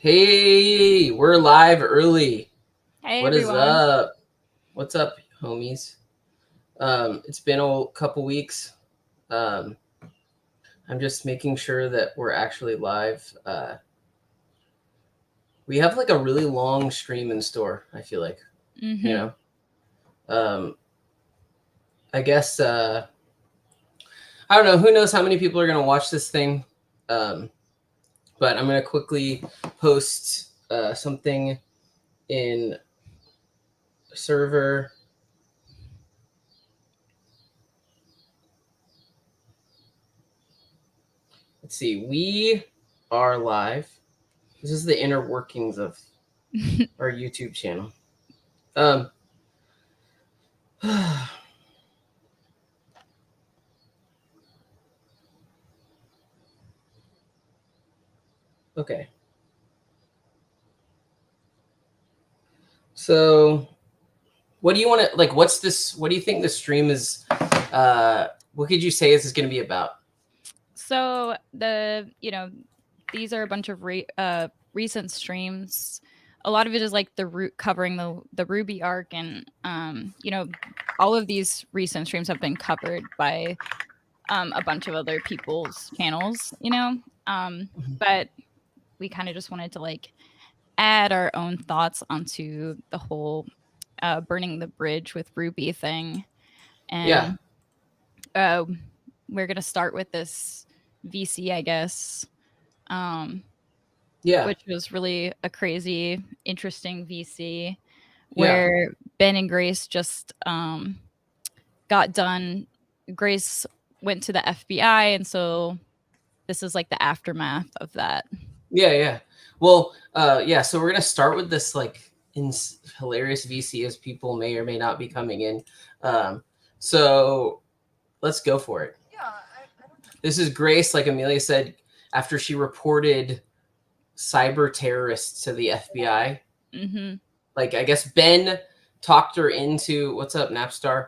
Hey, we're live early. Hey What is everyone. up? What's up, homies? It's been a couple weeks. Um, I'm just making sure that we're actually live. We have like a really long stream in store, I feel like, you Mhm. know. Um, I guess I don't know, who knows how many people are going to watch this thing. Um, but I'm going to quickly post something in server. Let's see. We are live. This is the inner workings of our YouTube channel. Um, okay. So, what do you want to like? What's this? What do you think the stream is? What could you say is going to be about? So these are a bunch of recent streams. A lot of it is like covering the Ruby arc, and all of these recent streams have been covered by a bunch of other people's channels. But we kind of just wanted to like add our own thoughts onto the whole burning the bridge with Ruby thing, Yeah, and we're gonna start with this VC, I guess, um, yeah, which was really a crazy, interesting VC yeah, where Ben and Grace just got done. Grace went to the FBI, and so this is like the aftermath of that. yeah. Well, yeah. So we're gonna start with this like hilarious VC as people may or may not be coming in. So let's go for it. This is Grace, like Amelia said, after she reported cyber terrorists to the FBI. Mm-hmm. Like I guess Ben talked her into what's up, Napstar,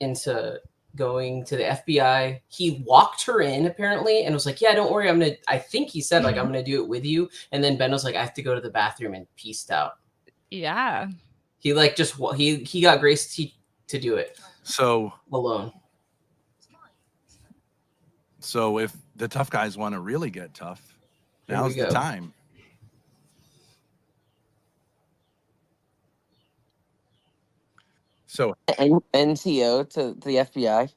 into going to the FBI. He walked her in apparently and was like, "Yeah, don't worry, I think he said like I'm gonna do it with you." And then Ben was like, "I have to go to the bathroom," and pieced out. Yeah. He like just he got Grace to do it So, alone. so if the tough guys want to really get tough, Here we now's the go. time. So, NCO to the FBI.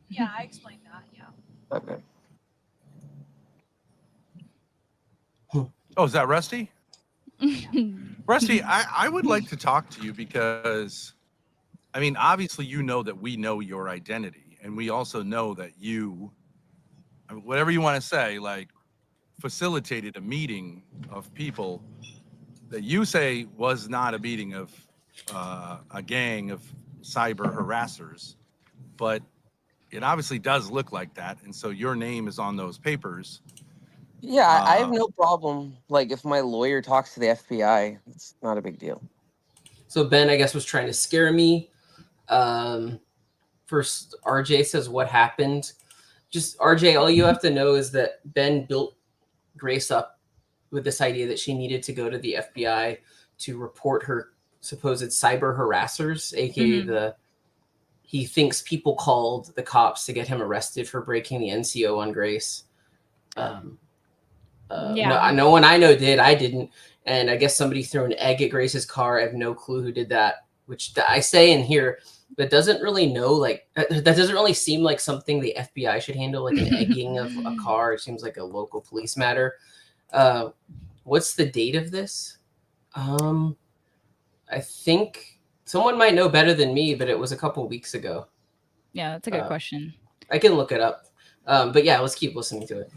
Yeah, I explained that. Yeah. Okay. oh, is that Rusty? Rusty, I would like to talk to you because, I mean, obviously, you know that we know your identity, and we also know that you, I mean, whatever you want to say, like, facilitated a meeting of people that you say was not a meeting of a gang of cyber harassers, but it obviously does look like that, and so your name is on those papers. Yeah, I have no problem. Like, if my lawyer talks to the FBI, it's not a big deal. So Ben, I guess, was trying to scare me. First, RJ says what happened. Just RJ, all you have to know is that Ben built Grace up with this idea that she needed to go to the FBI to report her supposed cyber harassers, aka Mm-hmm. the he thinks people called the cops to get him arrested for breaking the NCO on Grace. Yeah. No one I know did. I didn't, and I guess somebody threw an egg at Grace's car. I have no clue who did that. Which I say in here, but doesn't really know. Like that doesn't really seem like something the FBI should handle. Like an egging of a car. It seems like a local police matter. Uh, what's the date of this? I think someone might know better than me, but it was a couple weeks ago. Yeah, that's a good question. I can look it up. But yeah, let's keep listening to it.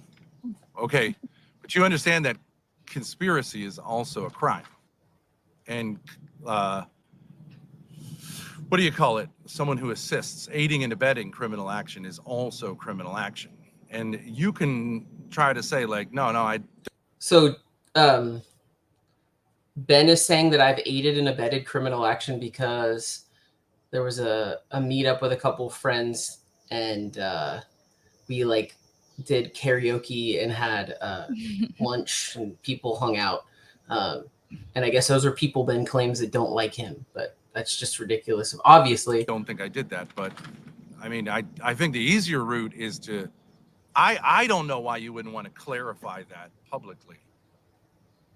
Okay, but you understand that conspiracy is also a crime, and what do you call it? Someone who assists, aiding and abetting criminal action is also criminal action. And you can try to say like, no, I. So Ben is saying that I've aided and abetted criminal action because there was a meetup with a couple of friends, and we like did karaoke and had lunch and people hung out. And I guess those are people Ben claims that don't like him, but that's just ridiculous. Obviously, I don't think I did that, but I mean, I think the easier route is to. I don't know why you wouldn't want to clarify that publicly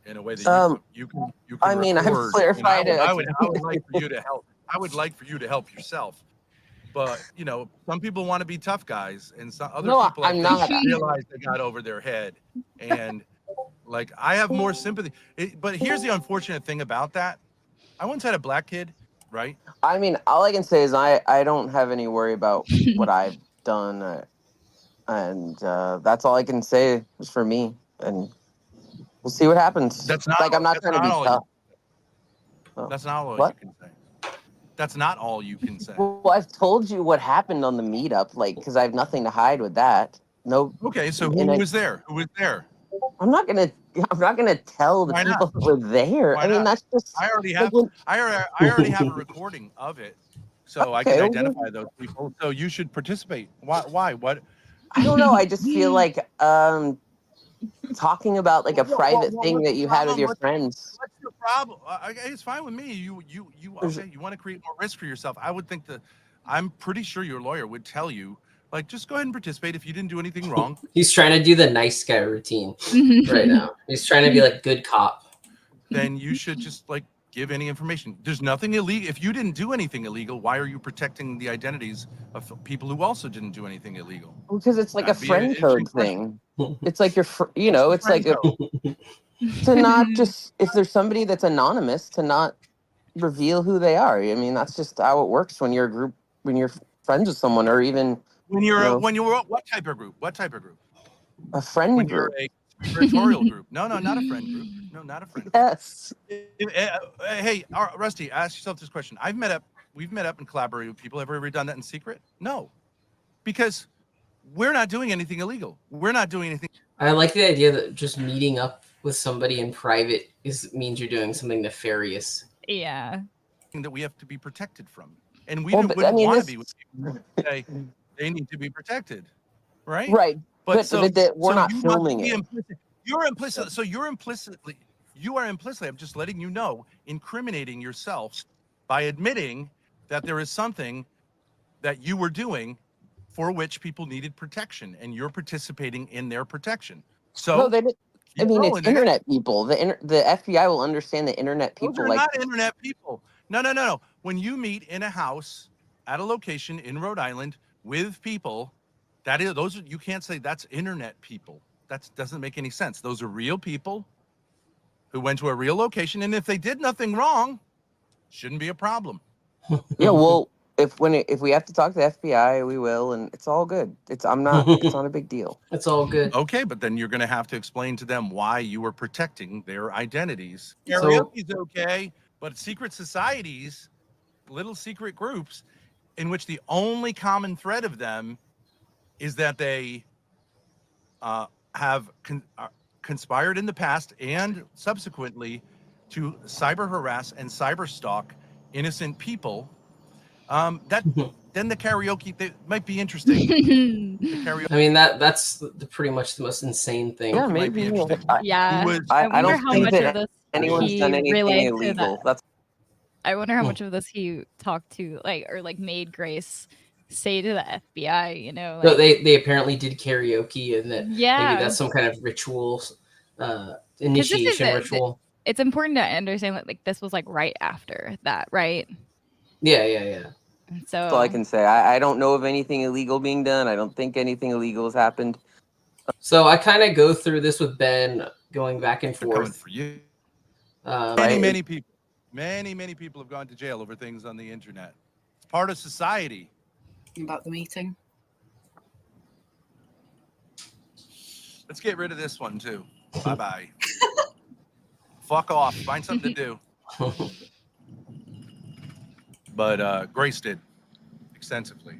in a way that you can. I mean, I've record. clarified it. I would like for you to help. I would like for you to help yourself. But you know, some people want to be tough guys, and some other people I think realize they got over their head. And like, I have more sympathy. But here's the unfortunate thing about that. I once had a black kid, right? I mean, all I can say is I don't have any worry about what I've done, and that's all I can say is for me. And we'll see what happens. That's not like I'm not trying to be tough. That's not all you can say. That's not all you can say. Well, I've told you what happened on the meetup, like, because I have nothing to hide with that. No. Okay, so who was there? Who was there? I'm not gonna tell the people who were there. Why I mean, not? that's just. I already have. I already have a recording of it, so I can identify those people. So you should participate. Why? What? I don't know. I just feel like talking about like a private thing that you had with your friends. What's your problem? It's fine with me. You okay? You want to create more risk for yourself? I would think that. I'm pretty sure your lawyer would tell you, like, just go ahead and participate if you didn't do anything wrong. He's trying to do the nice guy routine right now. He's trying to be like good cop. Then you should just like give any information. There's nothing illegal. If you didn't do anything illegal, why are you protecting the identities of people who also didn't do anything illegal? Because it's like a friend code thing. It's like it's like to not just, if there's somebody that's anonymous, to not reveal who they are. I mean, that's just how it works when you're friends with someone, or even when you're what type of group? What type of group? A friend when group. You're a conspiratorial group. No, not a friend group. No, not a friend group. Yes. Hey, Rusty, ask yourself this question. We've met up and collaborated with people. Have we ever done that in secret? No, because we're not doing anything illegal. We're not doing anything. I like the idea that just meeting up with somebody in private means you're doing something nefarious. Yeah. That we have to be protected from. And we wouldn't want to be with people who say they need to be protected. Right? Right. But we're not you filming it. You're implicit. So you are implicitly, I'm just letting you know, incriminating yourself by admitting that there is something that you were doing for which people needed protection, and you're participating in their protection. So no, it's internet people. The FBI will understand the internet people. Those are not internet people. No. When you meet in a house at a location in Rhode Island with people, you can't say that's internet people. That doesn't make any sense. Those are real people who went to a real location, and if they did nothing wrong, shouldn't be a problem. Yeah, well, if we have to talk to the FBI, we will, and it's all good. It's not a big deal. It's all good. Okay, but then you're going to have to explain to them why you were protecting their identities. Karaoke's okay, but secret societies, little secret groups, in which the only common thread of them is that they have conspired in the past and subsequently to cyber harass and cyber stalk innocent people. Then the karaoke might be interesting. I mean, that's pretty much the most insane thing. Yeah, maybe. Yeah. I don't how think much that of this anyone's done anything illegal. I wonder how much of this he talked to, like made Grace say to the FBI, you know. So they apparently did karaoke, and that maybe that's some kind of ritual, initiation ritual. It's important to understand that like this was like right after that, right? Yeah. So that's all I can say. I don't know of anything illegal being done. I don't think anything illegal has happened. So I kind of go through this with Ben, going back and forth. Coming for you. Many people have gone to jail over things on the internet. It's part of society. About the meeting. Let's get rid of this one too. Bye. Fuck off. Find something to do. But Grace did extensively,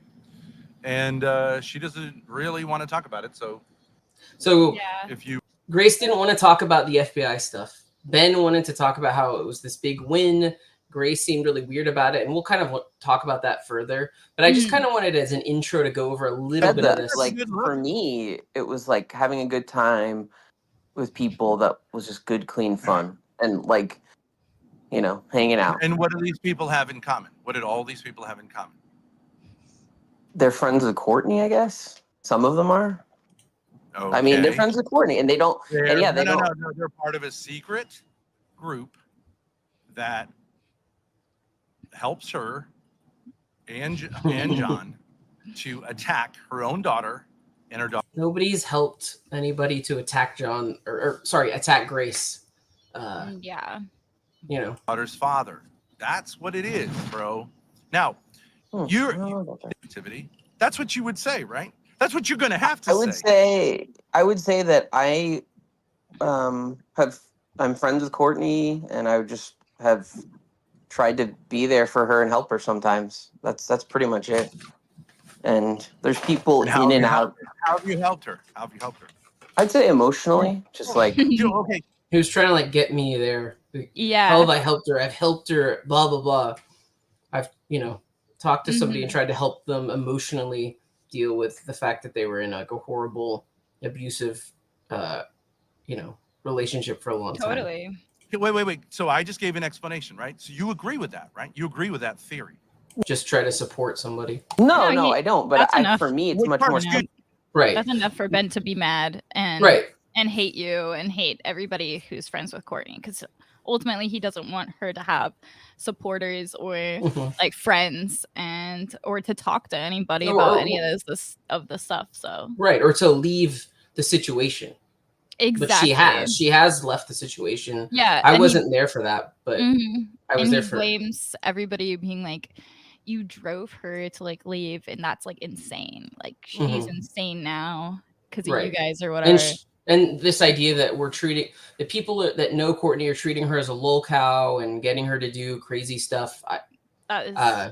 and she doesn't really want to talk about it. So yeah. Grace didn't want to talk about the FBI stuff. Ben wanted to talk about how it was this big win Grace seemed really weird about it, and we'll kind of talk about that further. But I just kind of wanted as an intro to go over a little bit of this. Like for me, it was like having a good time with people that was just good, clean fun, and like, you know, hanging out. And what do these people have in common? What did all these people have in common? They're friends with Courtney, I guess. Some of them are. Okay. I mean, they're friends with Courtney, and they don't. And yeah, they don't. No, they're part of a secret group that helps her and John to attack her own daughter and her daughter. Nobody's helped anybody to attack John, or sorry, attack Grace. Yeah. You know, Daughter's father. That's what it is, bro. Now, activity. That's what you would say, right? That's what you're gonna have to say. I would say that I'm friends with Courtney, and I would just have tried to be there for her and help her sometimes. That's pretty much it. And there's people in and out. How have you helped her? I'd say emotionally, just like okay. He was trying to like get me there. Yeah. How have I helped her? I've helped her. Blah blah blah. I've talked to somebody and tried to help them emotionally deal with the fact that they were in like a horrible, abusive, relationship for a long time. Totally. Wait. So I just gave an explanation, right? So you agree with that, right? You agree with that theory? Just try to support somebody. No, I don't. But for me, it's much more. Right. That's enough for Ben to be mad and hate you and hate everybody who's friends with Courtney, because ultimately he doesn't want her to have supporters or like friends or to talk to anybody about any of this stuff. So or to leave the situation. Exactly. But she has left the situation. Yeah. I wasn't there for that, but I was there for. Blames everybody being like, you drove her to like leave, and that's like insane. Like she's insane now because of you guys or whatever. And this idea that we're treating the people that know Courtney are treating her as a lol cow and getting her to do crazy stuff. I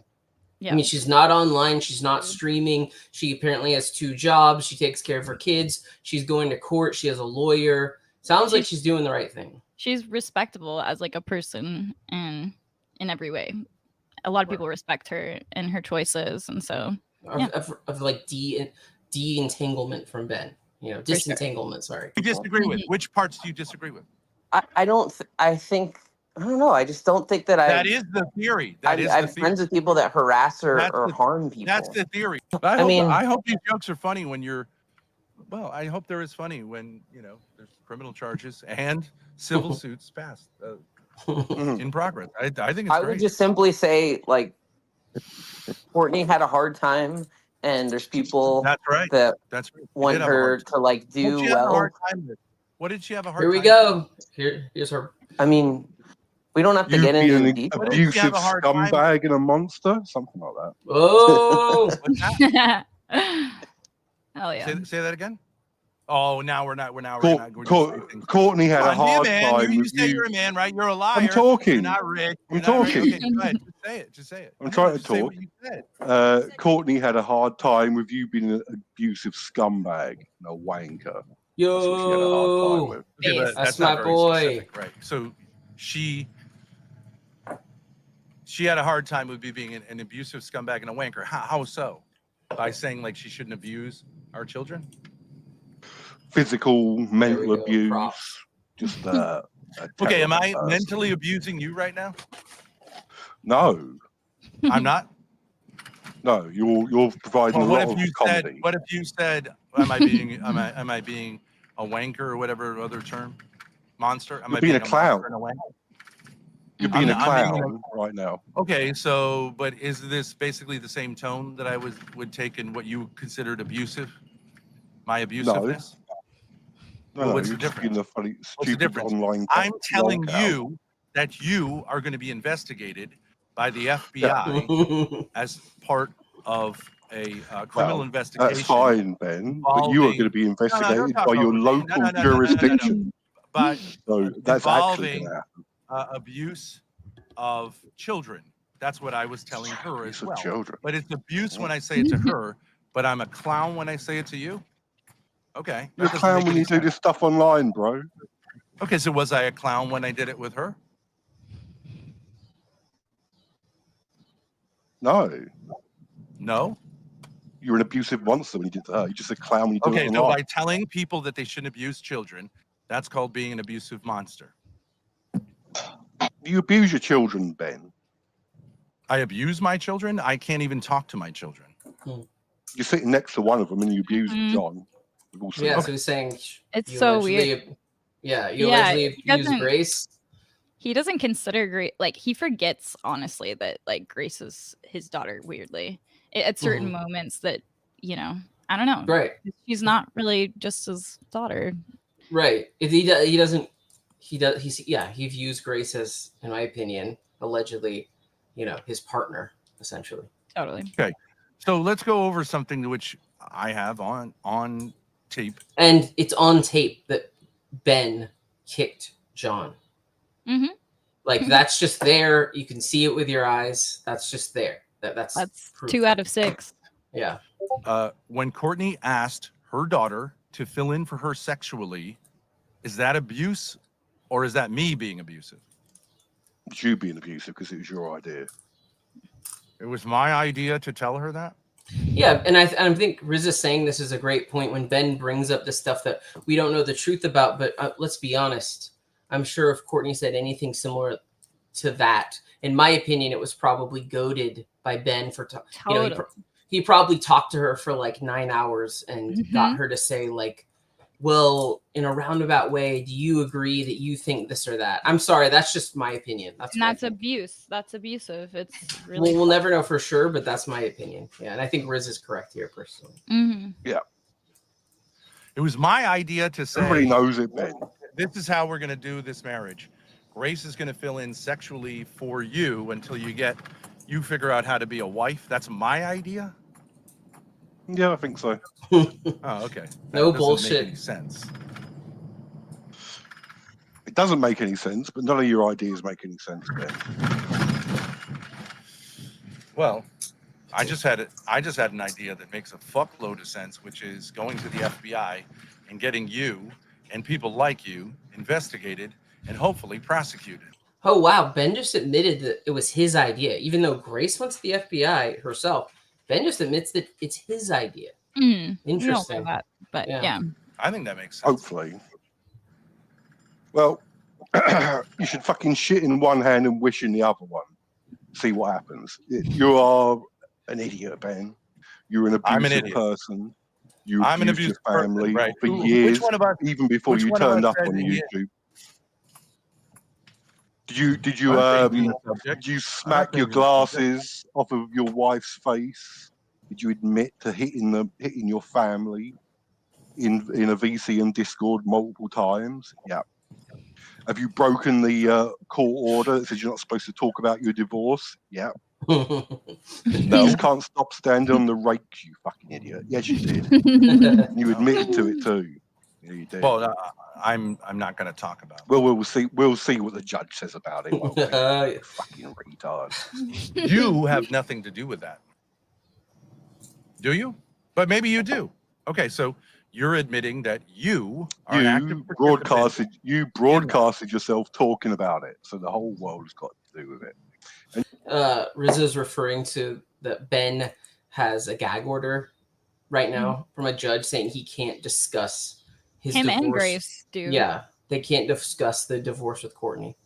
mean, she's not online. She's not streaming. She apparently has 2 jobs. She takes care of her kids. She's going to court. She has a lawyer. Sounds like she's doing the right thing. She's respectable as like a person and in every way. A lot of people respect her and her choices. And so of like de-entanglement from Ben. Disentanglement. Sorry. You disagree with which parts do you disagree with? I don't know. I just don't think that That is the theory. I'm friends with people that harass or harm people. That's the theory. I hope these jokes are funny when you're. Well, I hope they're as funny when there's criminal charges and civil suits passed in progress. I think it's great. Would just simply say like Courtney had a hard time. And there's people that want her to like do well. What did she have a hard time? Here we go. Here's her. I mean, we don't have to get into the details. Abusive scumbag and a monster, something like that. Oh, hell yeah! Say that again. Oh, now we're not. Courtney had a hard time. You say you're a man, right? You're a liar. I'm talking. You're not Rick. I'm talking. Okay, go ahead. Just say it. I'm trying to talk. Say what you said. Courtney had a hard time with you being an abusive scumbag and a wanker. Yo, that's my boy. Specific, right? So she had a hard time with you being an abusive scumbag and a wanker. How so? By saying like she shouldn't abuse our children? Physical, mental abuse. Just okay, am I mentally abusing you right now? No. I'm not? No, you're providing a lot of comedy. What if you said, am I being a wanker or whatever other term? Monster? You're being a clown. You're being a clown right now. Okay, but is this basically the same tone that I would take in what you considered abusive? My abusiveness? No, what's the difference? What's the difference? I'm telling you that you are going to be investigated by the FBI as part of a criminal investigation. That's fine, Ben. But you are going to be investigated by your local jurisdiction. So that's actually going to happen. Abuse of children. That's what I was telling her as well. Children. But it's abuse when I say it to her, but I'm a clown when I say it to you? Okay. You're a clown when you do this stuff online, bro. Okay, so was I a clown when I did it with her? No. No? You're an abusive monster when you did to her. You're just a clown when you do it Okay, so online. by telling people that they shouldn't abuse children, that's called being an abusive monster. You abuse your children, Ben. I abuse my children? I can't even talk to my children. You're sitting next to one of them and you abuse John. Yeah, so he's saying it's you so allegedly, weird. Yeah, you allegedly abuse Grace. He doesn't consider Grace, like, he forgets, honestly, that, like, Grace is his daughter, weirdly. At certain moments that, you know, I don't know. Right. She's not really just his daughter. Right. If he views Grace as, in my opinion, allegedly, you know, his partner, essentially. Totally. Okay. So let's go over something which I have on tape. And it's on tape that Ben kicked John. Like, that's just there. You can see it with your eyes. That's just there. That's proof. 2 out of 6. Yeah. When Courtney asked her daughter to fill in for her sexually, is that abuse or is that me being abusive? It's you being abusive because it was your idea. It was my idea to tell her that? Yeah, and I think Riz is saying this is a great point when Ben brings up the stuff that we don't know the truth about, but let's be honest. I'm sure if Courtney said anything similar to that, in my opinion, it was probably goaded by Ben for, you know, he probably talked to her for like 9 hours and got her to say, like, well, in a roundabout way, do you agree that you think this or that? I'm sorry, that's just my opinion. That's abuse. That's abusive. It's really. Well, we'll never know for sure, but that's my opinion. Yeah, and I think Riz is correct here, personally. Yeah. It was my idea to say, everybody knows it, Ben. This is how we're going to do this marriage. Grace is going to fill in sexually for you until you figure out how to be a wife. That's my idea? Yeah, I think so. Oh, okay. No that bullshit. Make any sense. It doesn't make any sense, but none of your ideas make any sense, Ben. Well, I just had an idea that makes a fuckload of sense, which is going to the FBI and getting you and people like you investigated and hopefully prosecuted. Oh, wow. Ben just admitted that it was his idea. Even though Grace went to the FBI herself, Ben just admits that it's his idea. Interesting. That, but yeah. I think that makes sense. Hopefully. Well, you should fucking shit in one hand and wish in the other one. See what happens. You are an idiot, Ben. You're an abusive person. You abused your family for years, even before you turned up on YouTube. Did you smack your glasses off of your wife's face? Did you admit to hitting your family in a VC and Discord multiple times? Yeah. Have you broken the court order that says you're not supposed to talk about your divorce? Yeah. No. You just can't stop standing on the rakes, you fucking idiot. Yes, you did. You admitted to it too. Yeah, you did. Well, I'm not going to talk about it. Well, we'll see what the judge says about it. Fucking retard. You have nothing to do with that. Do you? But maybe you do. Okay, so you're admitting that you are an active broadcasted. You broadcasted yourself talking about it, so the whole world has got to do with it. Rizzo's referring to that Ben has a gag order right now from a judge saying he can't discuss his divorce. And Grace do. Yeah, they can't discuss the divorce with Courtney.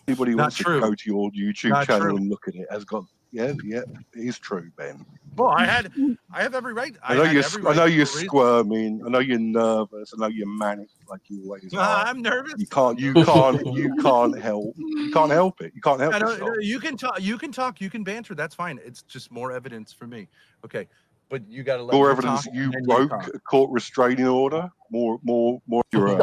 Anybody wants to go to your YouTube channel and look at it has got it is true, Ben. Well, I have every right. I know you're squirming. I know you're nervous. I know you're manic like you always are. I'm nervous. You can't help. You can't help it. You can't help yourself. You can talk. You can banter. That's fine. It's just more evidence for me. Okay, but you got to let more evidence you broke a court restraining order. More. You're a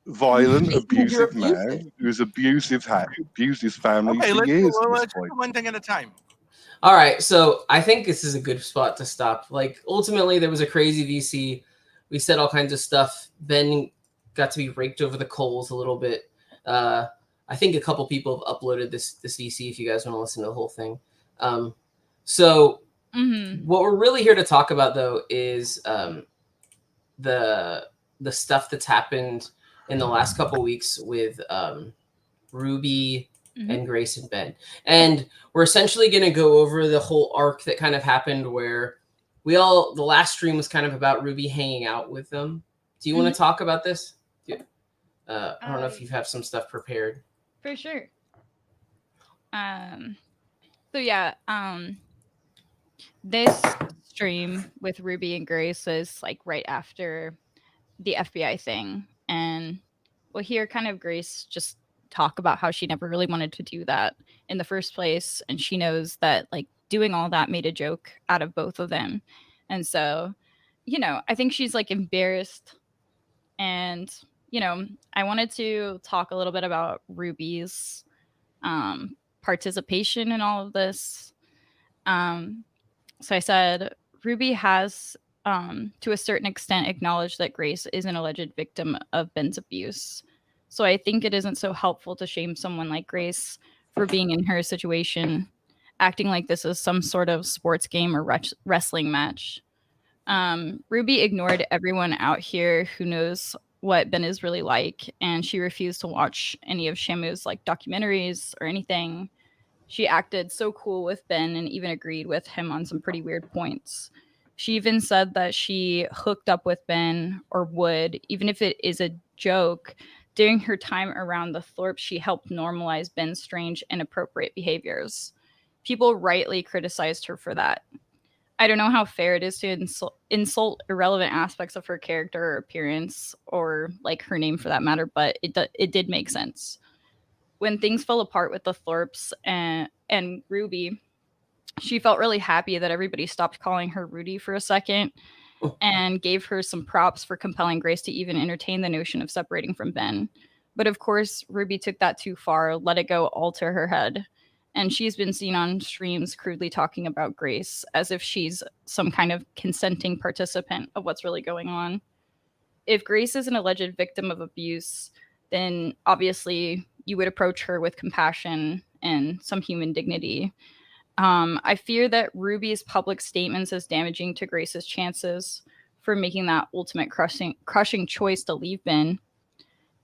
violent, abusive man who's abused his family for years. Let's do one thing at a time. All right, so I think this is a good spot to stop. Like, ultimately, there was a crazy VC. We said all kinds of stuff. Ben got to be raked over the coals a little bit. I think a couple people have uploaded this VC if you guys want to listen to the whole thing. So what we're really here to talk about, though, is the stuff that's happened in the last couple weeks with Ruby and Grace and Ben. And we're essentially going to go over the whole arc that kind of happened where the last stream was kind of about Ruby hanging out with them. Do you want to talk about this? Yeah. I don't know if you have some stuff prepared. For sure. So yeah, this stream with Ruby and Grace is like right after the FBI thing, and we'll hear kind of Grace just talk about how she never really wanted to do that in the first place, and she knows that like doing all that made a joke out of both of them, and so I think she's like embarrassed. And I wanted to talk a little bit about Ruby's participation in all of this. So I said Ruby has, to a certain extent, acknowledged that Grace is an alleged victim of Ben's abuse. So I think it isn't so helpful to shame someone like Grace for being in her situation, acting like this is some sort of sports game or wrestling match. Ruby ignored everyone out here who knows what Ben is really like, and she refused to watch any of Shamu's like documentaries or anything. She acted so cool with Ben and even agreed with him on some pretty weird points. She even said that she hooked up with Ben, or would, even if it is a joke. During her time around the Thorp, she helped normalize Ben's strange, inappropriate behaviors. People rightly criticized her for that. I don't know how fair it is to insult irrelevant aspects of her character or appearance, or like her name for that matter, but it did make sense. When things fell apart with the Thorps and Ruby, she felt really happy that everybody stopped calling her Rudy for a second and gave her some props for compelling Grace to even entertain the notion of separating from Ben. But of course, Ruby took that too far, let it go all to her head. And she's been seen on streams crudely talking about Grace as if she's some kind of consenting participant of what's really going on. If Grace is an alleged victim of abuse, then obviously you would approach her with compassion and some human dignity. I fear that Ruby's public statements is damaging to Grace's chances for making that ultimate crushing choice to leave Ben.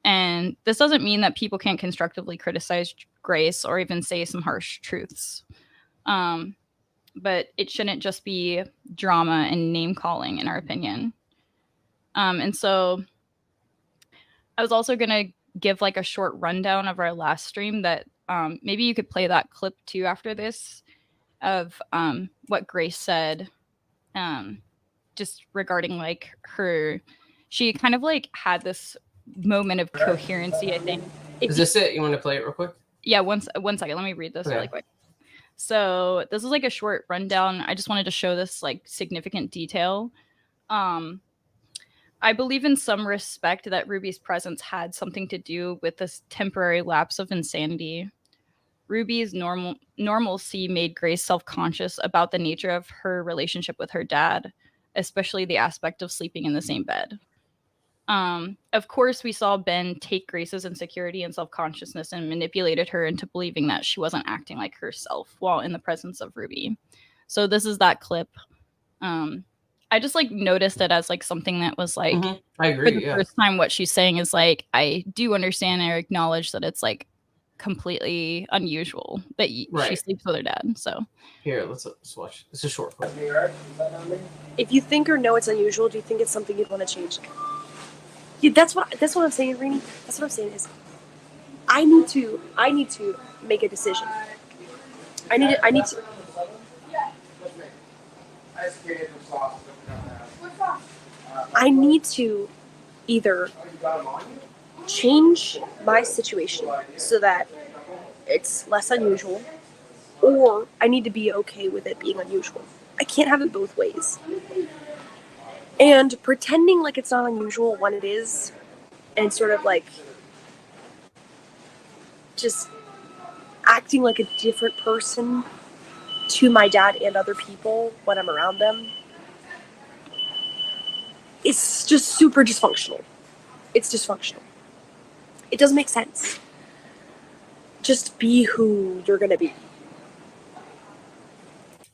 And this doesn't mean that people can't constructively criticize Grace or even say some harsh truths. But it shouldn't just be drama and name calling, in our opinion. And so I was also going to give like a short rundown of our last stream that maybe you could play that clip too after this of what Grace said just regarding like she kind of like had this moment of coherency, I think. Is this it? You want to play it real quick? Yeah, one second. Let me read this really quick. So this is like a short rundown. I just wanted to show this like significant detail. I believe in some respect that Ruby's presence had something to do with this temporary lapse of insanity. Ruby's normalcy made Grace self-conscious about the nature of her relationship with her dad, especially the aspect of sleeping in the same bed. Of course, we saw Ben take Grace's insecurity and self-consciousness and manipulated her into believing that she wasn't acting like herself while in the presence of Ruby. So this is that clip. I just like noticed it as like something that was like, I agree. For the first time, what she's saying is like, I do understand or acknowledge that it's like completely unusual that she sleeps with her dad. So here, let's watch. It's a short clip. If you think or know it's unusual, do you think it's something you'd want to change? Yeah, that's what I'm saying, Rainey. That's what I'm saying is, I need to make a decision. I need to. I need to either change my situation so that it's less unusual, or I need to be okay with it being unusual. I can't have it both ways. And pretending like it's not unusual when it is, and sort of like just acting like a different person to my dad and other people when I'm around them, it's just super dysfunctional. It's dysfunctional. It doesn't make sense. Just be who you're going to be.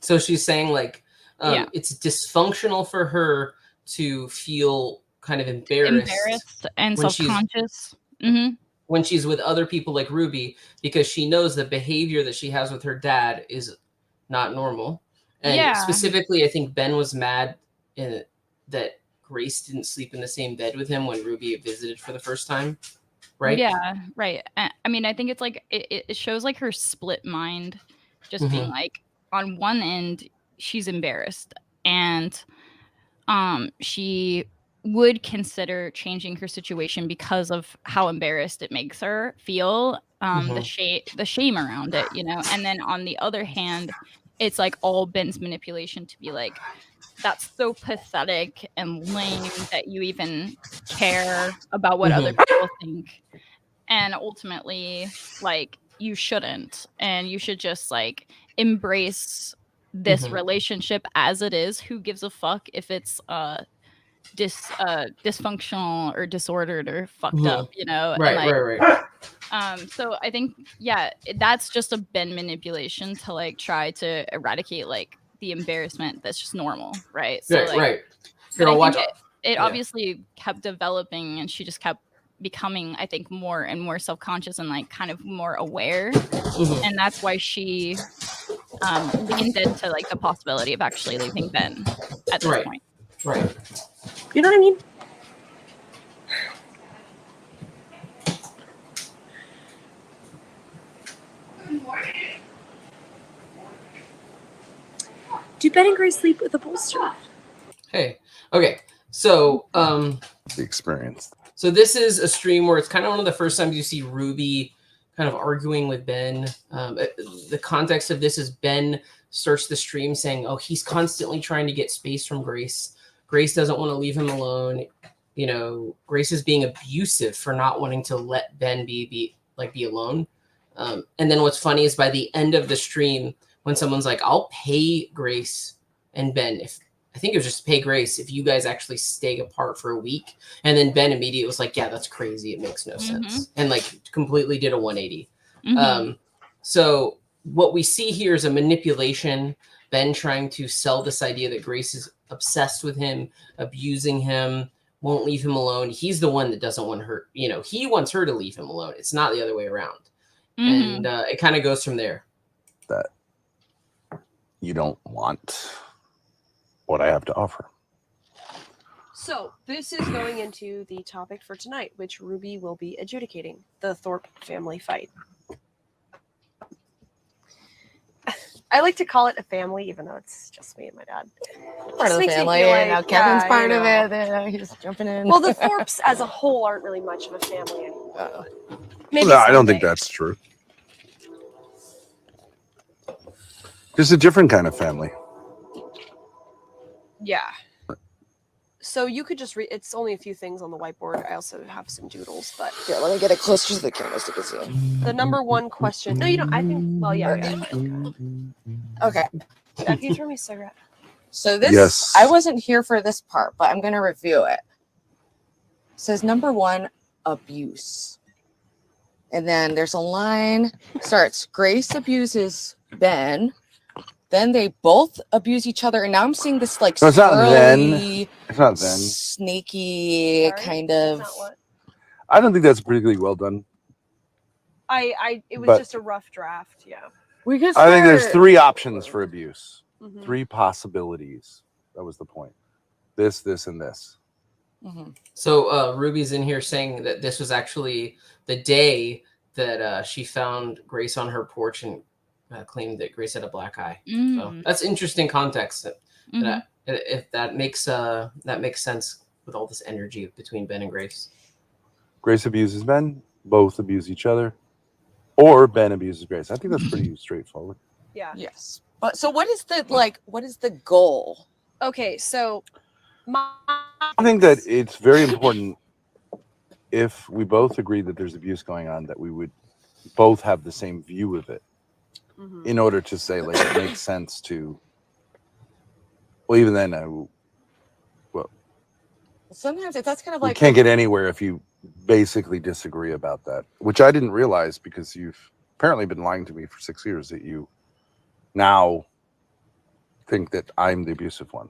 So she's saying like, it's dysfunctional for her to feel kind of embarrassed and self-conscious. when she's with other people like Ruby, because she knows the behavior that she has with her dad is not normal. And specifically, I think Ben was mad that Grace didn't sleep in the same bed with him when Ruby visited for the first time. Right? Yeah, right. I mean, I think it's like it shows like her split mind, just being like, on one end, she's embarrassed, and she would consider changing her situation because of how embarrassed it makes her feel, the shame around it, you know. And then on the other hand, it's like all Ben's manipulation to be like, that's so pathetic and lame that you even care about what other people think. And ultimately, like, you shouldn't, and you should just like embrace this relationship as it is. Who gives a fuck if it's dysfunctional or disordered or fucked up, you know? Right, and like right. So I think, yeah, that's just a Ben manipulation to like try to eradicate like the embarrassment that's just normal, right? So Right, like, right. but I Girl, think it obviously kept developing, and she just kept becoming, I think, more and more self-conscious and like kind of more aware. And that's why she leaned into like the possibility of actually leaving Ben at this point. Right. You know what I mean? Do Ben and Grace sleep with a bolster? Hey. Okay. So the experience. So this is a stream where it's kind of one of the first times you see Ruby kind of arguing with Ben. The context of this is Ben starts the stream saying, "Oh, he's constantly trying to get space from Grace. Grace doesn't want to leave him alone. You know, Grace is being abusive for not wanting to let Ben be alone." And then what's funny is by the end of the stream, when someone's like, "I'll pay Grace and Ben if." I think it was just pay Grace if you guys actually stay apart for a week. And then Ben immediately was like, yeah, that's crazy. It makes no sense. And like completely did a 180. So what we see here is a manipulation. Ben trying to sell this idea that Grace is obsessed with him, abusing him, won't leave him alone. He's the one that doesn't want her, you know, he wants her to leave him alone. It's not the other way around. And it kind of goes from there. That you don't want what I have to offer. So this is going into the topic for tonight, which Ruby will be adjudicating: the Thorp family fight. I like to call it a family, even though it's just me and my dad. Part of the family, and now Kevin's part of it. He's jumping in. Well, the Thorps as a whole aren't really much of a family anymore. Maybe I don't think that's true. Just a different kind of family. Yeah. So you could just read. It's only a few things on the whiteboard. I also have some doodles, but Here, let me get it closer to the camera so you can see. the number one question. No, you don't. I think. Well, yeah. Okay. Can you throw me a cigarette? So this, Yes. I wasn't here for this part, but I'm going to review it. It says number 1, abuse. And then there's a line starts, Grace abuses Ben. Then they both abuse each other. And now I'm seeing this like No, it's not then. It's not then. Snaky kind of. I don't think that's particularly well done. It was just a rough draft. Yeah. I think there's 3 options for abuse. 3 possibilities. That was the point. This, and this. So Ruby's in here saying that this was actually the day that she found Grace on her porch and claimed that Grace had a black eye. So that's interesting context. If that makes sense with all this energy between Ben and Grace. Grace abuses Ben. Both abuse each other. Or Ben abuses Grace. I think that's pretty straightforward. Yeah. Yes. But so what is the goal? Okay, so I think that it's very important if we both agree that there's abuse going on, that we would both have the same view of it in order to say, like, it makes sense to, well, even then, sometimes that's kind of like, we can't get anywhere if you basically disagree about that, which I didn't realize because you've apparently been lying to me for 6 years, that you now think that I'm the abusive one.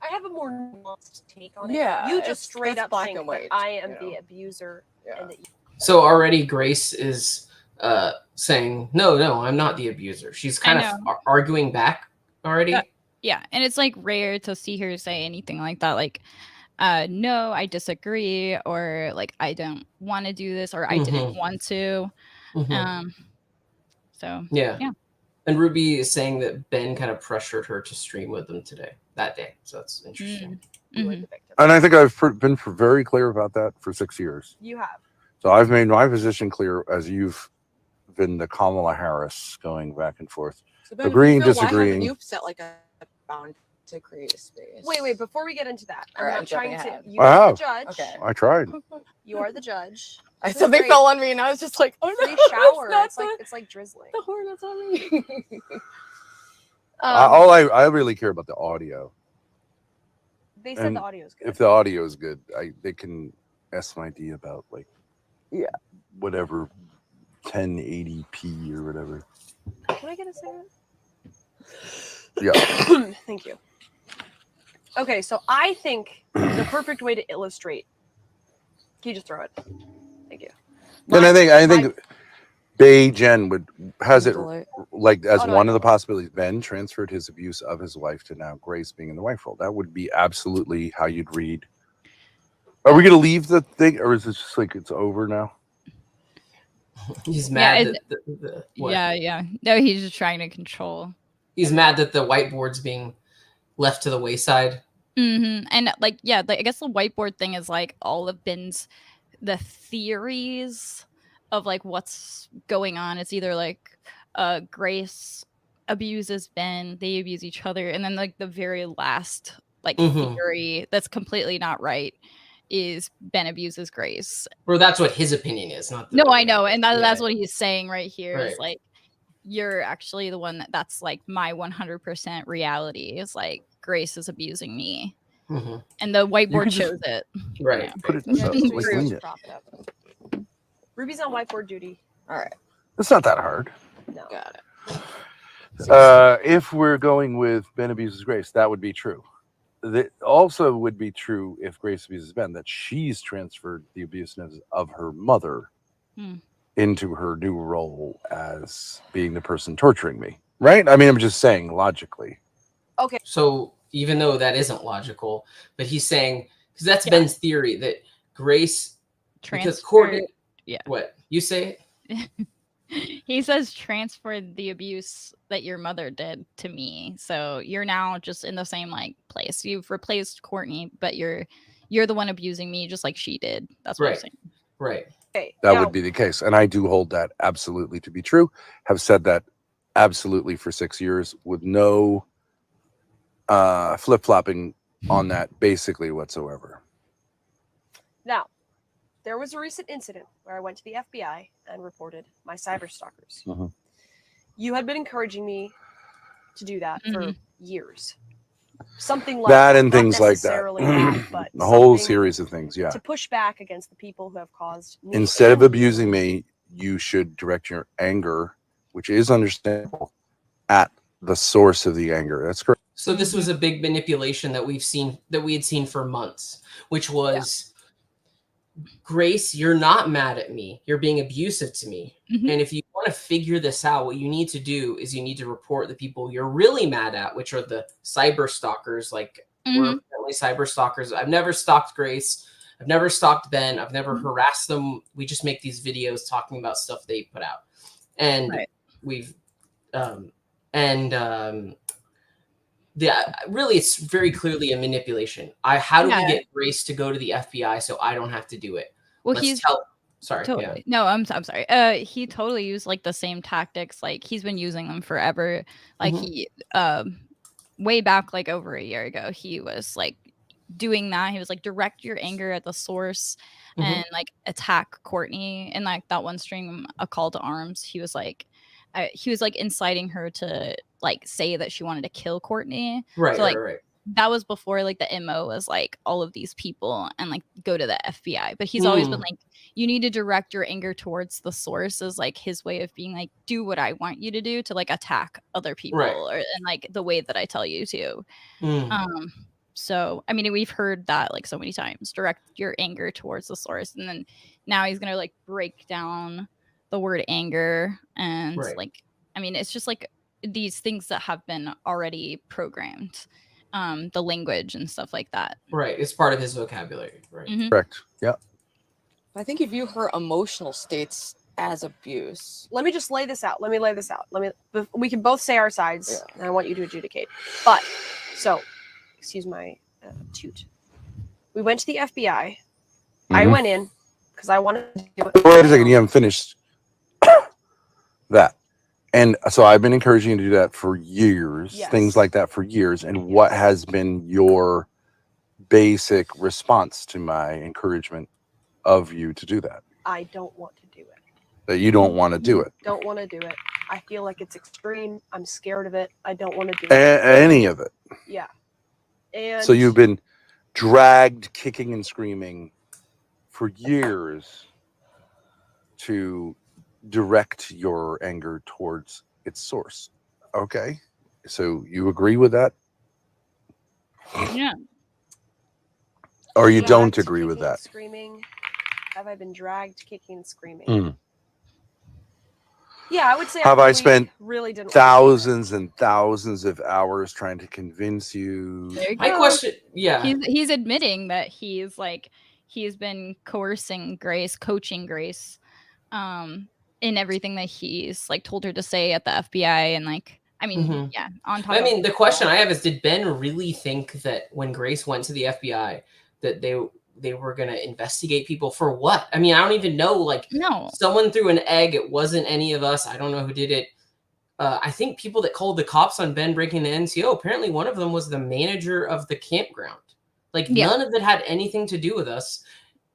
I have a more nuanced take on it. Yeah, You just straight up black think and white. that I am the abuser. Yeah. And that So already Grace is saying, no, I'm not the abuser. She's kind of arguing back already. Yeah, and it's like rare to see her say anything like that, like no, I disagree, or like I don't want to do this, or I didn't want to. So yeah. And Ruby is saying that Ben kind of pressured her to stream with them that day. So that's interesting. And I think I've been very clear about that for 6 years. You have. So I've made my position clear as you've been the Kamala Harris going back and forth, So Ben, agreeing, why haven't disagreeing. you set like a bound to create a space? Wait, before we get into that, I'm Alright, not I'm trying jumping to. ahead. You I are the have. judge. Okay. I tried. You are the judge. Something great. fell on me, and I was just like, "Oh no!" Free shower. It's It's like drizzling. the hornets on me. All I really care about the audio. They said And the audio is good. If the audio is good, they can ask my D about like whatever 1080p or whatever. Can I get a second? Yeah. Thank you. Okay, so I think the perfect way to illustrate. Can you just throw it? Thank you. And I think Bay Jen has it like as one of the possibilities. Ben transferred his abuse of his wife to now Grace being in the wife role. That would be absolutely how you'd read. Are we going to leave the thing, or is it just like it's over now? He's mad yeah. No, he's just trying to control. He's mad that the whiteboard's being left to the wayside. And like, I guess the whiteboard thing is like all of the theories of like what's going on. It's either like Grace abuses Ben, they abuse each other, and then like the very last like theory that's completely not right is Ben abuses Grace. Or that's what his opinion is, not no, I know, and that's what he's saying right here. Is like, you're actually the one that's like my 100% reality is like Grace is abusing me. And the whiteboard shows it. Right. Put it Ruby's on whiteboard duty. All right. It's not that hard. No. Got it. If we're going with Ben abuses Grace, that would be true. That also would be true if Grace abuses Ben, that she's transferred the abusiveness of her mother into her new role as being the person torturing me. Right? I mean, I'm just saying logically. Okay. So even though that isn't logical, but he's saying, because that's Ben's theory, that Grace, because Courtney, what? You say it? He says transfer the abuse that your mother did to me. So you're now just in the same like place. You've replaced Courtney, but you're the one abusing me just like she did. That's what I'm saying. Right. Okay. That would be the case. And I do hold that absolutely to be true. Have said that absolutely for 6 years with no flip-flopping on that basically whatsoever. Now, there was a recent incident where I went to the FBI and reported my cyber stalkers. You had been encouraging me to do that for years. Something like that and things like that. But a whole series of things, to push back against the people who have caused me. Instead of abusing me, you should direct your anger, which is understandable, at the source of the anger. That's correct. So this was a big manipulation that we had seen for months, which was Grace, you're not mad at me. You're being abusive to me. And if you want to figure this out, what you need to do is you need to report the people you're really mad at, which are the cyber stalkers. Like, we're apparently cyber stalkers. I've never stalked Grace. I've never stalked Ben. I've never harassed them. We just make these videos talking about stuff they put out. And we've, really, it's very clearly a manipulation. How do we get Grace to go to the FBI so I don't have to do it? Well, sorry. Totally. Yeah. No, I'm sorry. He totally used like the same tactics. Like, he's been using them forever. Like he, way back, like over a year ago, he was like doing that. He was like, direct your anger at the source and like attack Courtney. And like that one stream, A Call to Arms, he was like inciting her to like say that she wanted to kill Courtney. Right. So, like, right. That was before like the MO was like all of these people and like go to the FBI. But he's always been like, you need to direct your anger towards the source, is like his way of being like, do what I want you to do to like attack other people and like the way that I tell you to. So, I mean, we've heard that like so many times. Direct your anger towards the source, and then now he's gonna like break down the word anger, and Right. like, I mean, it's just like these things that have been already programmed, the language and stuff like that. Right. It's part of his vocabulary. Right. Mhm. Correct. Yeah. I think you view her emotional states as abuse. Let me just lay this out. We can both say our sides, Yeah. and I want you to adjudicate. But, so, excuse my toot. We went to the FBI. I Mhm. went in because I wanted to do it. Wait a second, you haven't finished that. And so I've been encouraging you to do that for years, Yes. things like that for years. And what has been your basic response to my encouragement of you to do that? I don't want to do it. That you don't want to do it. Don't want to do it. I feel like it's extreme. I'm scared of it. I don't want to do A- it. any of it. Yeah. And So you've been dragged kicking and screaming for years to direct your anger towards its source. Okay. So you agree with that? Yeah. Or you don't dragged, agree with kicking and that? Screaming. Have I been dragged, kicking, and screaming? Mm. Yeah, I would say. Have I really, spent really didn't want thousands and thousands of hours trying to convince you? There you My go. question, yeah. He's admitting that he's been coercing Grace, coaching Grace, in everything that he's like told her to say at the FBI, and like, I mean, Mhm. yeah. On top. I of mean, the it question all. I have is, did Ben really think that when Grace went to the FBI that they were going to investigate people for what? I mean, I don't even know. Like, No. someone threw an egg. It wasn't any of us. I don't know who did it. I think people that called the cops on Ben breaking the NCO, apparently one of them was the manager of the campground. Like, Yeah. none of it had anything to do with us.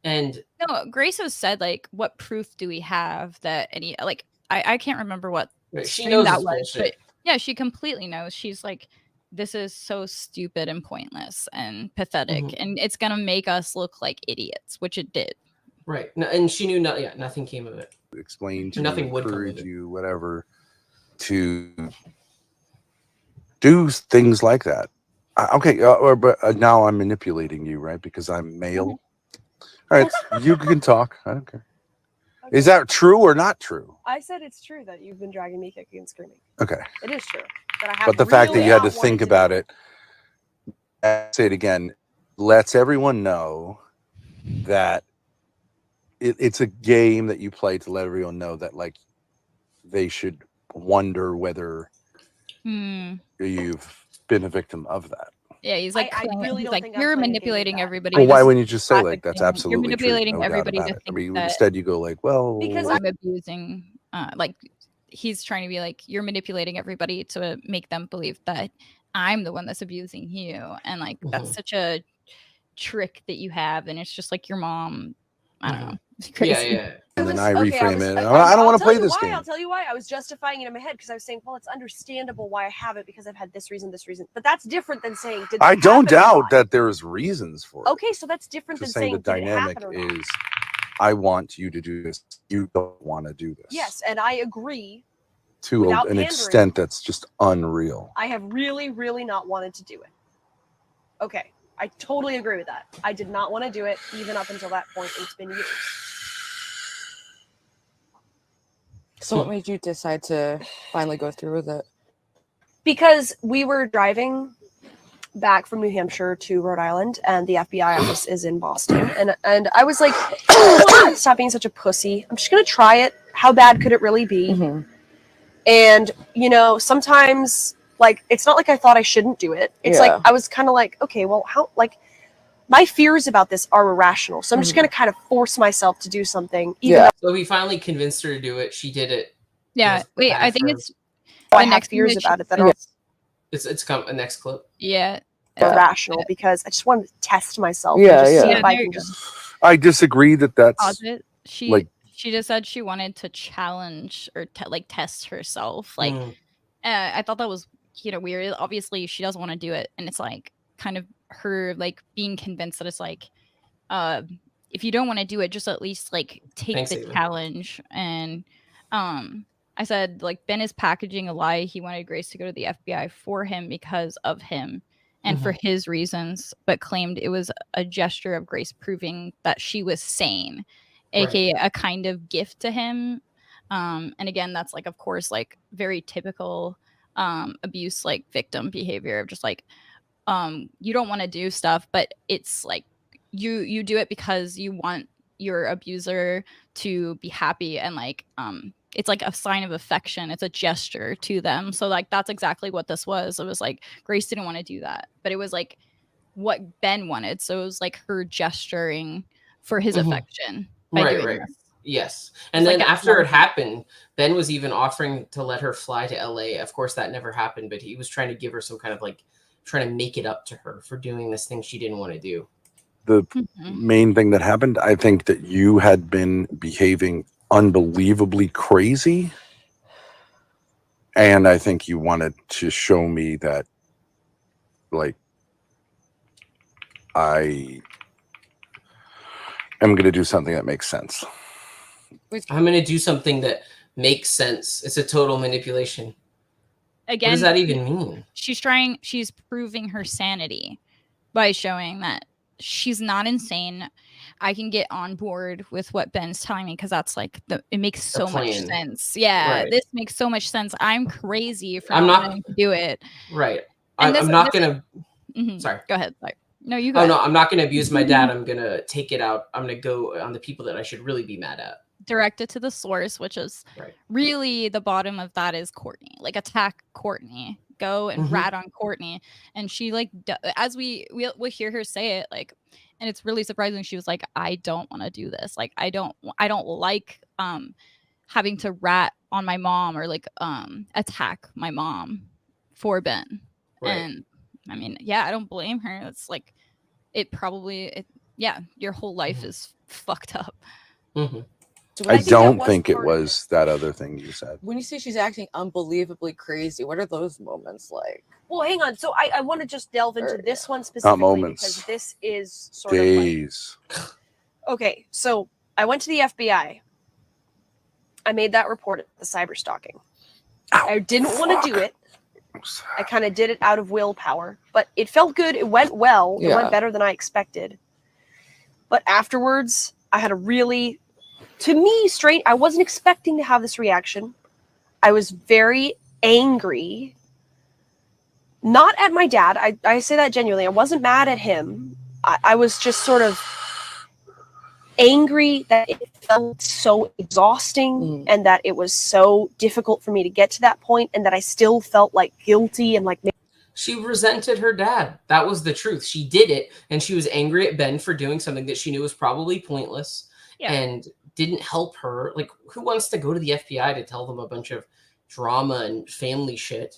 And No, Grace has said, like, what proof do we have that any, like, I can't remember what she stream knows that it's was, but bullshit. yeah, she completely knows. She's like, this is so stupid and pointless and pathetic, Mhm. and it's gonna make us look like idiots, which it did. Right. No, and she knew nothing came of it. Explain to Nothing you, would come of encourage it. you, whatever, to do things like that. Okay, but now I'm manipulating you, right? Because I'm male. All right, you can talk. I don't care. Is that true or not true? I said it's true that you've been dragging me, kicking, and screaming. Okay. It is true. That I have But the fact that really you had to not wanted think do about it, I'll say it again, lets everyone know that it's a game that you play to let everyone know that, like, they should wonder whether you've been a victim of that. Yeah, he's like, I really he's don't like, think I'm you're playing a game with manipulating that. everybody. Well, why This wouldn't you is just say, classic like, that's thing. absolutely You're true, manipulating no doubt everybody about to it? I think mean, that instead you go like, well, Because I'm abusing, like, he's trying to be like, you're manipulating everybody to make them believe that I'm the one that's abusing you, and like that's such a trick that you have, and it's just like your mom. I don't know. It's crazy. Yeah. and then I Okay, reframe it. I I'll don't want to tell play you this why. game. I'll tell you why. I was justifying it in my head because I was saying, well, it's understandable why I have it because I've had this reason. But that's different than saying, did I it don't happen or doubt not? that there's reasons for it. Okay, so that's different than Just saying saying, the did it dynamic happen or not? is, I want you to do this. You don't want to do this. Yes, and I agree. To without an pandering, extent that's just unreal. I have really, really not wanted to do it. Okay, I totally agree with that. I did not want to do it even up until that point. It's been years. So what made you decide to finally go through with it? Because we were driving back from New Hampshire to Rhode Island, and the FBI office is in Boston. And I was like, stop being such a pussy. I'm just gonna try it. How bad could it really be? Mm-hmm. And sometimes, like, it's not like I thought I shouldn't do it. It's like I was kind of like, okay, well, how, like, my fears about this are irrational, so I'm just gonna kind of force myself to do something. So we finally convinced her to do it. She did it. Yeah. Wait, I think it's I the have next thing fears that about it that are It's come a next clip. Yeah. irrational because I just wanted to test myself. Yeah, and just see yeah. if I There can you just. I disagree that that's Pause it. She just said she wanted to challenge or test herself. Like, I thought that was weird. Obviously, she doesn't want to do it, and it's like kind of her like being convinced that it's like, if you don't want to do it, just at least like take the challenge. And I said, like, Ben is packaging a lie. He wanted Grace to go to the FBI for him because of him, and for his reasons, but claimed it was a gesture of grace proving that she was sane, aka a kind of gift to him. And again, that's like, of course, like very typical abuse like victim behavior of just like you don't want to do stuff, but it's like you do it because you want your abuser to be happy, and like it's like a sign of affection, it's a gesture to them. So like that's exactly what this was. It was like Grace didn't want to do that, but it was like what Ben wanted, so it was like her gesturing for his affection by doing this. Yes. And It's then like after it happened, Ben was even offering to let her fly to LA. Of course that never happened, but he was trying to give her some kind of like trying to make it up to her for doing this thing she didn't want to do. The main thing that happened, I think that you had been behaving unbelievably crazy. And I think you wanted to show me that, like, I am going to do something that makes sense. I'm going to do something that makes sense. It's a total manipulation. Again, what does that even mean? She's proving her sanity by showing that she's not insane. I can get on board with what Ben's telling me because that's like it makes so much sense. Yeah, this makes so much sense. I'm crazy for not wanting to do it. Right. And I'm not going to. Sorry. Go ahead. Sorry. No, you go. No, I'm not going to abuse my dad. I'm going to take it out. I'm going to go on the people that I should really be mad at. Direct it to the source, which is really the bottom of that is Courtney. Like attack Courtney. Go and rat on Courtney. And she like as we'll hear her say it, like, and it's really surprising. She was like, I don't want to do this. Like I don't like having to rat on my mom or like attack my mom for Ben. And I mean, yeah, I don't blame her. It's like your whole life is fucked up. So I don't think it was that other thing you said. When you say she's acting unbelievably crazy, what are those moments like? Well, hang on. So I want to just delve into this one specifically because this is sort of like... Okay, so I went to the FBI. I made that report at the cyber stalking. I didn't want to do it. I kind of did it out of willpower, but it felt good. It went well. It went better than I expected. But afterwards, I had a really... To me, I wasn't expecting to have this reaction. I was very angry. Not at my dad. I say that genuinely. I wasn't mad at him. I was just sort of angry that it felt so exhausting and that it was so difficult for me to get to that point and that I still felt like guilty and like... She resented her dad. That was the truth. She did it, and she was angry at Ben for doing something that she knew was probably pointless and didn't help her. Like, who wants to go to the FBI to tell them a bunch of drama and family shit?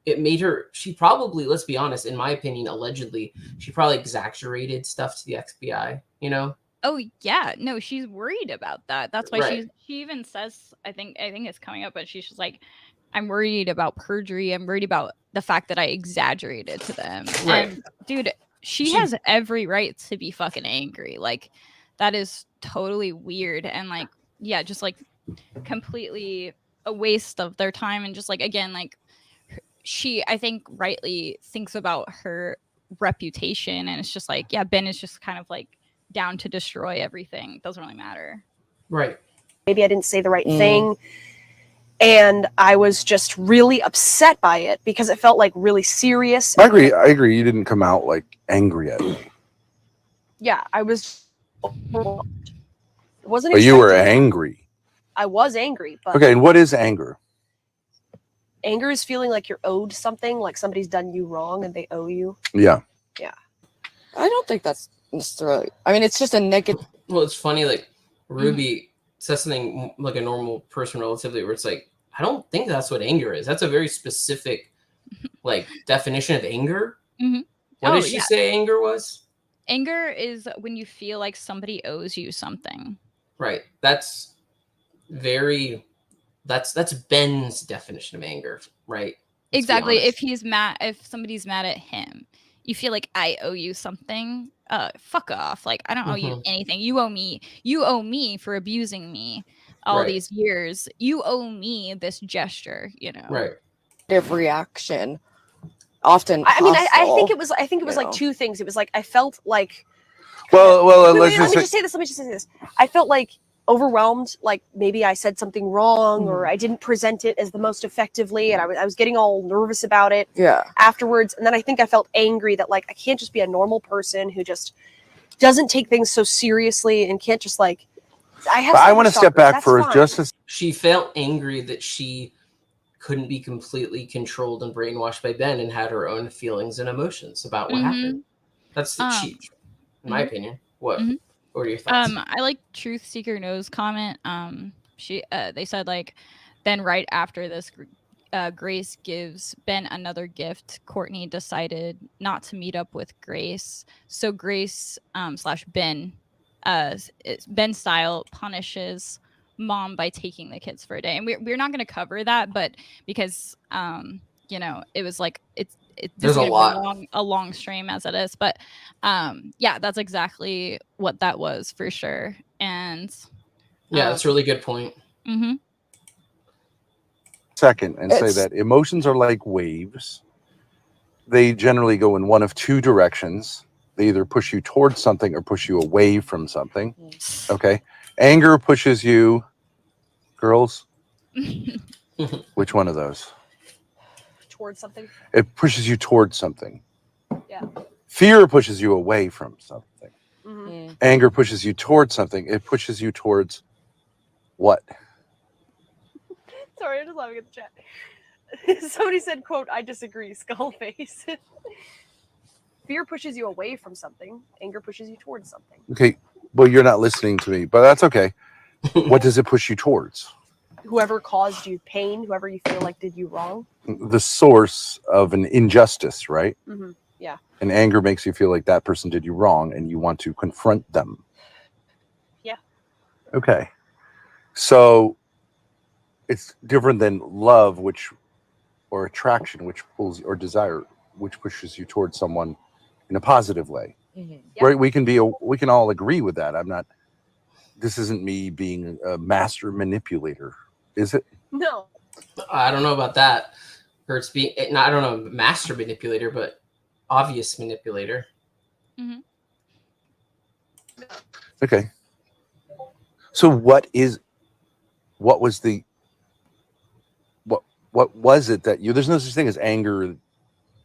It made her, she probably, let's be honest, in my opinion, allegedly, she probably exaggerated stuff to the FBI, you know? Oh yeah, no, she's worried about that. That's why she even says, I think it's coming up, but she's just like, I'm worried about perjury. I'm worried about the fact that I exaggerated to them. And dude, she has every right to be fucking angry. Like, that is totally weird and like, yeah, just like completely a waste of their time. And just like, again, like she, I think rightly thinks about her reputation, and it's just like, yeah, Ben is just kind of like down to destroy everything. It doesn't really matter. Right. Maybe I didn't say the right thing. And I was just really upset by it because it felt like really serious. I agree. You didn't come out like angry at me. Yeah, I was. Wasn't. But you were angry. I was angry. But okay, and what is anger? Anger is feeling like you're owed something, like somebody's done you wrong and they owe you. Yeah. Yeah. I don't think that's necessarily. I mean, it's just a negative. Well, it's funny. Like Ruby says something like a normal person, relatively, where it's like, I don't think that's what anger is. That's a very specific, like, definition of anger. What did she say anger was? Anger is when you feel like somebody owes you something. Right. That's very. That's Ben's definition of anger, right? Let's exactly. If he's mad, if somebody's mad at him, you feel like I owe you something. Fuck off. Like, I don't owe you anything. You owe me. You owe me for abusing me all these years. You owe me this gesture, you know. Right. Reaction. often I mean, I hostile, think it was like know. two things. It was like I felt like Well, let let's me just just say this. Let me just say this. I felt like overwhelmed, like maybe I said something wrong or I didn't present it as the most effectively, and I was getting all nervous about it afterwards. And then I think I felt angry that like I can't just be a normal person who just doesn't take things so seriously and can't just like I want to step back for just a She felt angry that she couldn't be completely controlled and brainwashed by Ben and had her own feelings and emotions about what happened. That's the cheat, in my opinion. What are your thoughts? I like Truth Seeker Knows comment. They said like then right after this Grace gives Ben another gift. Courtney decided not to meet up with Grace. So Grace / Ben Ben style punishes mom by taking the kids for a day. And we're not going to cover that, but because it was like there's a lot, a long stream as it is, but yeah, that's exactly what that was for sure. And yeah, that's a really good point. Second and say that emotions are like waves. They generally go in one of two directions. They either push you towards something or push you away from something. Okay. Anger pushes you, girls. Which one of those? Towards something. It pushes you towards something. Yeah. Fear pushes you away from something. Mm-hmm. Anger pushes you towards something. It pushes you towards what? Sorry, I'm just laughing at the chat. Somebody said, quote, I disagree, skull face. Fear pushes you away from something. Anger pushes you towards something. Okay. Well, you're not listening to me, but that's okay. What does it push you towards? Whoever caused you pain, whoever you feel like did you wrong. The source of an injustice, right? Mm-hmm. Yeah. And anger makes you feel like that person did you wrong and you want to confront them. Yeah. Okay. So it's different than love, or attraction, which pulls, or desire, which pushes you towards someone in a positive way. Yep. Right? We can all agree with that. This isn't me being a master manipulator, is it? No. I don't know about that. Or it's being, I don't know, master manipulator, but obvious manipulator. Mm-hmm. Okay. So what was it that there's no such thing as anger.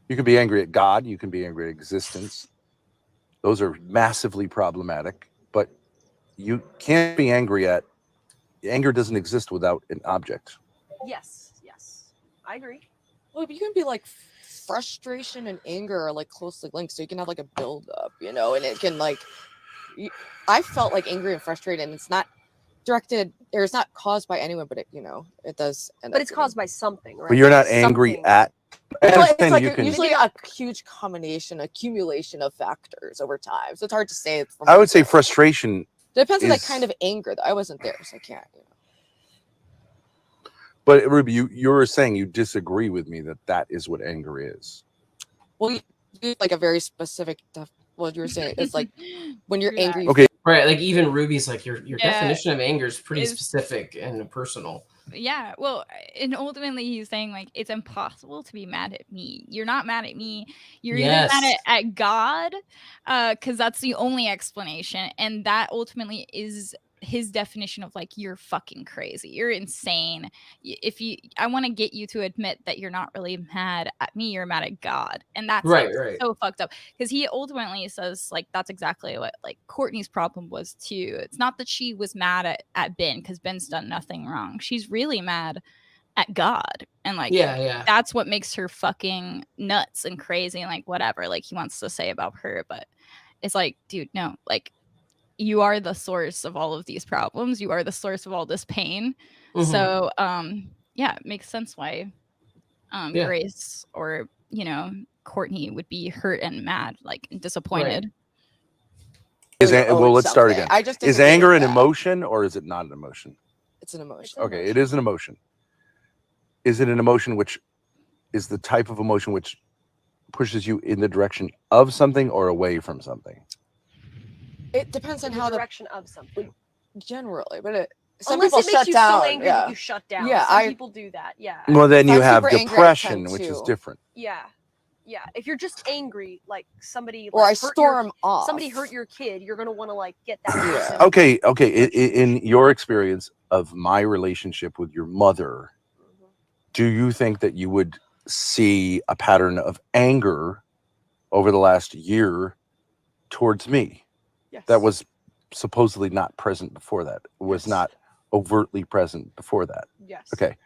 You can be angry at God. You can be angry at existence. Those are massively problematic, but you can't be angry at, anger doesn't exist without an object. Yes. I agree. Well, you can be like frustration and anger are like closely linked, so you can have like a build up, and it can like. I felt like angry and frustrated, and it's not directed, or it's not caused by anyone, but it does. But it's caused by something, right? But you're not angry at. It's like usually a huge accumulation of factors over time, so it's hard to say. I would say frustration. Depends on that kind of anger. Though I wasn't there, so I can't. But Ruby, you're saying you disagree with me that is what anger is. Well, you like a very specific. What you were saying is like when you're angry. Okay. Right. Like even Ruby's like your definition of anger is pretty specific and personal. Yeah. Well, and ultimately he's saying like it's impossible to be mad at me. You're not mad at me. You're either mad at God, because that's the only explanation, and that ultimately is his definition of like you're fucking crazy, you're insane. I want to get you to admit that you're not really mad at me, you're mad at God, and that's right. So fucked up, because he ultimately says like that's exactly what like Courtney's problem was too. It's not that she was mad at Ben because Ben's done nothing wrong. She's really mad at God, and like that's what makes her fucking nuts and crazy and like whatever like he wants to say about her. But it's like, dude, no, like you are the source of all of these problems. You are the source of all this pain. Mm-hmm. So, it makes sense why Grace or, Courtney would be hurt and mad, like disappointed. Right. Let's start again. Is anger an emotion or is it not an emotion? It's an emotion. Okay, it is an emotion. Is it an emotion which is the type of emotion which pushes you in the direction of something or away from something? It depends on how the direction of something. Generally, but some people shut down. So angry that you shut down. Yeah, some people do that. Yeah. Well, then you have depression, which is different. Yeah. Yeah, if you're just angry, like somebody, Or I hurt storm off. somebody hurt your kid, you're gonna want to like get that Yeah. person. Okay. In your experience of my relationship with your mother, do you think that you would see a pattern of anger over the last year towards me Yes. that was supposedly not present before that? Was Yes. not overtly present before that? Yes. Okay.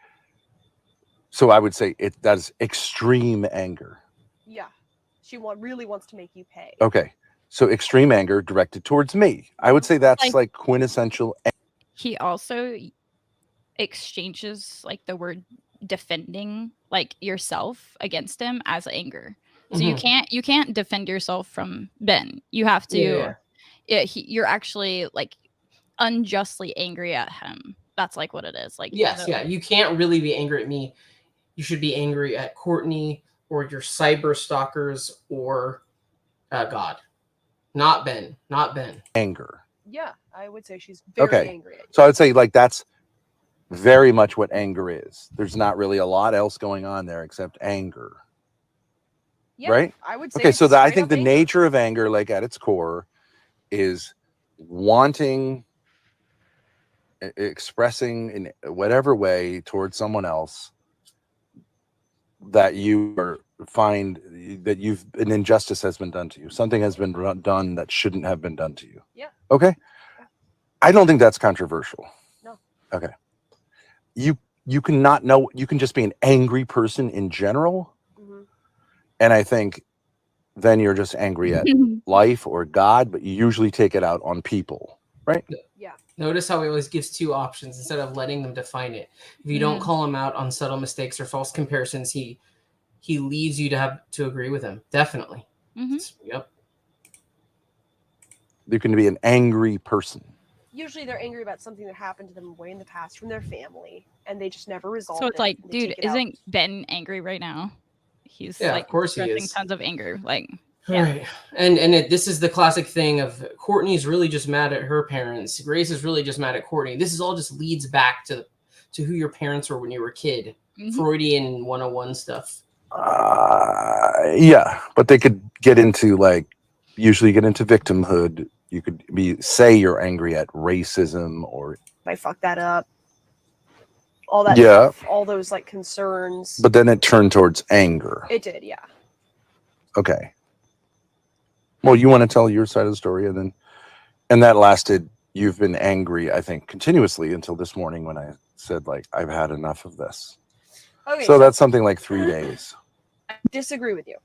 So I would say that's extreme anger. Yeah. She really wants to make you pay. Okay. So extreme anger directed towards me. I would say that's like quintessential. He also exchanges like the word defending like yourself against him as anger. So you can't defend yourself from Ben. You have to. You're actually like unjustly angry at him. That's like what it is. Like Yes, yeah. You can't really be angry at me. You should be angry at Courtney or your cyber stalkers or God. Not Ben. Not Ben. Anger. Yeah, I would say she's very angry at you. So I would say like that's very much what anger is. There's not really a lot else going on there except anger. Yeah, right? I would say Okay, so I think the anger. nature of anger, like at its core, is wanting, expressing in whatever way towards someone else that you find that an injustice has been done to you. Something has been done that shouldn't have been done to you. Yeah. Okay. I don't think that's controversial. No. Okay. You can not know. You can just be an angry person in general. And I think then you're just angry at life or God, but you usually take it out on people, right? Yeah. Notice how he always gives two options instead of letting them define it. If you don't call him out on subtle mistakes or false comparisons, he leaves you to have to agree with him. Definitely. Yep. You can be an angry person. Usually they're angry about something that happened to them way in the past from their family, and they just never resolved it. So it's like, and dude, isn't Ben angry right now? He's like, of course he expressing is. tons of anger. Like, Right. And this is the classic thing of Courtney's really just mad at her parents. Grace is really just mad at Courtney. This is all just leads back to who your parents were when you were a kid. Freudian 101 stuff. Yeah, but they could get into usually get into victimhood. You could say you're angry at racism or I fucked that up. All that stuff, all those like concerns. But then it turned towards anger. It did, yeah. Okay. Well, you want to tell your side of the story, and that lasted. You've been angry, I think, continuously until this morning when I said I've had enough of this. Okay, so that's something like 3 days. I disagree with you,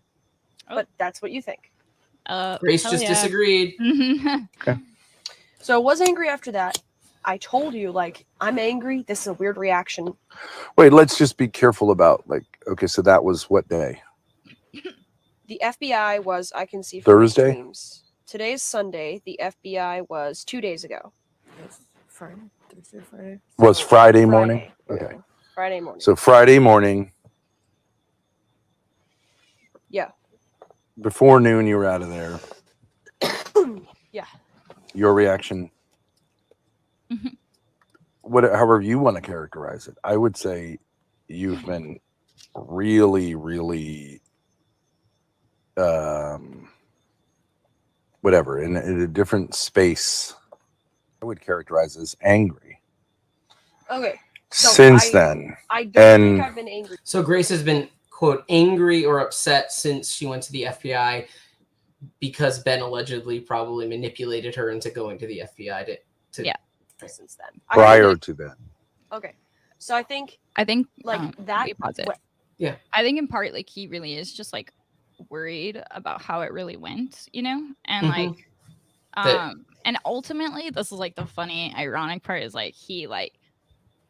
but that's what you think. Grace just disagreed. Okay. So I was angry after that. I told you, I'm angry. This is a weird reaction. Wait, let's just be careful about okay, so that was what day? The FBI was, I can see from Thursday? streams. Today's Sunday. The FBI was 2 days ago. Friday, Thursday, Friday. Was Friday morning? Okay. Friday morning. So Friday morning. Yeah. Before noon, you were out of there. Yeah. Your reaction? However you want to characterize it. I would say you've been really, really, whatever, in a different space. I would characterize as angry. Okay. So Since then. I don't think I've been angry. So Grace has been, quote, angry or upset since she went to the FBI because Ben allegedly probably manipulated her into going to the FBI to since then. Prior to then. Okay. So I think that. Yeah. I think in part, he really is just worried about how it really went, and and ultimately, this is the funny, ironic part is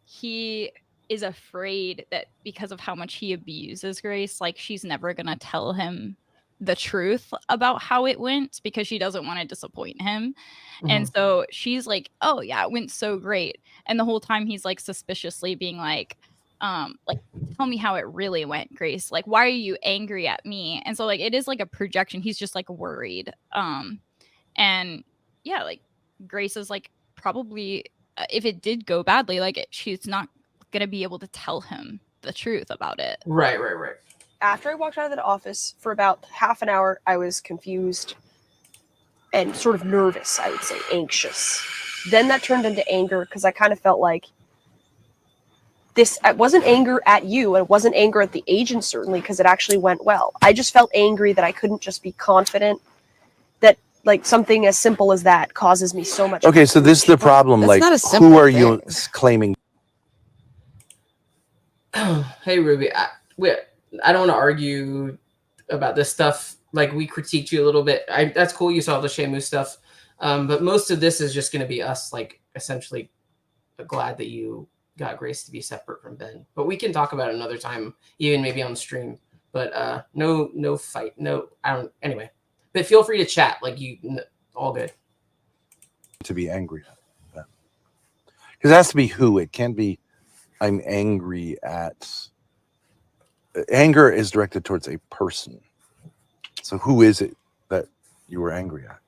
he is afraid that because of how much he abuses Grace, she's never gonna tell him the truth about how it went because she doesn't want to disappoint him. And so she's oh yeah, it went so great. And the whole time he's suspiciously being tell me how it really went, Grace. Why are you angry at me? And so it is a projection. He's just worried. And yeah, Grace is probably if it did go badly, she's not gonna be able to tell him the truth about it. Right. after I walked out of the office for about half an hour, I was confused and sort of nervous, I would say, anxious. Then that turned into anger because I kind of felt like it wasn't anger at you, and it wasn't anger at the agent, certainly, because it actually went well. I just felt angry that I couldn't just be confident that like something as simple as that causes me so much. Okay, so this is the problem. That's Like, not a who simple are you thing. claiming? Hey, Ruby, I don't want to argue about this stuff. Like, we critiqued you a little bit. That's cool. You saw the Shamu stuff. But most of this is just going to be us, like, essentially glad that you got Grace to be separate from Ben. But we can talk about it another time, even maybe on stream. But no fight. No, I don't. Anyway, but feel free to chat. Like, all good. To be angry at that. Because it has to be who. It can't be I'm angry at. Anger is directed towards a person. So who is it that you were angry at?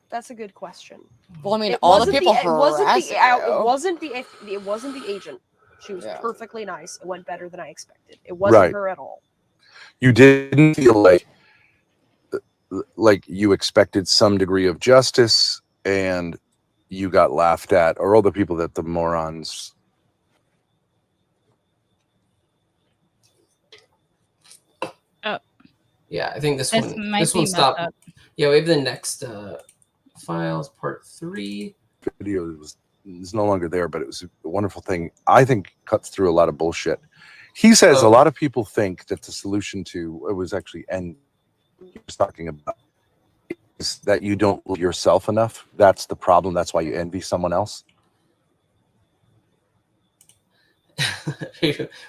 That's a good question. Well, I mean, all the people it wasn't the agent. She was perfectly nice. It went better than I expected. It wasn't her at all. You didn't feel like you expected some degree of justice and you got laughed at, or all the people that the morons. Yeah, I think this one stopped. Up. Yeah, we have the next files, part 3. Video is no longer there, but it was a wonderful thing. I think cuts through a lot of bullshit. He says a lot of people think that the solution to it was actually, and he was talking about, is that you don't love yourself enough. That's the problem. That's why you envy someone else.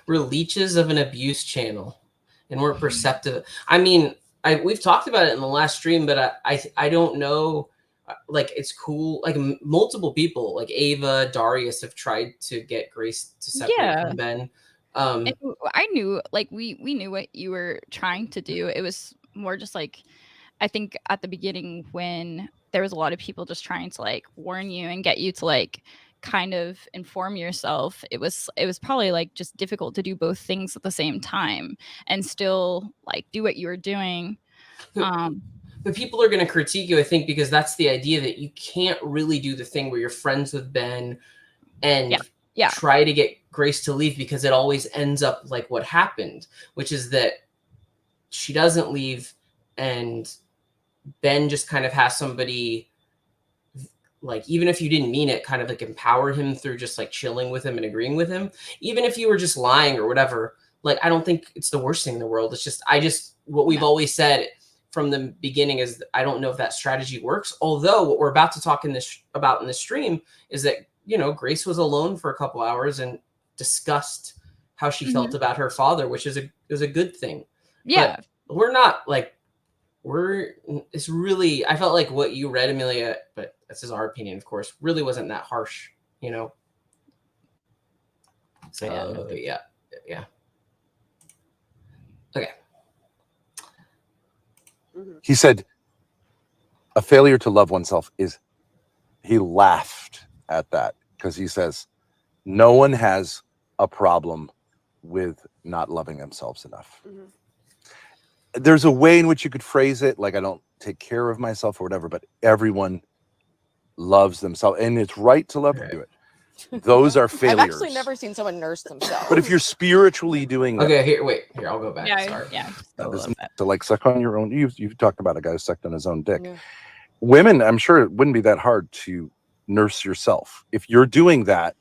We're leeches of an abuse channel, and we're perceptive. I mean, we've talked about it in the last stream, but I don't know. Like, it's cool. Like, multiple people, like Ava, Darius, have tried to get Grace to separate from Ben. I knew, like, we knew what you were trying to do. It was more just like, I think at the beginning when there was a lot of people just trying to like warn you and get you to like kind of inform yourself, it was probably like just difficult to do both things at the same time and still like do what you were doing. But people are going to critique you, I think, because that's the idea that you can't really do the thing where you're friends with Ben and try to get Grace to leave, because it always ends up like what happened, which is that she doesn't leave and Ben just kind of has somebody, like, even if you didn't mean it, kind of like empower him through just like chilling with him and agreeing with him. Even if you were just lying or whatever, like, I don't think it's the worst thing in the world. It's just, what we've always said from the beginning is I don't know if that strategy works. Although what we're about to talk about in this stream is that, you know, Grace was alone for a couple hours and discussed how she felt about her father, which is a good thing. Yeah. But we're not like, it's really, I felt like what you read, Amelia, but this is our opinion, of course, really wasn't that harsh, you know? So yeah. Okay. He said a failure to love oneself he laughed at that because he says no one has a problem with not loving themselves enough. There's a way in which you could phrase it, like I don't take care of myself or whatever, but everyone loves themselves, and it's right to love it. Those are failures. I've actually never seen someone nurse themselves. But if you're spiritually doing that, okay, here, I'll go back. To like suck on your own. You've talked about a guy who sucked on his own dick. Yeah. Women, I'm sure it wouldn't be that hard to nurse yourself. If you're doing that,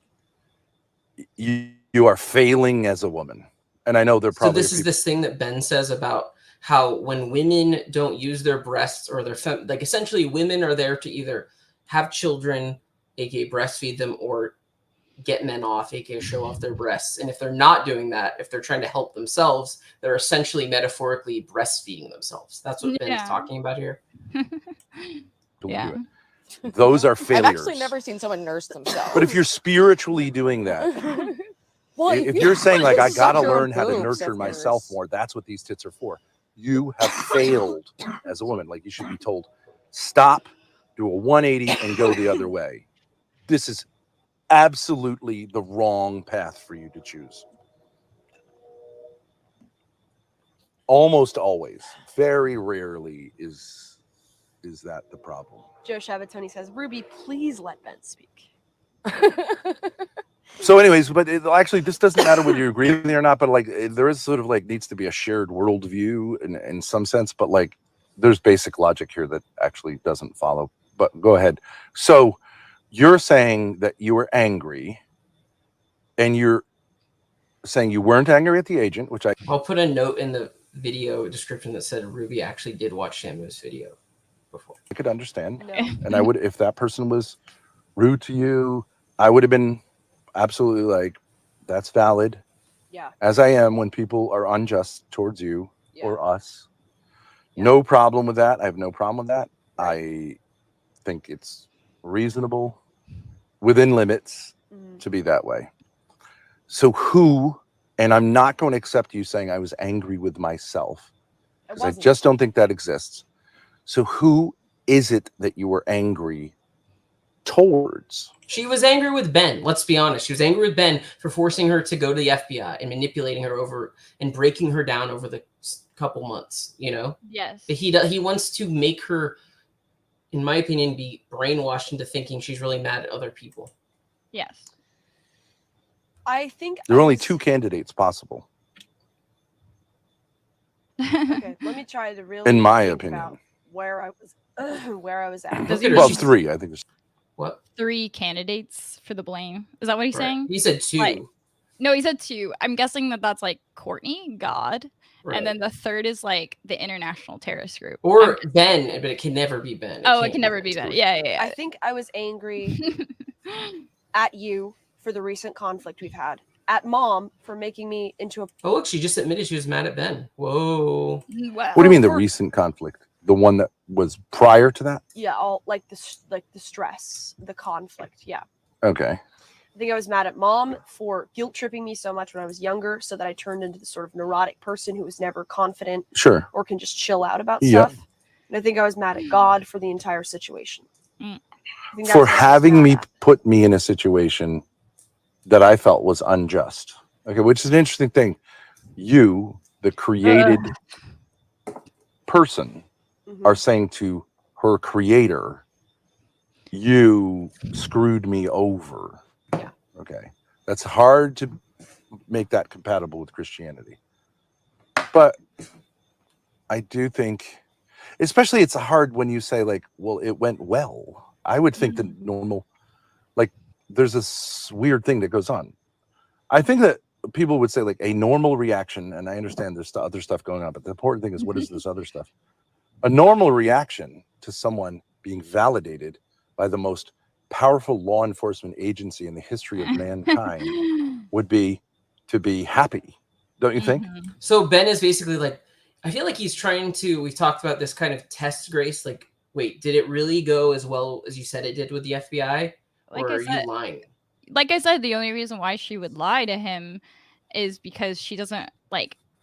you are failing as a woman. And I know they're probably. So this is this thing that Ben says about how when women don't use their breasts or their like essentially women are there to either have children, aka breastfeed them, or get men off, aka show off their breasts. And if they're not doing that, if they're trying to help themselves, they're essentially metaphorically breastfeeding themselves. That's what Ben's talking about here. Yeah. Those are failures. I've actually never seen someone nurse themselves. But if you're spiritually doing that, well, if you're saying like I gotta learn how to nurture myself more, that's what these tits are for. You have failed as a woman. Like, you should be told, stop, do a 180 and go the other way. This is absolutely the wrong path for you to choose. almost always. Very rarely is that the problem. Joe Shabatoni says, Ruby, please let Ben speak. So anyways, but actually this doesn't matter whether you agree with me or not, but like there is sort of like needs to be a shared worldview in some sense, but like there's basic logic here that actually doesn't follow. But go ahead. So you're saying that you were angry, and you're saying you weren't angry at the agent, which I'll put a note in the video description that said Ruby actually did watch Shamu's video before. I could understand. No. And I would, if that person was rude to you, I would have been absolutely like, that's valid. Yeah. As I am when people are unjust towards you Yeah. or us. Yeah. No problem with that. I have no problem with that. Right. I think it's reasonable within limits Mhm. to be that way. So who, and I'm not going to accept you saying I was angry with myself, It because I wasn't. just don't think that exists. So who is it that you were angry towards? She was angry with Ben. Let's be honest. She was angry with Ben for forcing her to go to the FBI and manipulating her over and breaking her down over the couple months, you know? Yes. But he wants to make her, in my opinion, be brainwashed into thinking she's really mad at other people. Yes. I think There are I only was- two candidates possible. Okay, let me try to really In my think opinion. about where I was at. Look at her. Well, She's- three. I think there's What? 3 candidates for the blame. Is that what he's Right. saying? He said 2. Like, no, he said 2. I'm guessing that's like Courtney, God, Right. and then the third is like the international terrorist group. Or Ben, but it can never be Ben. It can never be that. Yeah. I think I was angry at you for the recent conflict we've had. At Mom for making me into a. Oh, look, she just admitted she was mad at Ben. Whoa. Wow. What do you mean the recent conflict? The one that was prior to that? Yeah, all like the stress, the conflict. Yeah. Okay. I think I was mad at Mom for guilt tripping me so much when I was younger, so that I turned into the sort of neurotic person who was never confident Sure. or can just chill out about Yep. stuff. And I think I was mad at God for the entire situation. Mm. I think that's For what I was having mad me at. put me in a situation that I felt was unjust. Okay, which is an interesting thing. You, the created person, Mhm. are saying to her creator, you screwed me over. Yeah. Okay. That's hard to make that compatible with Christianity. But I do think, especially it's hard when you say like, well, it went well. I would think that normal, like there's this weird thing that goes on. I think that people would say like a normal reaction, and I understand there's other stuff going on, but the important thing is what is this other stuff? A normal reaction to someone being validated by the most powerful law enforcement agency in the history of mankind would be to be happy, don't you think? Mhm. So Ben is basically like, I feel like he's trying to, we talked about this kind of test Grace, like, wait, did it really go as well as you said it did with the FBI? Like Or I are said- you lying? Like I said, the only reason why she would lie to him is because she doesn't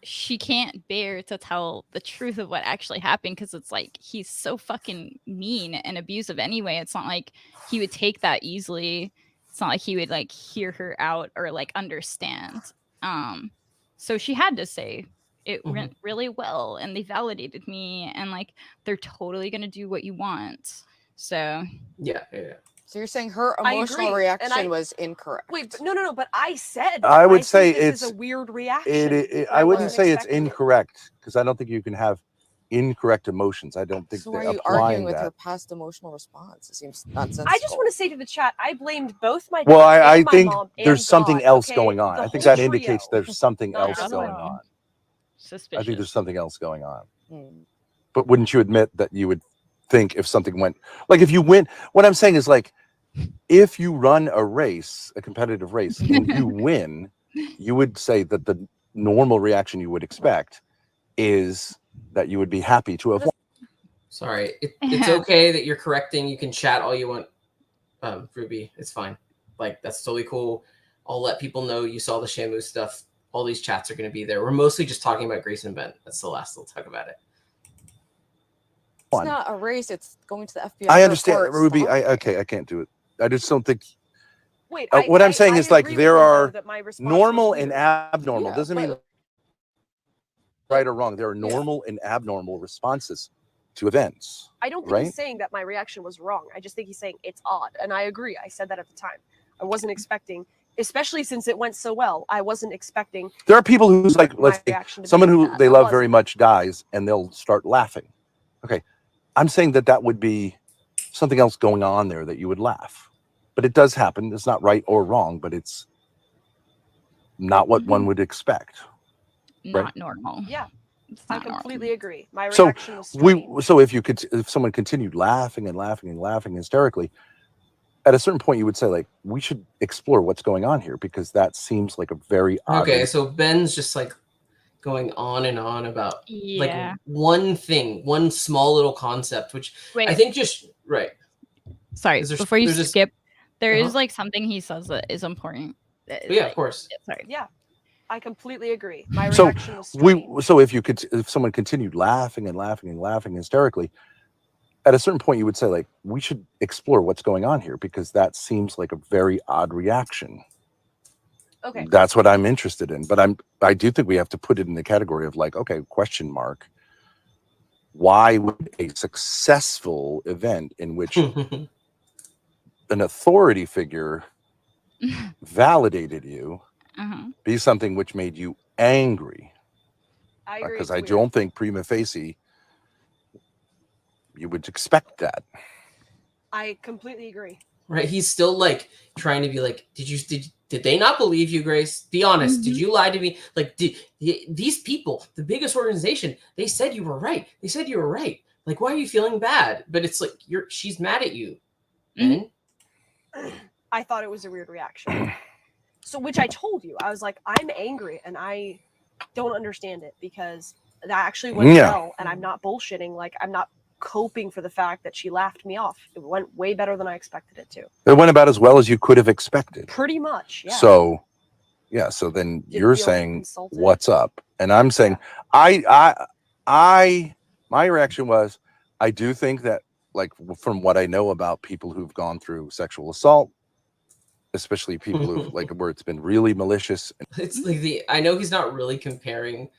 she can't bear to tell the truth of what actually happened, because it's like he's so fucking mean and abusive anyway. It's not like he would take that easily. It's not like he would like hear her out or like understand. So she had to say it went really well and they validated me and like they're totally gonna do what you want. So Yeah. So you're saying her I emotional agree, and reaction was incorrect. Wait, but no. But I said I would think say this is it's- a weird reaction. I wouldn't wasn't say it's expecting it. incorrect, because I don't think you can have incorrect emotions. I don't think So that why are you applying arguing with that. her past emotional response? It seems nonsensical. I just want to say to the chat, I blamed both my Well, dad I and my think mom and there's something God, else okay? going on. The I think whole that indicates trio. there's something Not else just going one. on. suspicious. I think there's something else going on. Hmm. But wouldn't you admit that you would think if something went, like if you win, what I'm saying is like, if you run a race, a competitive race, and you win, you would say that the normal reaction you would expect is that you would be happy to have won. Sorry. It's okay that you're correcting. You can chat all you want, Ruby. It's fine. Like, that's totally cool. I'll let people know you saw the Shamu stuff. All these chats are going to be there. We're mostly just talking about Grace and Ben. That's the last we'll talk about it. It's not a race. It's going to the FBI. I understand, report, Ruby. stalking. I can't do it. I just don't think. Wait, What I'm saying is like agree with there you, though, are that my response normal was and weird. abnormal. Yeah, Doesn't but- mean right or wrong. There are normal and abnormal responses to events. I don't think he's saying that my reaction was wrong. I just think he's saying it's odd. And I agree. I said that at the time. I wasn't expecting, especially since it went so well, I wasn't expecting. There are people who's like, let's say, someone who they love very much dies and they'll start laughing. Okay. I'm saying that would be something else going on there that you would laugh. But it does happen. It's not right or wrong, but it's not what one would expect. Not normal. Yeah. I completely agree. My So reaction was strange. so if someone continued laughing and laughing and laughing hysterically, at a certain point you would say, like, we should explore what's going on here, because that seems like a very odd. Okay, so Ben's just like going on and on about like one thing, one small little concept, which I think just Sorry, before you skip, there is like something he says that is important. Yeah, of course. Sorry. Yeah. I completely agree. My reaction was strange. So if someone continued laughing and laughing and laughing hysterically, at a certain point you would say, like, we should explore what's going on here, because that seems like a very odd reaction. Okay. That's what I'm interested in. But I do think we have to put it in the category of like, okay, question mark. Why would a successful event in which an authority figure validated you be something which made you angry? Because I don't think prima facie you would expect that. I completely agree. Right, he's still like trying to be like, did they not believe you, Grace? Be honest. Did you lie to me? Like, these people, the biggest organization, they said you were right. They said you were right. Like, why are you feeling bad? But it's like she's mad at you. I thought it was a weird reaction. So, which I told you, I was like, I'm angry and I don't understand it, because that actually went well, and I'm not bullshitting. Like, I'm not coping for the fact that she laughed me off. It went way better than I expected it to. It went about as well as you could have expected. Pretty much, yeah. So, so then you're saying, what's up? And I'm saying, my reaction was, I do think that, like, from what I know about people who've gone through sexual assault, especially people who like where it's been really malicious. It's like I know he's not really comparing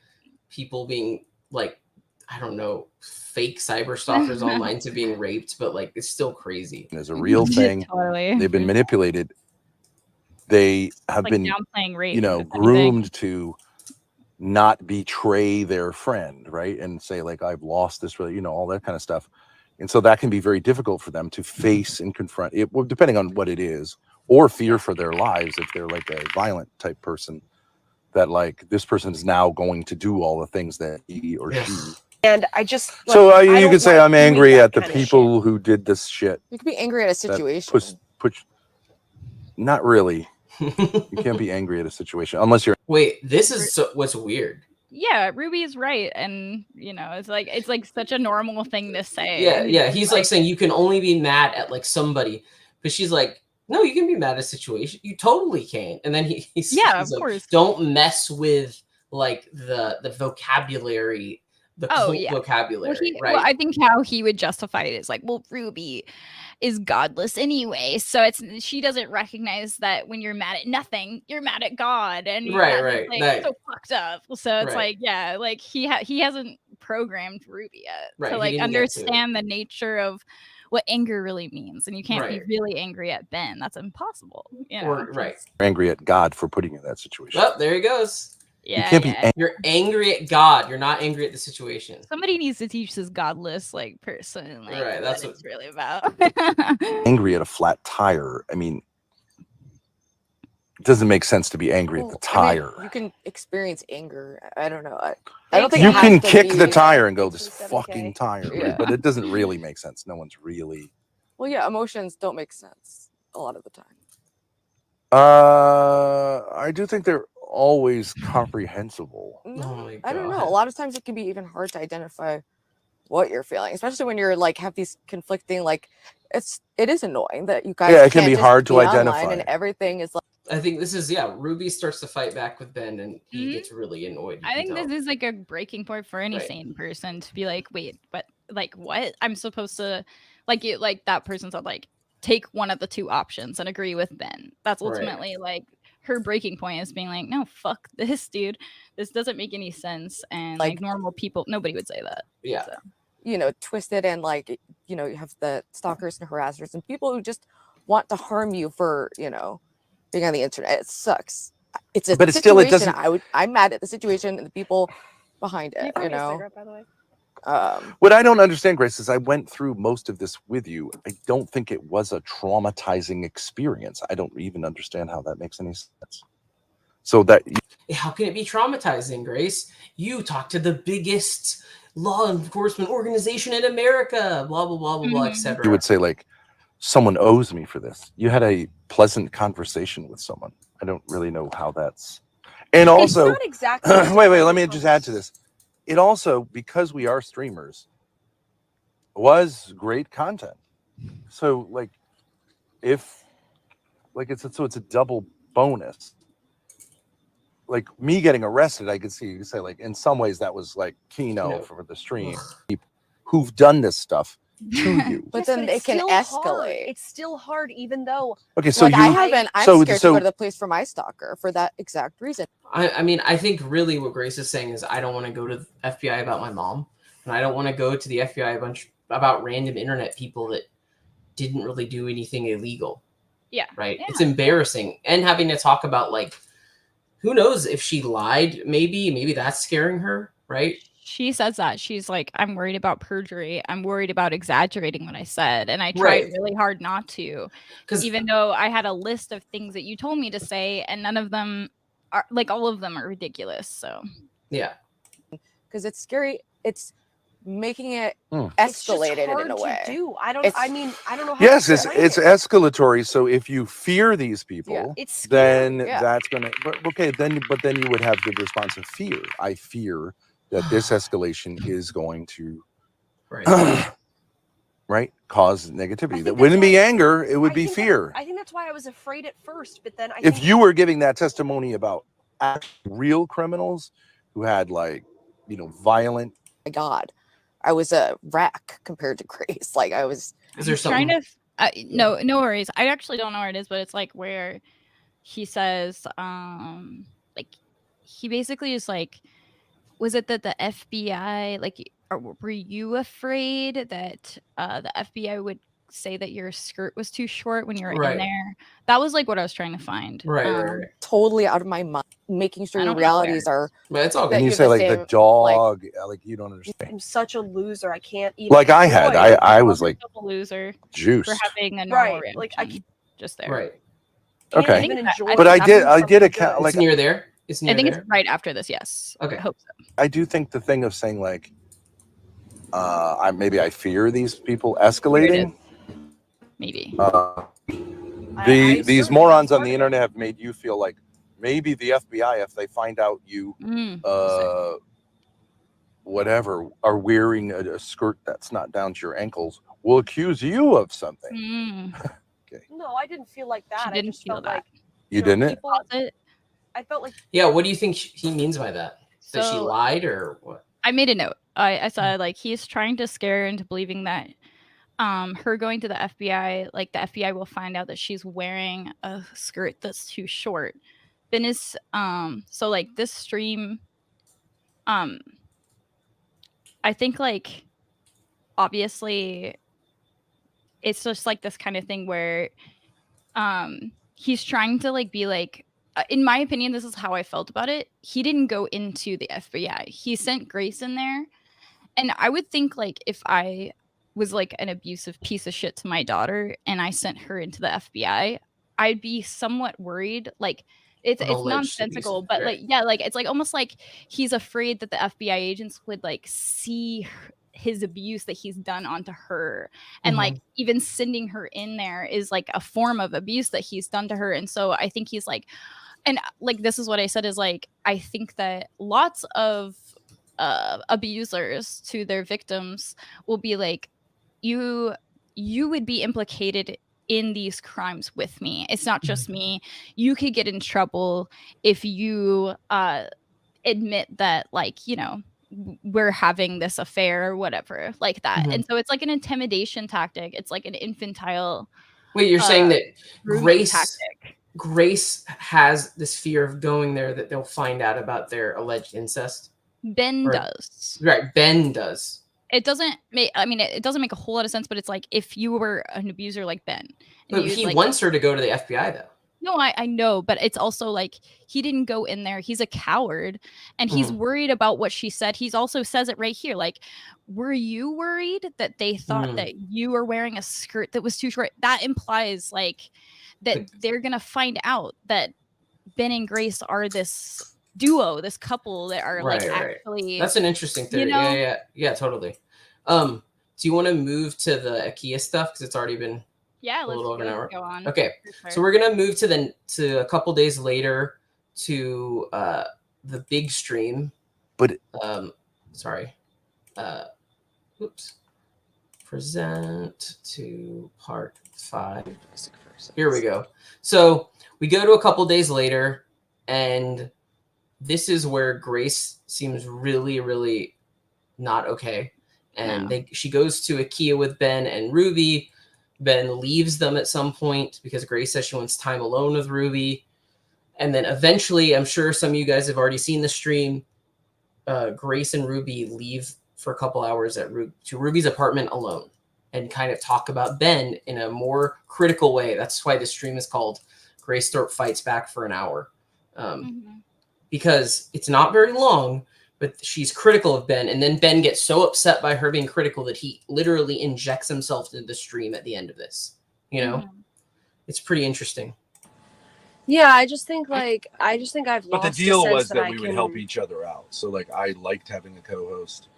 people being like, I don't know, fake cyber stalkers online to being raped, but like it's still crazy. There's a real thing. Totally. They've been manipulated. They have like been downplaying rape, groomed to not betray their friend, right? And say, like, I've lost this, really, all that kind of stuff. And so that can be very difficult for them to face and confront it, depending on what it is, or fear for their lives if they're like a violent type person, that like this person is now going to do all the things that he or she. And I just you could say I'm angry at the people who did this shit. You could be angry at a situation. Not really. You can't be angry at a situation unless you're. Wait, this is what's weird. Yeah, Ruby's right, and it's like such a normal thing to say. Yeah. He's like saying you can only be mad at like somebody, but she's like, no, you can be mad at a situation. You totally can. And then he's of like, course. Don't mess with like the vocabulary. Vocabulary, right? Well, I think how he would justify it is like, well, Ruby is godless anyway, so she doesn't recognize that when you're mad at nothing, you're mad at God, and right. Like, so fucked up. So it's like, like he hasn't programmed Ruby yet to like understand the nature of what anger really means, and you can't be really angry at Ben. That's impossible. Angry at God for putting you in that situation. Well, there he goes. Yeah, you can't be you're angry at God. You're not angry at the situation. Somebody needs to teach this godless person that's what it's really about. Angry at a flat tire. I mean, it doesn't make sense to be angry at the tire. You can experience anger. I don't know. I don't think you can kick the tire and go, this fucking tire, right? But it doesn't really make sense. No one's really. Well, yeah, emotions don't make sense a lot of the time. I do think they're always comprehensible. I don't know. A lot of times it can be even hard to identify what you're feeling, especially when you're like have these conflicting, like it is annoying that you guys it can be hard to identify, and everything is like. I think this is Ruby starts to fight back with Ben and he gets really annoyed. I think this is like a breaking point for any sane person to be like, wait, but like what? I'm supposed to like that person said, like, take one of the two options and agree with Ben. That's ultimately like her breaking point is being like, no, fuck this, dude. This doesn't make any sense. And like normal people, nobody would say that. Yeah. So. You know, twisted and like, you know, you have the stalkers and harassers and people who just want to harm you for, you know, being on the internet. It sucks. It's a But situation. still, it doesn't. I'm mad at the situation and the people behind it. You know. Cigarette, by the way? What I don't understand, Grace, is I went through most of this with you. I don't think it was a traumatizing experience. I don't even understand how that makes any sense. So that how can it be traumatizing, Grace? You talk to the biggest law enforcement organization in America, blah blah blah blah blah, etc. You would say like, someone owes me for this. You had a pleasant conversation with someone. I don't really know how that's. And also, it's not exactly wait, let me just add to this. It also, because we are streamers, was great content. So like, if like it's a double bonus. Like me getting arrested, I could see you say like in some ways that was like keynote for the stream. Who've done this stuff to you, but then it can escalate. Hard. It's still hard, even though. Okay, so like, you I haven't. I'm scared to go to the police for my stalker for that exact reason. I mean, I think really what Grace is saying is I don't want to go to the FBI about my mom, and I don't want to go to the FBI about random internet people that didn't really do anything illegal. Yeah. Right. Yeah. It's embarrassing, and having to talk about like, who knows if she lied? Maybe that's scaring her, right? She says that. She's like, I'm worried about perjury. I'm worried about exaggerating what I said. And I tried really hard not to. Even though I had a list of things that you told me to say, and none of them are, like, all of them are ridiculous. So, yeah. Because it's scary. It's making it escalated in a way. I don't know how. Yes, it's escalatory. So if you fear these people, then that's gonna. But then you would have the response of fear. I fear that this escalation is going to, right, cause negativity. That wouldn't be anger; it would be fear. I think that's why I was afraid at first, but then if you were giving that testimony about real criminals who had like, violent. My God. I was a wreck compared to Grace. Like I was. Is there something? Kind of. No worries. I actually don't know where it is, but it's like where he says, like he basically is like, was it that the FBI, like, were you afraid that the FBI would say that your skirt was too short when you were in there? That was like what I was trying to find. Right. Totally out of my mind, making sure your realities are. But it's all good. And you say like the dog, like you don't understand. I'm such a loser. I can't eat. Like I had, I was like a loser juice for having a normal reaction. Like I just there. Right. Okay. But I did account like it's near there. It's near I think there? it's right after this. Yes. Okay. I hope so. I do think the thing of saying like, maybe I fear these people escalating. Maybe. These morons on the internet have made you feel like maybe the FBI, if they find out you, whatever, are wearing a skirt that's not down to your ankles, will accuse you of something. Okay. No, I didn't feel like that. She didn't feel that. Like, you didn't? I felt like. Yeah. What do you think he means by that? That she lied or what? I made a note. I said like he's trying to scare her into believing that her going to the FBI, like the FBI will find out that she's wearing a skirt that's too short. Then is so like this stream, I think like obviously it's just like this kind of thing where he's trying to like be like, in my opinion, this is how I felt about it. He didn't go into the FBI. He sent Grace in there. And I would think like if I was like an abusive piece of shit to my daughter and I sent her into the FBI, I'd be somewhat worried. Like it's nonsensical, but like, yeah, like it's like almost like he's afraid that the FBI agents would like see his abuse that he's done onto her. And like even sending her in there is like a form of abuse that he's done to her. And so I think he's like, and like, this is what I said is like, I think that lots of abusers to their victims will be like, you would be implicated in these crimes with me. It's not just me. You could get in trouble if you admit that, like, you know, we're having this affair or whatever like that. And so it's like an intimidation tactic. It's like an infantile. Wait, you're saying that Grace has this fear of going there that they'll find out about their alleged incest. Ben Or- does. Right, Ben does. It doesn't make. I mean, it doesn't make a whole lot of sense. But it's like if you were an abuser like Ben, and But you'd, he like, wants her to go to the FBI, though. No, I know, but it's also like he didn't go in there. He's a coward, and he's worried about what she said. He's also says it right here. Like, were you worried that they thought that you were wearing a skirt that was too short? That implies like that they're gonna find out that Ben and Grace are this duo, this couple that are like actually. That's an interesting theory. Yeah, totally. Do you want to move to the IKEA stuff because it's already been Yeah, a little over an hour? Go on. Okay, so we're gonna move to a couple days later to the big stream. But present to part 5. Here we go. So we go to a couple days later, and this is where Grace seems really, really not okay. And she goes to IKEA with Ben and Ruby. Ben leaves them at some point because Grace says she wants time alone with Ruby. And then eventually, I'm sure some of you guys have already seen the stream, Grace and Ruby leave for a couple hours to Ruby's apartment alone and kind of talk about Ben in a more critical way. That's why the stream is called Grace Thorp Fights Back for an Hour. Because it's not very long, but she's critical of Ben. And then Ben gets so upset by her being critical that he literally injects himself into the stream at the end of this. You know, it's pretty interesting. Yeah, I just think I've lost. But the deal was that we would help each other out. So like I liked having a co-host.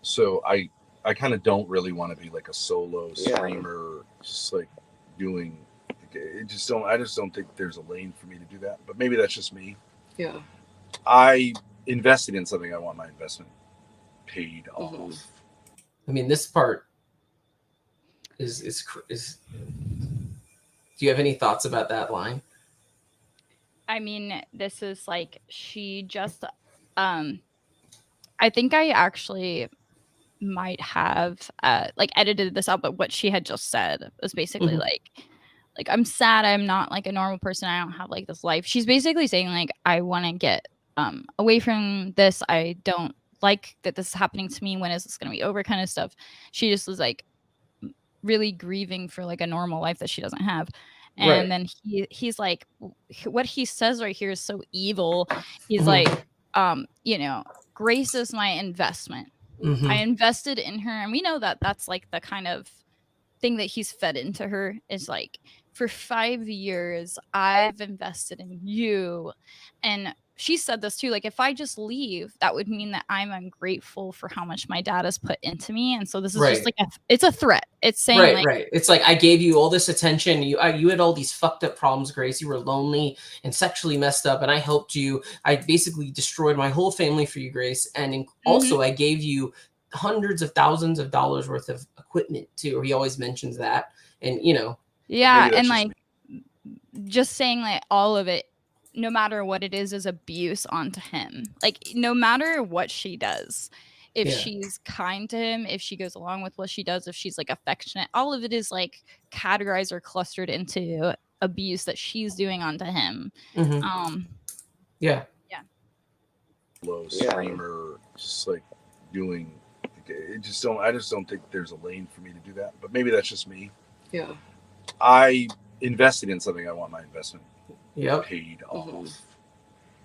So I kind of don't really want to be like a solo streamer, just like doing. I just don't think there's a lane for me to do that. But maybe that's just me. Yeah. I invested in something. I want my investment paid off. I mean, this part is. Do you have any thoughts about that line? I mean, this is like she just. I think I actually might have like edited this out, but what she had just said was basically like I'm sad I'm not like a normal person. I don't have like this life. She's basically saying like I want to get away from this. I don't like that this is happening to me. When is this going to be over? Kind of stuff. She just was like really grieving for like a normal life that she doesn't have. And then he's like, what he says right here is so evil. He's like, you know, Grace is my investment. I invested in her, and we know that that's like the kind of thing that he's fed into her is like, for 5 years I've invested in you. And she said this too, like if I just leave, that would mean that I'm ungrateful for how much my dad has put into me. And so this is just like it's a threat. It's saying it's like I gave you all this attention, you had all these fucked up problems, Grace. You were lonely and sexually messed up, and I helped you. I basically destroyed my whole family for you, Grace. And also I gave you hundreds of thousands of dollars worth of equipment too. He always mentions that. And you know, and like just saying like all of it, no matter what it is abuse onto him. Like no matter what she does, if she's kind to him, if she goes along with what she does, if she's like affectionate, all of it is like categorized or clustered into abuse that she's doing onto him. Low streamer, just like doing. I just don't think there's a lane for me to do that. But maybe that's just me. Yeah. I invested in something. I want my investment paid off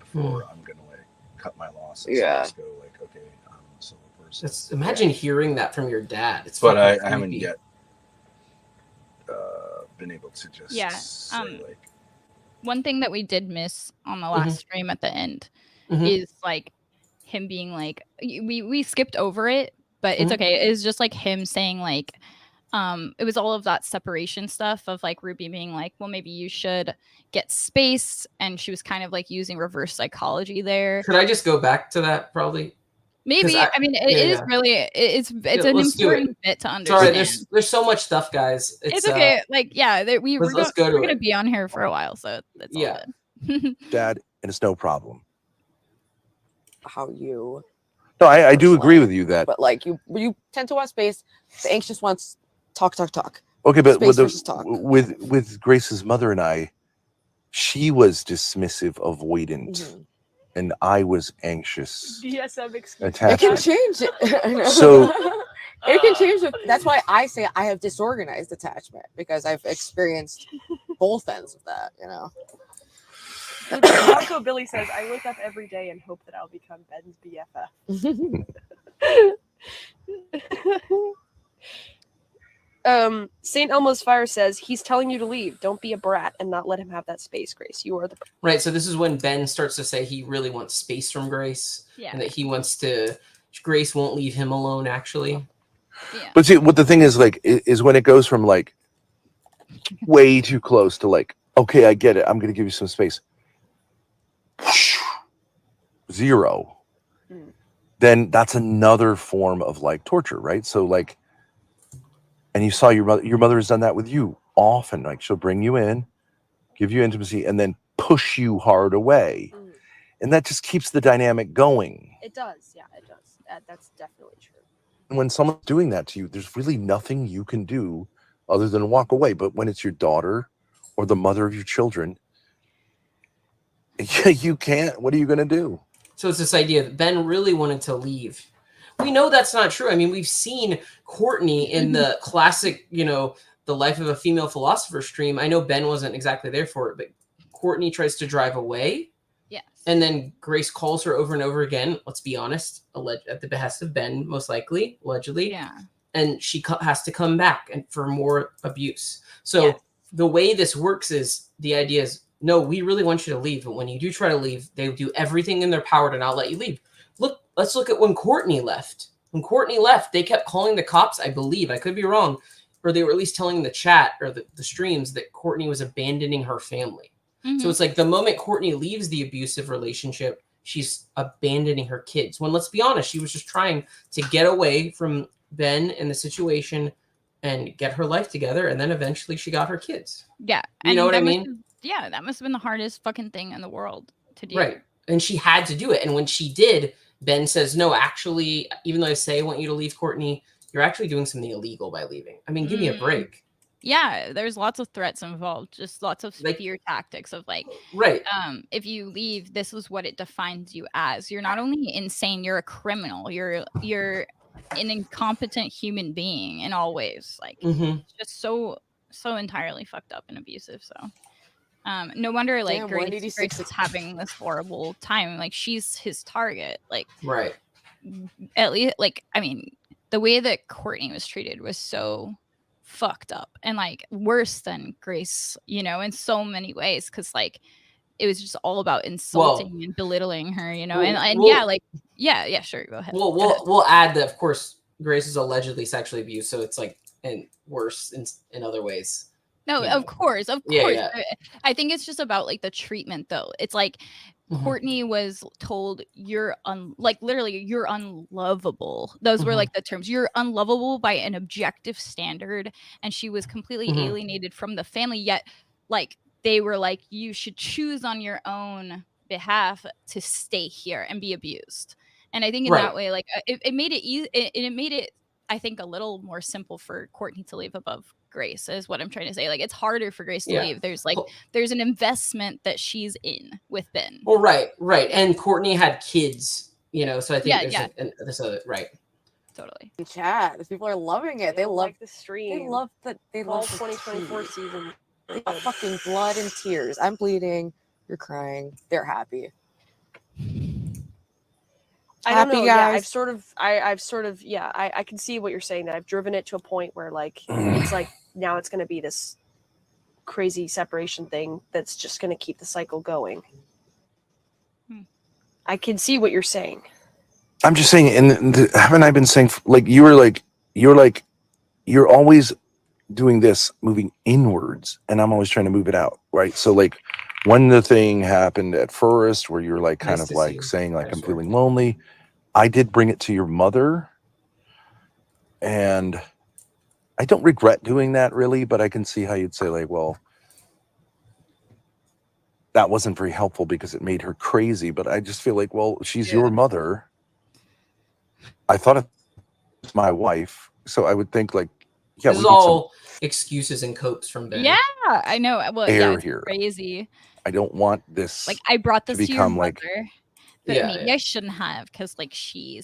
before I'm gonna like cut my losses. Just go like, okay, I'm a solo person. Imagine hearing that from your dad. But I haven't yet been able to just say, like, one thing that we did miss on the last stream at the end is like him being like, we skipped over it, but it's okay. It's just like him saying like, it was all of that separation stuff of like Ruby being like, well, maybe you should get space. And she was kind of like using reverse psychology there. Could I just go back to that probably? Maybe. I mean, it is really, it's an important bit to understand. Sorry, there's so much stuff, guys. It's okay. Like, we're going to be on here for a while. So that's all good. Dad, and it's no problem. How you? No, I do agree with you that. But like you tend to want space. The anxious wants talk. Okay, but space versus talk. with Grace's mother and I, she was dismissive, avoidant, and I was anxious. DSM excuse. It can Attachment. change it. I know. So it can change it. That's why I say I have disorganized attachment, because I've experienced both ends of that, you know. Bronco Billy says, I wake up every day and hope that I'll become Ben's BFF. St. Elmo's Fire says, he's telling you to leave. Don't be a brat and not let him have that space, Grace. You are the... Right, so this is when Ben starts to say he really wants space from Grace. Yeah. And that he wants to... Grace won't leave him alone, actually. Yeah. but see, what the thing is, like, is when it goes from, like, way too close to, like, okay, I get it, I'm going to give you some space. 0. Then that's another form of, like, torture, right? So, like, and you saw your mother has done that with you often. Like, she'll bring you in, give you intimacy, and then push you hard away. And that just keeps the dynamic going. It does. Yeah, it does. That's definitely true. And when someone's doing that to you, there's really nothing you can do other than walk away. But when it's your daughter or the mother of your children, you can't. What are you going to do? So it's this idea that Ben really wanted to leave. We know that's not true. I mean, we've seen Courtney in the classic, The Life of a Female Philosopher stream. I know Ben wasn't exactly there for it, but Courtney tries to drive away. Yes. And then Grace calls her over and over again. Let's be honest, at the behest of Ben, most likely, allegedly. Yeah. And she has to come back and for more abuse. So the way this works is the idea is, no, we really want you to leave. But when you do try to leave, they do everything in their power to not let you leave. Let's look at when Courtney left. When Courtney left, they kept calling the cops, I believe. I could be wrong. Or they were at least telling the chat or the streams that Courtney was abandoning her family. So it's like the moment Courtney leaves the abusive relationship, she's abandoning her kids. When, let's be honest, she was just trying to get away from Ben and the situation and get her life together. And then eventually she got her kids. Yeah. You know what I mean? Yeah, that must have been the hardest fucking thing in the world to do. Right. And she had to do it. And when she did, Ben says, no, actually, even though I say I want you to leave, Courtney, you're actually doing something illegal by leaving. I mean, give me a break. Yeah, there's lots of threats involved, just lots of fear tactics of like, if you leave, this is what it defines you as. You're not only insane, you're a criminal. You're an incompetent human being in all ways. Like, it's just so entirely fucked up and abusive. So, no wonder like Grace is having this horrible time. Like, she's his target. Like, right. At least, like, I mean, the way that Courtney was treated was so fucked up and like worse than Grace, in so many ways, because like it was just all about insulting and belittling her, sure, go ahead. We'll add that, of course, Grace is allegedly sexually abused, so it's like and worse in other ways. No, of course. Yeah. I think it's just about like the treatment, though. It's like Courtney was told you're literally you're unlovable. Those were like the terms. You're unlovable by an objective standard, and she was completely alienated from the family. Yet, like they were like, you should choose on your own behalf to stay here and be abused. And I think in that way, like it made it easy. It made it, I think, a little more simple for Courtney to leave above Grace, is what I'm trying to say. Like, it's harder for Grace to leave. There's an investment that she's in with Ben. Well, right. And Courtney had kids, so I think there's a right. Totally. In chat, the people are loving it. They love the stream. They love the 2024 season. Fucking blood and tears. I'm bleeding. You're crying. They're happy. I don't know. Yeah, I can see what you're saying. That I've driven it to a point where like it's like now it's going to be this crazy separation thing that's just going to keep the cycle going. I can see what you're saying. I'm just saying, and haven't I been saying, like, you're always doing this, moving inwards, and I'm always trying to move it out, right? So like when the thing happened at first where you're like kind of like saying like I'm feeling lonely, I did bring it to your mother, and I don't regret doing that really, but I can see how you'd say like, well, that wasn't very helpful because it made her crazy. But I just feel like, well, she's your mother. I thought it was my wife, so I would think like, this is all excuses and copes from Ben. Yeah, I know. Well, Air yeah, it's here. crazy. I don't want this Like, I brought this to your become mother, like, but Yeah, maybe yeah. I shouldn't have, because like she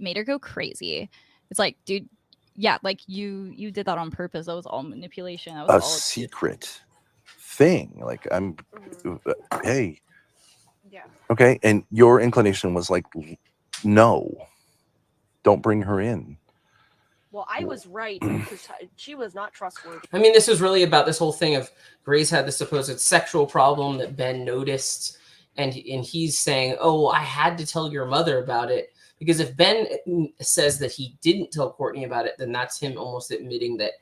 made her go crazy. It's like, dude, yeah, like you did that on purpose. That was all manipulation. That was a all secret thing. Like I'm, hey, Yeah. okay, and your inclination was like, no, don't bring her in. Well, I was right because she was not trustworthy. I mean, this was really about this whole thing of Grace had the supposed sexual problem that Ben noticed, and he's saying, "Oh, I had to tell your mother about it," because if Ben says that he didn't tell Courtney about it, then that's him almost admitting that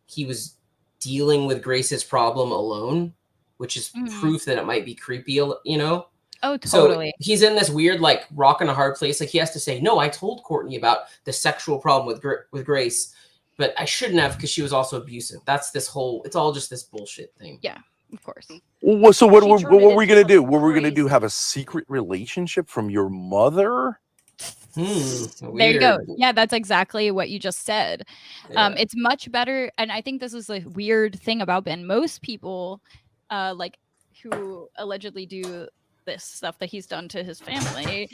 he was dealing with Grace's problem alone, which is proof that it might be creepy, you know? Oh, totally. So he's in this weird like rock and a hard place. Like he has to say, "No, I told Courtney about the sexual problem with Grace, but I shouldn't have because she was also abusive." That's this whole. It's all just this bullshit thing. Yeah, of course. Well, so what She were we gonna do? What were we gonna crazy. do? Have a secret relationship from your mother? There you go. Yeah, that's exactly what you just said. Yeah. It's much better, and I think this is a weird thing about Ben. Most people, like who allegedly do this stuff that he's done to his family,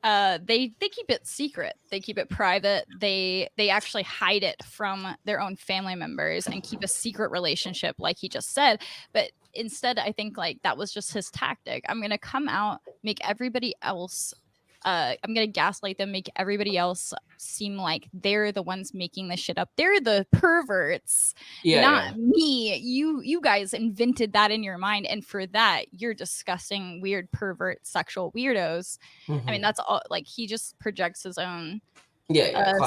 they keep it secret. They keep it private. They actually hide it from their own family members and keep a secret relationship, like he just said. But instead, I think like that was just his tactic. I'm gonna come out, make everybody else. I'm gonna gaslight them, make everybody else seem like they're the ones making this shit up. They're the perverts, not me. You guys invented that in your mind, and for that, you're disgusting, weird, pervert, sexual weirdos. I mean, that's all. Like he just projects his own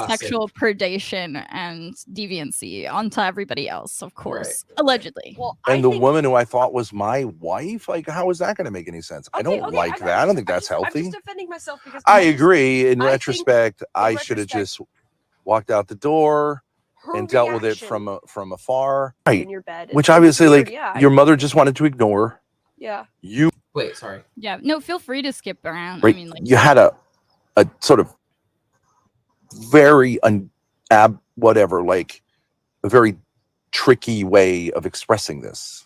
sexual predation and deviancy onto everybody else, of course, allegedly. Well, And the woman who I thought was my wife, like, how is that going to make any sense? I don't like that. I don't think that's healthy. I'm just defending myself because I agree. In retrospect, I should have just walked out the door and dealt with it from afar. Right. In your bed, Which obviously, like, your mother just wanted to ignore. Yeah. You. Wait, sorry. Yeah. No, feel free to skip around. Right. I mean, like, you had a sort of very whatever, like a very tricky way of expressing this.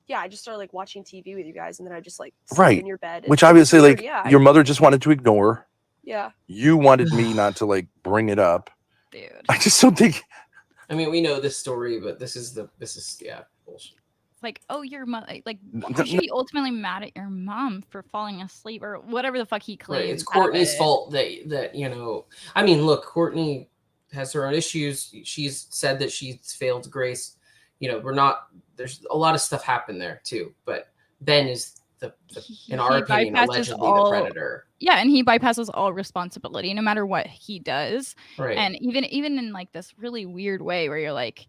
Yeah, I just started like watching TV with you guys, and then I just like right in your bed. Which obviously, weird. like, your mother just wanted to ignore. Yeah. You wanted me not to like bring it up. Dude. I just don't think. I mean, we know this story, but this is bullshit. Like, oh, your mother, like, why should he ultimately mad at your mom for falling asleep or whatever the fuck he claims? Right. It's Courtney's fault that you know. I mean, look, Courtney has her own issues. She's said that she's failed Grace. You know, there's a lot of stuff happened there too. But Ben is in our opinion, allegedly the predator. Yeah, and he bypasses all responsibility, no matter what he does. Right. And even in like this really weird way where you're like,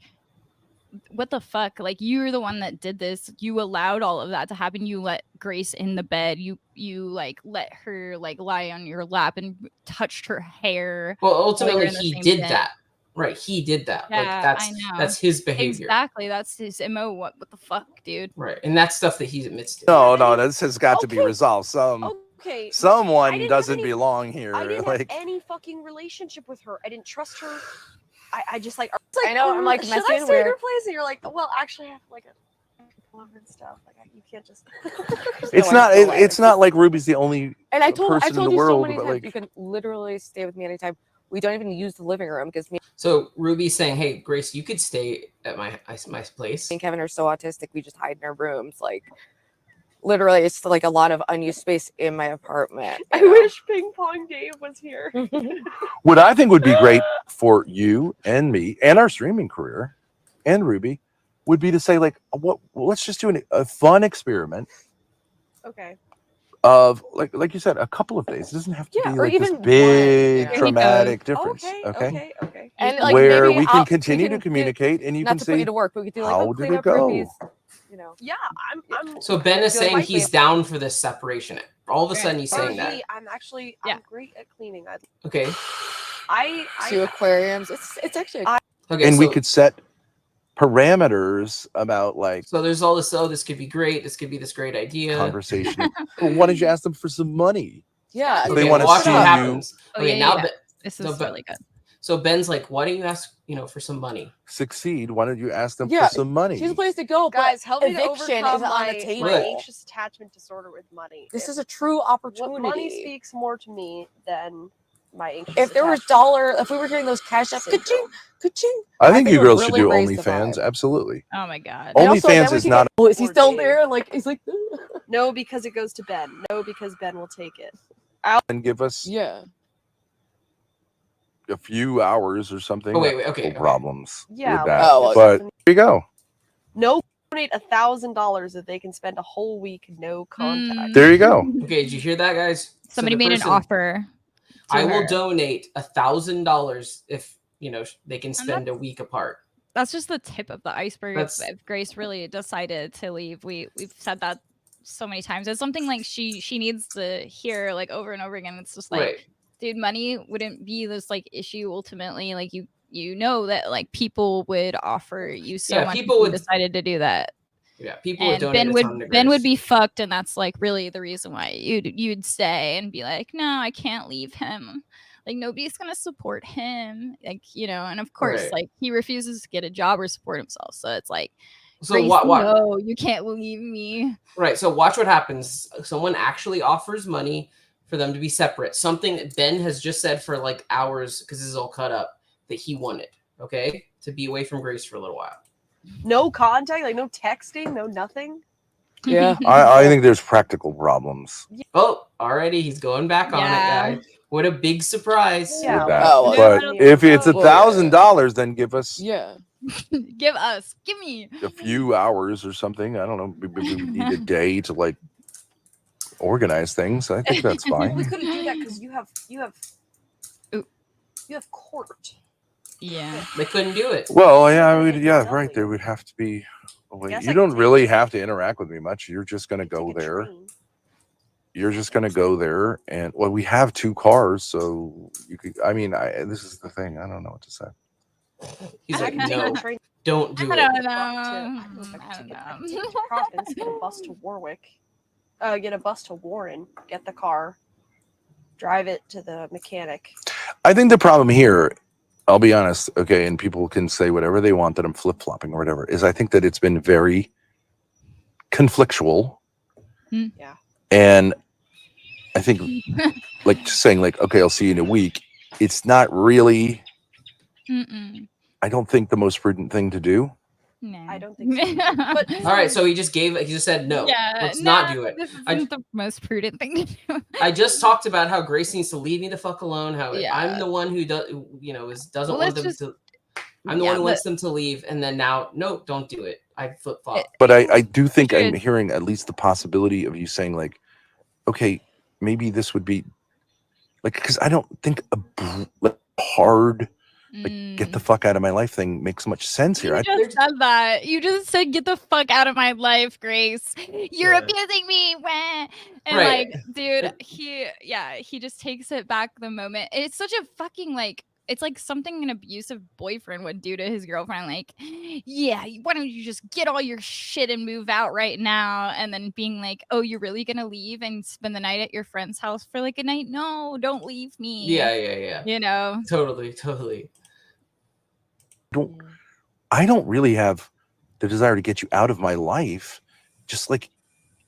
what the fuck? Like, you're the one that did this. You allowed all of that to happen. You let Grace in the bed. You like let her like lie on your lap and touched her hair. Well, ultimately he did that. Right. He did that. Yeah, like that's his behavior. Exactly. That's his MO. What the fuck, dude? Right. And that's stuff that he admits to. No, this has got to be resolved. Someone doesn't belong here. I didn't like have any fucking relationship with her. I didn't trust her. I just like, I know, I'm like should I messy and stay in weird. your place? And you're like, well, actually, I have like a lover and stuff. Like, you can't just. it's not like Ruby's the only and I told person in the you world, so many but times, like you can literally stay with me anytime. We don't even use the living room because me So Ruby's saying, "Hey, Grace, you could stay at my place." and Kevin are so autistic. We just hide in our rooms. Like, literally, it's like a lot of unused space in my apartment. I wish Ping Pong Dave was here. what I think would be great for you and me and our streaming career and Ruby would be to say, like, let's just do a fun experiment. Okay. Of like you said, a couple of days. It doesn't have to be like this big traumatic difference. Okay. And like, where maybe we can continue to communicate, and you not can to see put you to work, but we could do like how did clean it up go. Ruby's, you know. Yeah, I'm. So Ben is saying he's down for this separation. All of a sudden, he's saying that. I'm actually great at cleaning. Okay. Two aquariums. It's actually. Okay. And we could set parameters about like. So there's all this. Oh, this could be great. This could be this great idea. Conversation. Well, why did you ask them for some money? Yeah. So they want to see you. Okay, now this is really good. So Ben's like, why don't you ask, for some money? Succeed. Why don't you ask them Yeah, for some money? She's a place to go, Guys, but help me to eviction overcome isn't on the my table. anxious attachment disorder with money. This is a true opportunity. Money speaks more to me than my anxious If there was if we were hearing those cash apps, ka-ching, I think you it would girls should really do raise the OnlyFans. vibe. Absolutely. Oh my god. And also, then OnlyFans we is could not. go, is he still Dave. there? Like, he's like, No, because it goes to Ben. No, because Ben will take it. And give us yeah. a few hours or something. Oh, wait, okay. Problems Yeah, with that. Oh, well, but there you go. No, donate $1,000 that they can spend a whole week no contact. There you go. Okay, did you hear that, guys? Somebody So the made person- an offer. I will her. donate $1,000 if they can spend a week apart. That's just the tip of the iceberg. That's- If Grace really decided to leave, we've said that so many times. It's something like she needs to hear like over and over again. It's just like, Right. dude, money wouldn't be this like issue ultimately. Like you know that like people would offer you so Yeah, much people if you would- decided to do that. Yeah, people would And donate a ton to Ben would Grace. be fucked, and that's like really the reason why you'd stay and be like, no, I can't leave him. Like nobody's gonna support him, like and of course, Right. like he refuses to get a job or support himself. So it's like, So Grace, what? no, you can't leave me. Right. So watch what happens. Someone actually offers money for them to be separate. Something that Ben has just said for like hours because this is all cut up that he wanted. Okay, to be away from Grace for a little while. No contact, like no texting, no nothing. Yeah. I think there's practical problems Oh, already he's going back on it, Yeah. guy. What a big surprise. Yeah. with that. Oh, well, but no, if it's no. $1,000, then give us Yeah. give me. a few hours or something. I don't know. We need a day to like organize things. I think that's We fine. couldn't do that because you have Ooh. you have court. Yeah. They couldn't do it. Well, yeah, It's right. nothing. There would have to be. Well, Guess you I don't could really take- have to interact with me much. You're just gonna go Take a there. train. You're just gonna go there, and well, we have 2 cars, so you could. I mean, this is the thing. I don't know what to say. He's I like, could take a no, train don't do I it. don't to Providence, get a bus to Warwick, get a bus to Warren, get the car, drive it to the mechanic. I think the problem here, I'll be honest, okay, and people can say whatever they want that I'm flip-flopping or whatever, is I think that it's been very conflictual. Yeah. And I think like just saying like, okay, I'll see you in a week. It's not really, Mm-mm. I don't think the most prudent thing to do. No. I don't think so. But All right, so he just said no. Yeah, Let's not no, do it. This isn't the most prudent thing to do. I just talked about how Grace needs to leave me the fuck alone. How Yeah. I'm the one who doesn't Well, want let's them just- to. I'm the one who wants them to leave, and then now, no, don't do it. I flip flop. But I do think I'm Good. hearing at least the possibility of you saying like, okay, maybe this would be like, because I don't think a hard get the fuck out of my life thing makes much sense here. You just said that. You just said, "Get the fuck out of my life, Grace. You're Yeah. abusing me." Wah. And Right. like, dude, he just takes it back the moment. It's such a fucking like. It's like something an abusive boyfriend would do to his girlfriend. Like, yeah, why don't you just get all your shit and move out right now? And then being like, oh, you're really gonna leave and spend the night at your friend's house for like a night? No, don't leave me. Yeah. You know. Totally. I don't really have the desire to get you out of my life. Just like,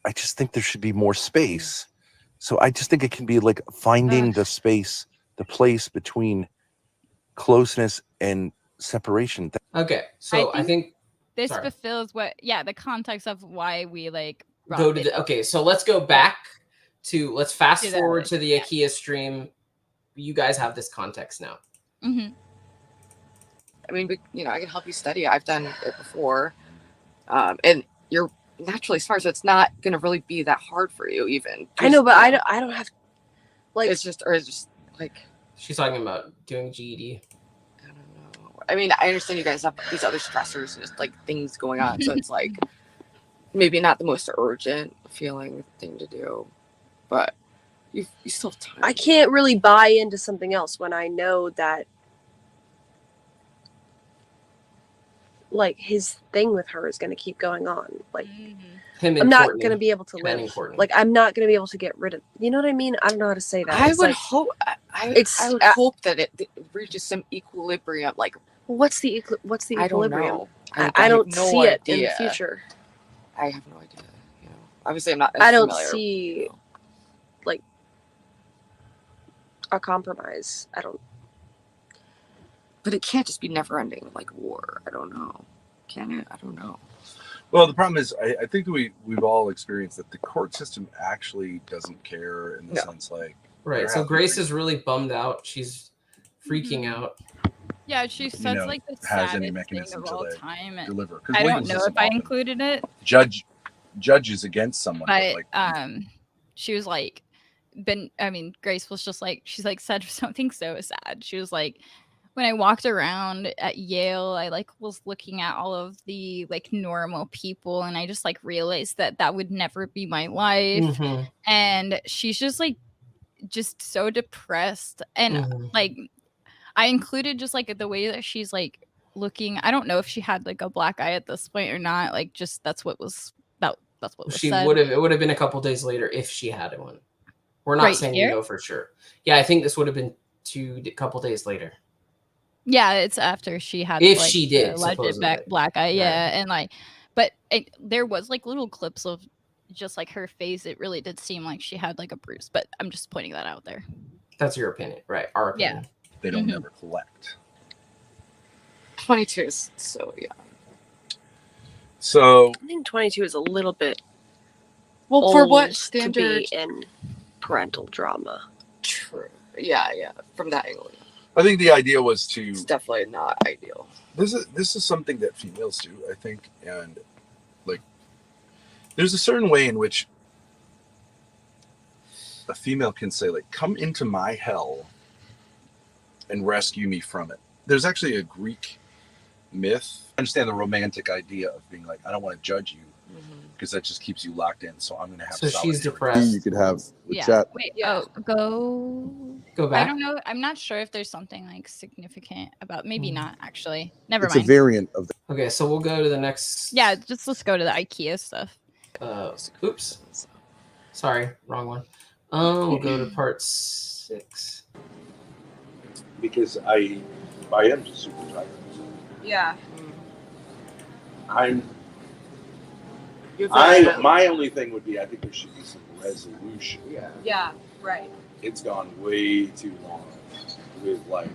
I just think there should be more space. So I just think it can be like finding the space, the place between closeness and separation. Okay, so I think this sorry. fulfills the context of why we like go to the okay. So let's go back to let's fast Do that. forward to the IKEA stream. You guys have this context now. Mm-hmm. I mean, I can help you study. I've done it before. And you're naturally smart, so it's not going to really be that hard for you even. I know, but I don't have like it's just like She's talking about doing GED. I don't know. I mean, I understand you guys have these other stressors and just like things going on, so it's like maybe not the most urgent feeling thing to do, but you still have time. I can't really buy into something else when I know that like his thing with her is going to keep going on. Like Him and I'm not Courtney, going to be able to Ben and live. Courtney. Like I'm not going to be able to get rid of. You know what I mean? I don't know how to say that. I It's would like, hope. I it's- would hope that it reaches some equilibrium. Like what's the I don't equilibrium? know. I don't have no see it in the idea. future. I have no idea. You know, obviously I'm not. As I don't familiar, see you know. like a compromise. I don't. But it can't just be never ending like war. I don't know. Can it? I don't know. Well, the problem is, I think that we've all experienced that the court system actually doesn't care in the sense like right. So Grace is really bummed out. She's freaking out. Yeah, she says know, like the has any saddest mechanism thing of to, all like, time. deliver. I don't know if I included it, judges against someone, but like she was like, Grace was just like, she's like said something so sad. She was like, when I walked around at Yale, I like was looking at all of the like normal people, and I just like realized that that would never be my life. And she's just like, just so depressed, and like I included just like the way that she's like looking. I don't know if she had like a black eye at this point or not. Like, just that's what was She said. would have. It would have been a couple days later if she had one. We're not saying we know for sure. Yeah, I think this would have been a couple days later. Yeah, it's after she had if like, she did alleged black eye. Yeah, and like, but there was like little clips of just like her face. It really did seem like she had like a bruise. But I'm just pointing that out there. That's your opinion, right? Our opinion. Yeah. They don't ever collect. 22 is so young. So I think 22 is a little bit. Well, for what old standard? to be in parental drama? True. Yeah. From that angle, I think the idea was to. it's definitely not ideal. This is something that females do, I think, and like, there's a certain way in which a female can say, like, "Come into my hell and rescue me from it." There's actually a Greek myth. I understand the romantic idea of being like, I don't want to judge you because that just keeps you locked in. So I'm going to have. So she's depressed. You could have the Yeah. chat. Wait. Yeah. Go back. I don't know. I'm not sure if there's something like significant about. Maybe not actually. Never It's mind. a variant of the. Okay, so we'll go to the next. Yeah, let's go to the IKEA stuff. Oops. Sorry, wrong one. We'll go to part 6. Because I am super tired. Yeah. My only thing would be, I think there should be some resolution. Yeah. Right. It's gone way too long with like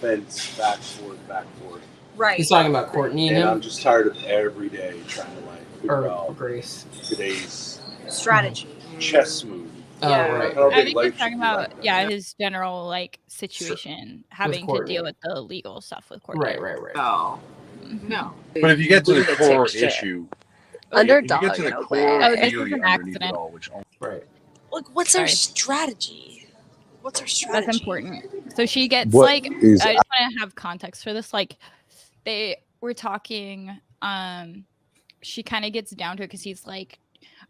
fence back forth. Right. He's talking about Courtney and And him. I'm just tired of every day trying to like figure Or out Grace. today's Strategy. chess move. Oh, Yeah. right. I don't I think think life he's should talking be about like that. his general like situation, having to Courtney. deal with the legal stuff with Courtney. Right. No. No. But if you get to the Lunatic core shit. issue, Underdog. if you get to the no core way. Oh, this is theory an underneath it accident. all, which Right. Like, what's our Sorry. strategy? What's our strategy? That's important. So she gets What like, is- I just want to have context for this. Like, they were talking. She kind of gets down to it because he's like,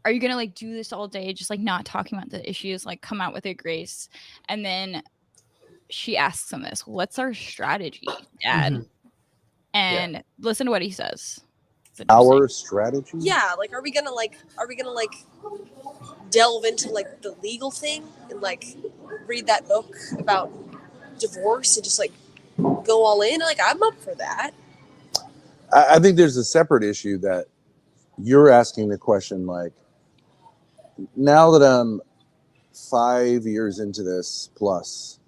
"Are you gonna like do this all day? Just like not talking about the issues. Like, come out with your grace." And then she asks him this: "What's our strategy, Dad?" And listen to what he says. It's interesting. Our strategy? Yeah, like are we gonna delve into like the legal thing and like read that book about divorce and just like go all in? Like I'm up for that. I think there's a separate issue that you're asking the question, like, now that I'm 5 years into this plus,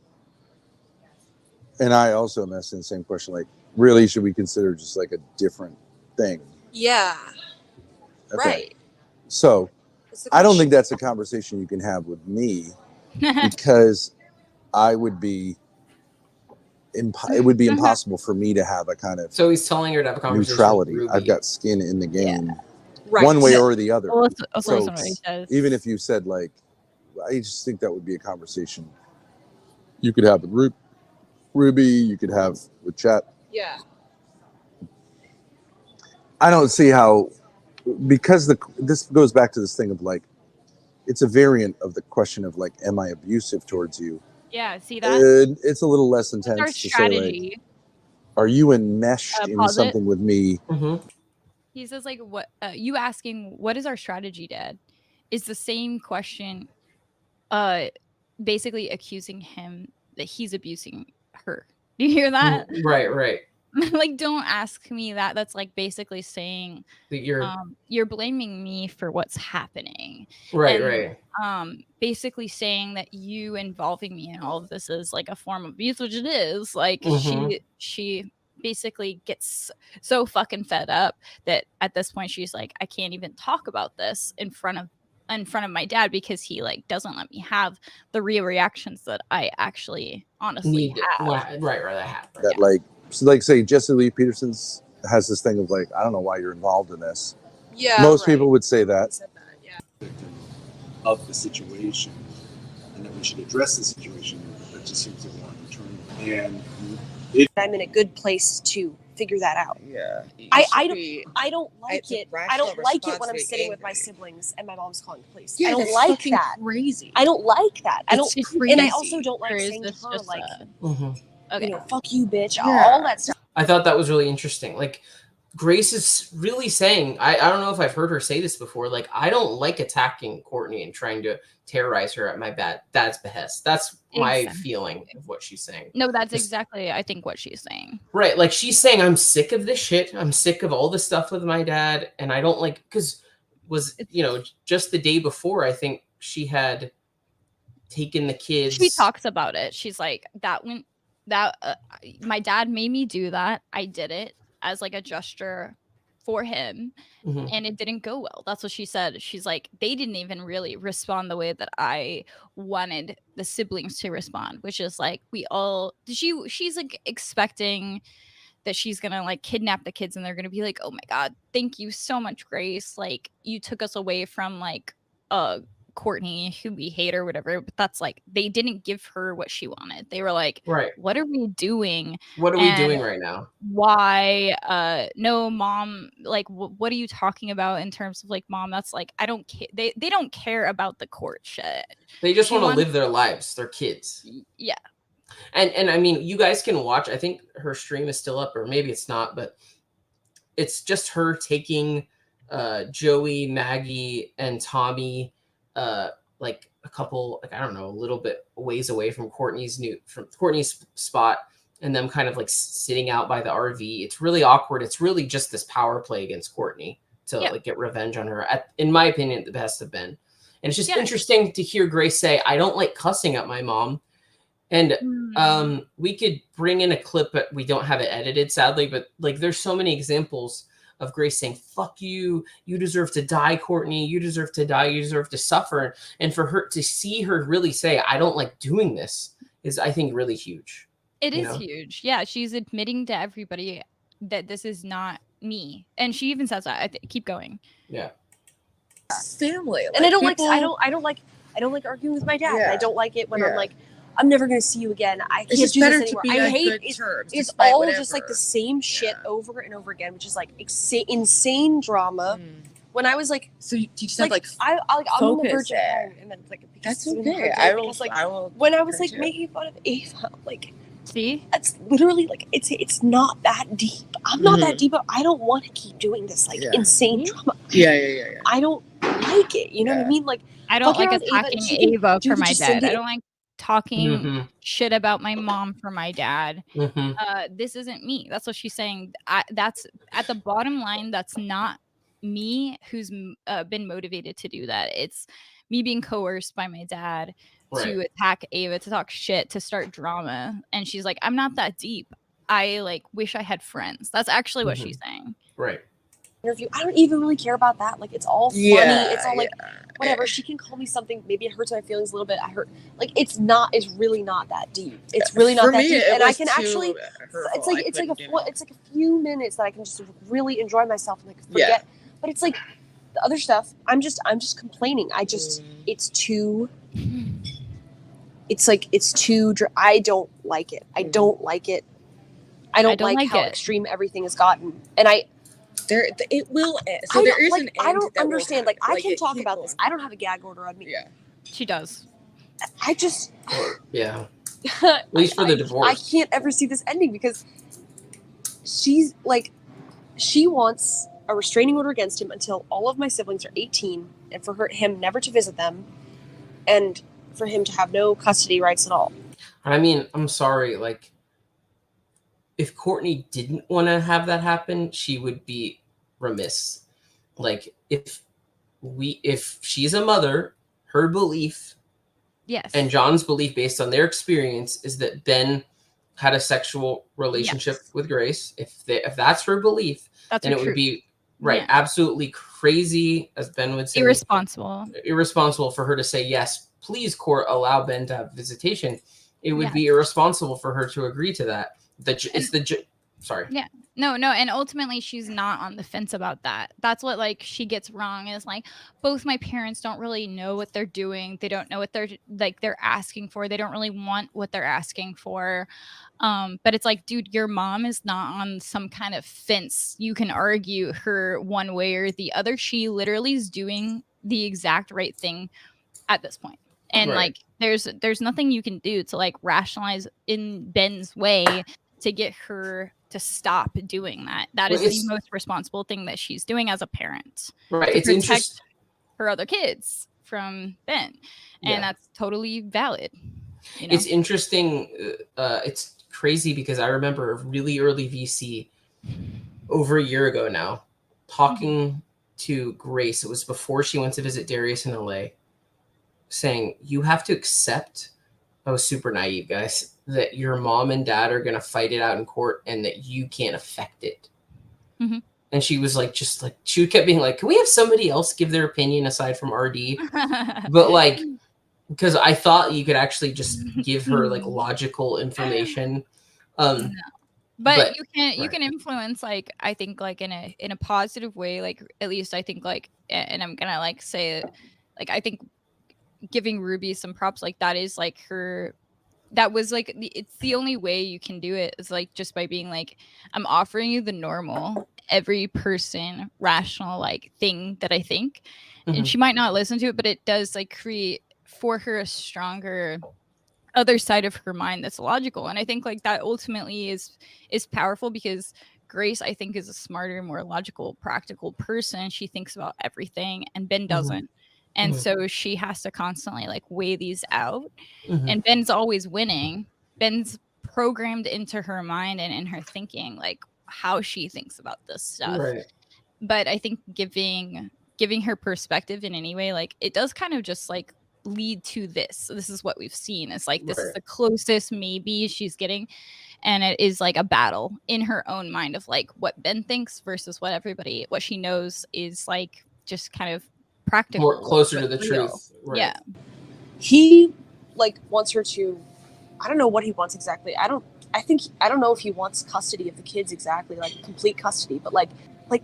and I also am asking the same question, like, really, should we consider just like a different thing? Yeah. Okay. Right. So That's the I don't question. think that's a conversation you can have with me because I would be, it would be impossible for me to have a kind of So he's telling her to have a conversation. neutrality. With Ruby. I've got skin in the game, Right. one way or the other. Well, let's So listen to what he says. even if you said like, I just think that would be a conversation you could have with Ruby, you could have with chat. Yeah. I don't see how, because this goes back to this thing of like, it's a variant of the question of like, am I abusive towards you? Yeah, see that? It's a little less What's our intense to say like, strategy? are you enmeshed in pause it. something with me? Mm-hmm. He says, like, what you asking, what is our strategy, Dad? Is the same question, basically accusing him that he's abusing her. Do you hear that? Right. Like, don't ask me that. That's like basically saying That you're blaming me for what's happening. right. Basically saying that you involving me in all of this is like a form of abuse, which it is. Like she basically gets so fucking fed up that at this point she's like, I can't even talk about this in front of my dad because he like doesn't let me have the real reactions that I actually honestly have. Right. I have. Right. That like, so like say Jesse Lee Peterson's has this thing of like, I don't know why you're involved in this. Yeah. Most people would say that. Of the situation, and that we should address the situation, that just seems to go on internally. And I'm in a good place to figure that out. Yeah. I don't like It's a it. I rational don't like it when response I'm to be sitting with angry. my siblings and my mom's calling the police. Yeah, I don't that's like fucking that. crazy. I don't like that. I don't. It's And I crazy. also don't like Or is saying to this her just like, okay, you know, fuck you, bitch. Yeah. All that stuff. I thought that was really interesting. Like, Grace is really saying, I don't know if I've heard her say this before. Like, I don't like attacking Courtney and trying to terrorize her at my dad's behest. That's my feeling of what she's saying. No, that's exactly, I think, what she's saying. Right. Like, she's saying, I'm sick of this shit. I'm sick of all this stuff with my dad. And I don't like, because just the day before, I think she had taken the kids. She talks about it. She's like, my dad made me do that. I did it as like a gesture for him, and it didn't go well. That's what she said. She's like, they didn't even really respond the way that I wanted the siblings to respond, which is like, she's like expecting that she's gonna like kidnap the kids and they're gonna be like, oh my god, thank you so much, Grace, like you took us away from like Courtney, who we hate or whatever. But that's like, they didn't give her what she wanted. They were like, right, what are we doing? What are we doing right now? Why? No, mom, like what are you talking about in terms of like, mom, that's like, I don't care. They don't care about the court shit. They just want to live their lives. They're kids. Yeah. And I mean, you guys can watch, I think her stream is still up, or maybe it's not, but it's just her taking Joey, Maggie, and Tommy like a couple, like, I don't know, a little bit ways away from Courtney's spot, and them kind of like sitting out by the RV. It's really awkward. It's really just this power play against Courtney to like get revenge on her, in my opinion, the best have been. And it's just interesting to hear Grace say, I don't like cussing at my mom. And we could bring in a clip, but we don't have it edited, sadly. But like, there's so many examples of Grace saying, fuck you, you deserve to die, Courtney, you deserve to die, you deserve to suffer. And for her to see her really say, I don't like doing this, is, I think, really huge. It is huge. Yeah, she's admitting to everybody that this is not me. And she even says that. Keep going. Yeah. Family. And I don't like arguing with my dad. Yeah. I don't like it when I'm like, I'm never going to see you again. I can't just do this better anymore. to be I on hate good it. terms, It's despite all whatever. just like the same shit over and over again, which is like insane drama. When I was like, so you just have like I'm on the verge of crying, and then like that's it's okay. I will. When I was like making fun of Ava, like, see, that's literally like it's not that deep. I'm not that deep, but I don't want to keep doing this like insane drama. Yeah. I don't like it. You know what I mean? Like, I don't like fucking around attacking Ava, she Ava can for my just dad. send I it- don't like talking shit about my mom for my dad. This isn't me. That's what she's saying. That's at the bottom line. That's not me who's been motivated to do that. It's me being coerced by my dad to attack Ava, to talk shit, to start drama. And she's like, I'm not that deep. I like wish I had friends. That's actually what she's saying. Right. Interview. I don't even really care about that. Like, it's all funny. It's all like whatever. She can call me something. Maybe it hurts my feelings a little bit. I hurt. Like, it's really not that deep. It's really not that deep. And I can actually. It's like a few minutes that I can just really enjoy myself and like forget. Yeah. But it's like the other stuff. I'm just complaining. It's too. It's like it's too. I don't like it. I don't like it. I don't like how extreme everything has gotten. And it will end. So there is an end. I don't understand. Like, I can talk about this. I don't have a gag order on me. Yeah. She does. I just. Yeah. At least for the divorce. I can't ever see this ending because she's like, she wants a restraining order against him until all of my siblings are 18, and for him never to visit them, and for him to have no custody rights at all. I mean, I'm sorry, like, if Courtney didn't want to have that happen, she would be remiss. Like, if she's a mother, her belief, Yes, and John's belief based on their experience is that Ben had a sexual relationship with Grace. If that's her belief, then it would be absolutely crazy, as Ben would say, irresponsible for her to say, yes, please, court, allow Ben to have visitation. It would be irresponsible for her to agree to that. Sorry. Yeah. No. And ultimately, she's not on the fence about that. That's what, like, she gets wrong is, like, both my parents don't really know what they're doing. They don't know what they're asking for. They don't really want what they're asking for. But it's like, dude, your mom is not on some kind of fence. You can argue her one way or the other. She literally is doing the exact right thing at this point. And like, there's nothing you can do to, like, rationalize in Ben's way to get her to stop doing that. That is the most responsible thing that she's doing as a parent. Right. To protect her other kids from Ben. And that's totally valid. You know? It's interesting. It's crazy because I remember a really early VC over a year ago now talking to Grace. It was before she went to visit Darius in LA, saying, you have to accept, I was super naive, guys, that your mom and dad are going to fight it out in court and that you can't affect it. Mm-hmm. And she was like, she kept being like, can we have somebody else give their opinion aside from RD? But like, because I thought you could actually just give her like logical information. No. But you can influence, like, I think, like, in a positive way, like, at least I think, like, and I'm gonna, like, say it, like, I think giving Ruby some props, like, that is, like, that was, like, it's the only way you can do it, is, like, just by being like, I'm offering you the normal, every person rational, like, thing that I think. And she might not listen to it, but it does, like, create for her a stronger other side of her mind that's logical. And I think, like, that ultimately is powerful, because Grace, I think, is a smarter, more logical, practical person. She thinks about everything, and Ben doesn't. And so she has to constantly, like, weigh these out. And Ben's always winning. Ben's programmed into her mind and in her thinking, like, how she thinks about this stuff. Right. But I think giving her perspective in any way, like, it does kind of just, like, lead to this. This is what we've seen. It's like, this is the closest maybe she's getting. And it is, like, a battle in her own mind of, like, what Ben thinks versus what she knows is, like, just kind of practical, more closer to the truth. Right. Yeah. He, like, wants her to, I don't know what he wants exactly. I don't know if he wants custody of the kids exactly, like complete custody, but like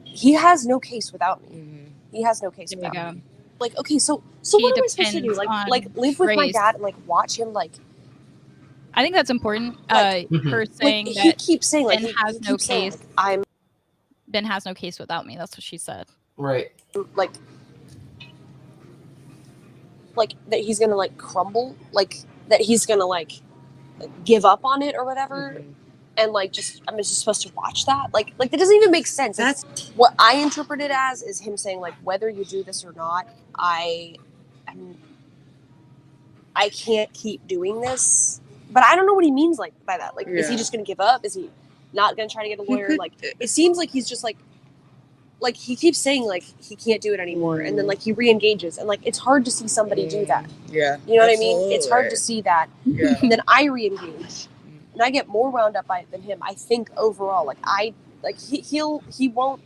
he has no case without me. He has no case without me. Like, okay, so what am I supposed to do? Like live with my dad and, like, watch him, like, I think that's important. Her saying, like, he keeps saying, like, Ben has no case. Saying, Ben has no case without me. That's what she said. Right. Like that he's gonna, like, crumble, like that he's gonna, like give up on it or whatever, and, like, I'm just supposed to watch that. Like that doesn't even make sense. That's what I interpret it as, is him saying, like, whether you do this or not, I can't keep doing this. But I don't know what he means, like, by that. Like, is he just gonna give up? Is he not gonna try to get a lawyer? Like, it seems like he's just like he keeps saying, like, he can't do it anymore, and then, like, he re-engages, and, like, it's hard to see somebody do that. Yeah, you know what I mean? It's hard to see that. And then I re-engage, and I get more wound up by it than him. I think overall, like, he won't,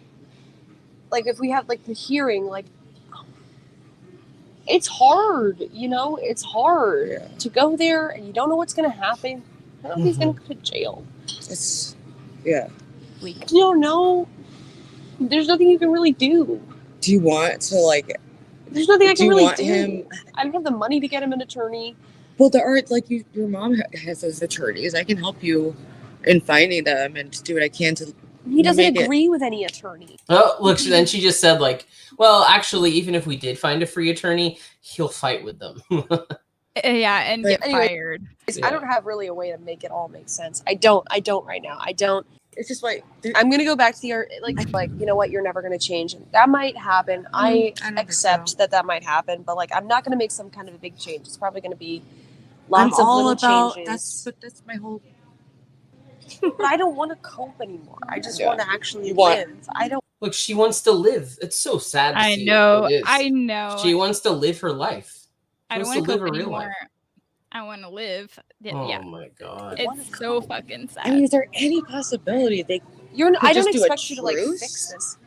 like, if we have, like, the hearing, like, it's hard, you know? It's hard to go there, and you don't know what's gonna happen. I don't know if he's gonna go to jail. You don't know. There's nothing you can really do. Do you want to, like? There's nothing I can really do. Him? I don't have the money to get him an attorney. Well, there are, like, your mom has those attorneys. I can help you in finding them and do what I can to. He doesn't agree with any attorney. Oh, look! Then she just said, like, well, actually, even if we did find a free attorney, he'll fight with them. And get fired. I don't have really a way to make it all make sense. I don't right now. I don't. It's just like I'm gonna go back to the like you know what, you're never gonna change. That might happen. I accept that might happen, but like I'm not gonna make some kind of a big change. It's probably gonna be lots of little changes. That's my whole. But I don't want to cope anymore. I just want to actually want- live. I don't. Look, she wants to live. It's so sad to I see. know. It is. I know. She wants to live her life. I don't want to cope live a real anymore. life. I want to live. Oh Yeah. my god. It's so fucking sad. I mean, is there any possibility they I don't just do a expect you to like truce? fix this.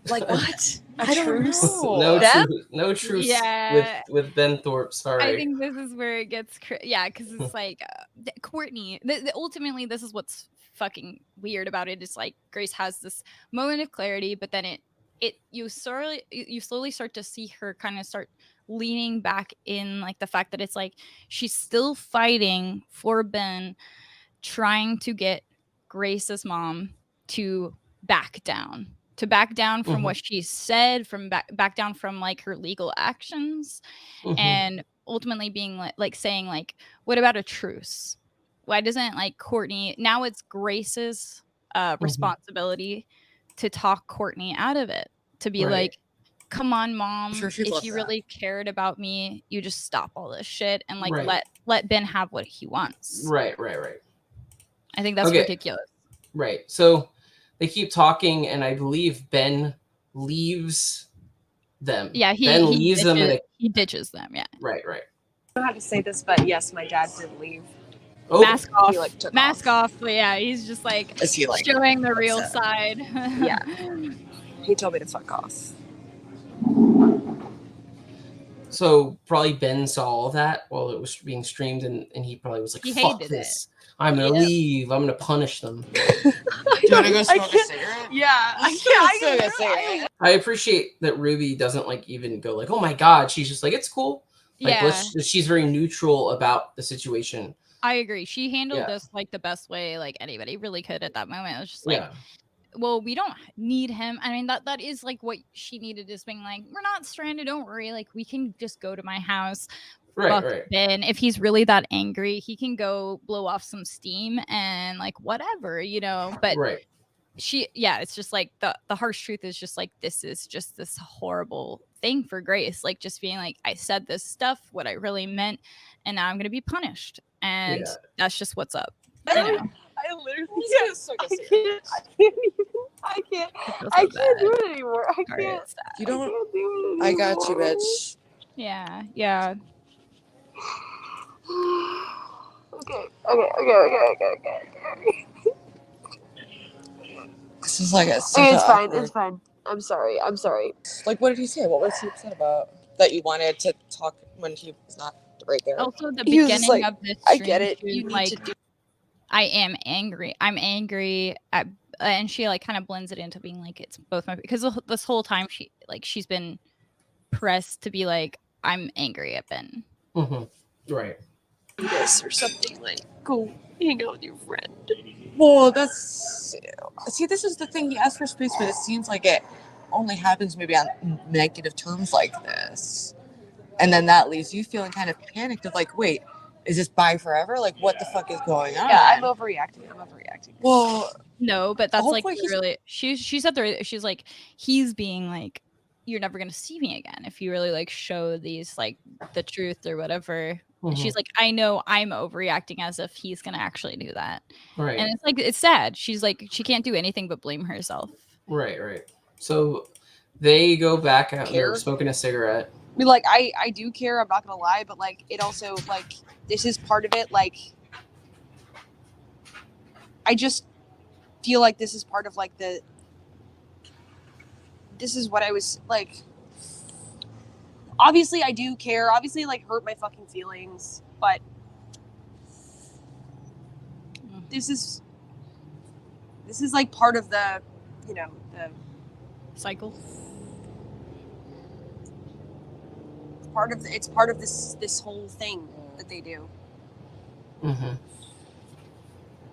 Like what? I don't know. No Them? truce. No truce Yeah. with Ben Thorp. Sorry. I think this is where it gets because it's like Courtney. Ultimately, this is what's fucking weird about it. Is like Grace has this moment of clarity, but then you slowly start to see her kind of start leaning back in, like the fact that it's like she's still fighting for Ben, trying to get Grace's mom to back down from what she said, from back down from like her legal actions, and ultimately being like saying like, what about a truce? Why doesn't like Courtney, now it's Grace's responsibility to talk Courtney out of it, to be like, come on, mom, Sure, she'd if love you that. really cared about me, you just stop all this shit and like Right. let Ben have what he wants. Right. I think that's ridiculous. Right. So they keep talking, and I believe Ben leaves them. Yeah, Ben leaves them. He ditches them. Yeah. Right. I don't know how to say this, but yes, my dad did leave. Oh, Mask off. He, like, took Mask off. But yeah, he's just like Is he, like, showing the real upset? side. Yeah. He told me to fuck off. So probably Ben saw all that while it was being streamed, and he probably was like, He "Fuck hated this! I'm gonna leave. I'm gonna punish them." Do you want to go smoke a cigarette? Yeah, I appreciate that Ruby doesn't like even go like, "Oh my god!" She's just like, "It's cool." Like, Yeah. she's very neutral about the situation. I agree. She handled Yeah. this like the best way like anybody really could at that moment. It was just like, Yeah. well, we don't need him. I mean, that is like what she needed, is being like, we're not stranded, don't worry. Like, we can just go to my house. Fuck Ben. If he's really that angry, he can go blow off some steam and like whatever, you know. But it's just like the harsh truth is just like, this is just this horrible thing for Grace. Like, just being like, I said this stuff, what I really meant, and now I'm gonna be punished. And that's just what's up. You know? I literally I can't do it anymore. I can't. You don't. I can't do it I got you, anymore. bitch. Yeah. Okay. This is like It's fine. I'm sorry. Like, what did he say? What was he upset about? That you wanted to talk when he was not right there. Also, the He was just beginning like, of this I stream, get it. she was You need like, to do. I am angry. I'm angry at, and she like kind of blends it into being like, it's both my, because this whole time she's been pressed to be like, I'm angry at Ben. Right. This or something, like go hang out with your friend. Well, this is the thing. He asked for space, but it seems like it only happens maybe on negative terms like this, and then that leaves you feeling kind of panicked of like, wait, is this bye forever? Like, what the fuck is going on? Yeah, I'm overreacting. Well, no, but that's like hopefully really. She said she's like, he's being like, you're never gonna see me again if you really like show these like the truth or whatever. And she's like, I know I'm overreacting, as if he's gonna actually do that. Right. And it's like, it's sad. She's like, she can't do anything but blame herself. Right. So they go back out. They're smoking a cigarette. I mean, like, I do care. I'm not gonna lie, but like, it also like this is part of it. Like, I just feel like this is part of like the. This is what I was like. Obviously, I do care. Obviously, like, hurt my fucking feelings, but this is like part of the, you know, the cycle. It's part of this whole thing that they do.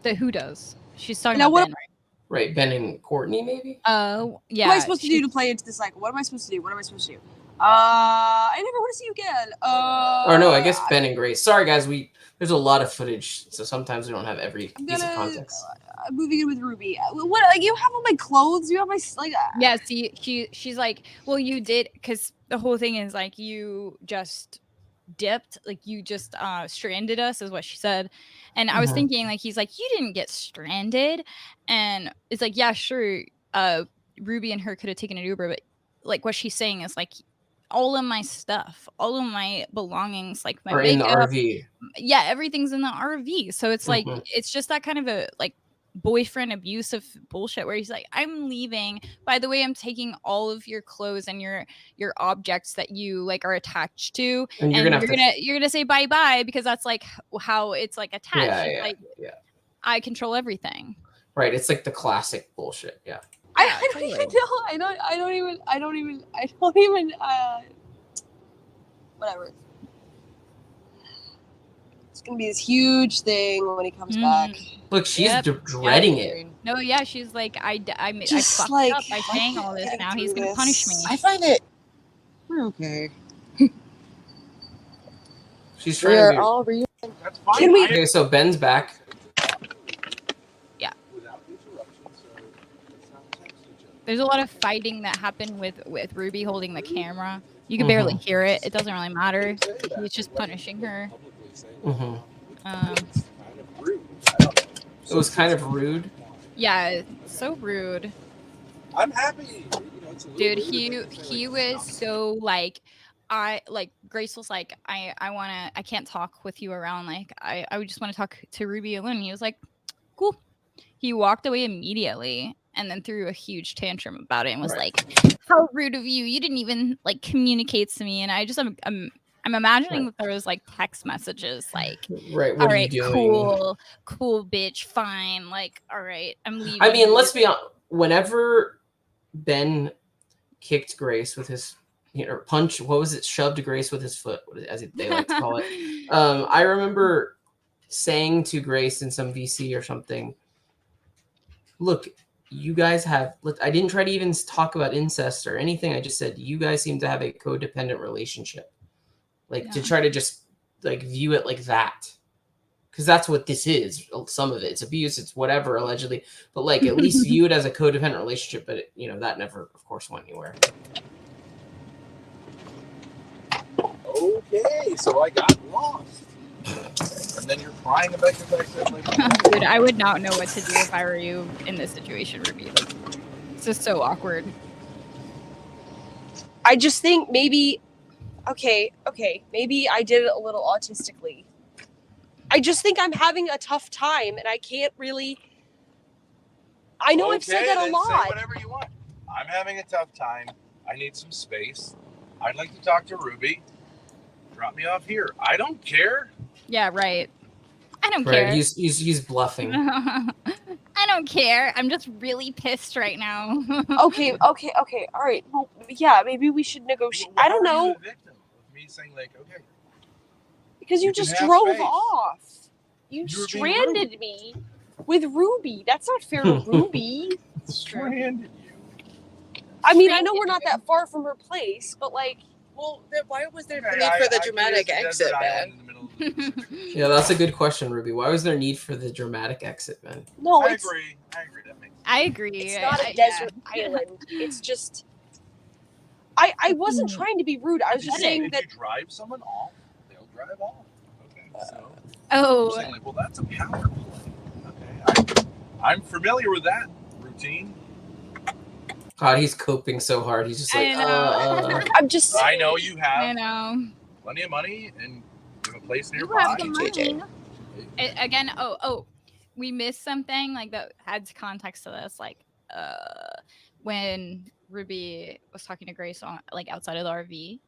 The who does? She's talking Now, about what? Ben, right? Right, Ben and Courtney, maybe. Yeah. What am I supposed to do to play into the cycle? What am I supposed to do? I never want to see you again. Or no, I guess Ben and Grace. Sorry, guys. There's a lot of footage, so sometimes we don't have every piece of context. I'm moving in with Ruby. What? Like, you have all my clothes. You have my like. Yeah. See, she's like, well, you did, because the whole thing is like you just dipped, like you just stranded us, is what she said. And I was thinking, like, he's like, you didn't get stranded, and it's like, yeah, sure. Ruby and her could have taken an Uber, but like what she's saying is like, all of my stuff, all of my belongings, like my makeup, in the RV. Yeah, everything's in the RV. So it's like, it's just that kind of a like boyfriend abusive bullshit where he's like, I'm leaving. By the way, I'm taking all of your clothes and your objects that you like are attached to, and you're gonna say bye bye, because that's like how it's like attached. Yeah, like, I control everything. Right. It's like the classic bullshit. Yeah. I don't even know. I don't even. Whatever. It's gonna be this huge thing when he comes back. Look, she's dreading it. No, yeah, she's like, I fucked like, up by saying all this. Now he's gonna punish me. I find it. We're okay. She's trying to. All That's fine. Can we? Okay, so Ben's back. Yeah. There's a lot of fighting that happened with Ruby holding the camera. You can barely hear it. It doesn't really matter. He's just punishing her. It was kind of rude. Yeah, so rude. I'm happy. Dude, he was so like, Grace was like, I can't talk with you around. Like, I would just want to talk to Ruby alone. He was like, cool. He walked away immediately and then threw a huge tantrum about it and was like, how rude of you. You didn't even like communicate to me. And I just, I'm imagining that there was like text messages like, what all are right, you doing? cool, bitch, fine. Like, all right, I'm leaving. I mean, let's be honest. Whenever Ben kicked Grace with his, punch, what was it? Shoved Grace with his foot, as they like to call it. I remember saying to Grace in some VC or something, look, you guys have, I didn't try to even talk about incest or anything. I just said, you guys seem to have a codependent relationship. Like, to try to just like view it like that. Because that's what this is. Some of it, it's abuse, it's whatever, allegedly. But like, at least view it as a codependent relationship. But that never, of course, went anywhere. Okay, so I got lost. And then you're crying about your back. Dude, I would not know what to do if I were you in this situation, Ruby. Like, it's just so awkward. I just think maybe, okay, maybe I did it a little autistically. I just think I'm having a tough time, and I can't really. I know I've said that a lot. Say whatever you want. I'm having a tough time. I need some space. I'd like to talk to Ruby. Drop me off here. I don't care. Yeah, right. I don't care. He's bluffing. I don't care. I'm just really pissed right now. Okay. All right. Well, yeah, maybe we should negotiate. Well, I don't know. Are you the victim of me saying like, okay? Because you just drove off. You stranded me with Ruby. That's not fair to Ruby. Stranded you. I mean, I know we're not that far from her place, but like. Well, then why was there need for the dramatic exit, Ben? Yeah, that's a good question, Ruby. Why was there need for the dramatic exit, Ben? No, I agree. That makes sense. I agree. It's not a desert island. It's just. I wasn't trying to be rude. I was just saying that. If you drive someone off, they'll drive off. Okay. So. Oh. Saying like, well, that's a power play. Okay. I'm familiar with that routine. God, he's coping so hard. He's just like, I'm just. I know you have. I know. Plenty of money and you have a place nearby. Again, we missed something like that adds context to this. Like, when Ruby was talking to Grace on like outside of the RV,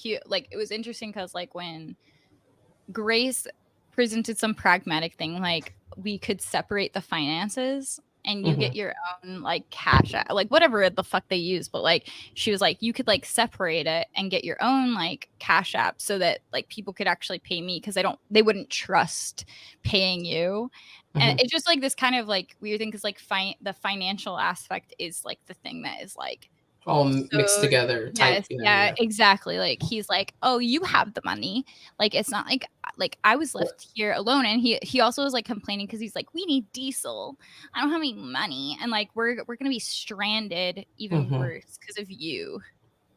it was interesting because like when Grace presented some pragmatic thing, like we could separate the finances and you get your own like cash out, like whatever the fuck they use, but like she was like, you could like separate it and get your own like cash app so that like people could actually pay me because they wouldn't trust paying you. And it's just like this kind of like weird thing because like the financial aspect is like the thing that is like all mixed together type. Yes, yeah, exactly. Like he's like, oh, you have the money. Like it's not like I was left here alone, and he also was like complaining because he's like, we need diesel. I don't have any money, and like we're gonna be stranded even worse because of you.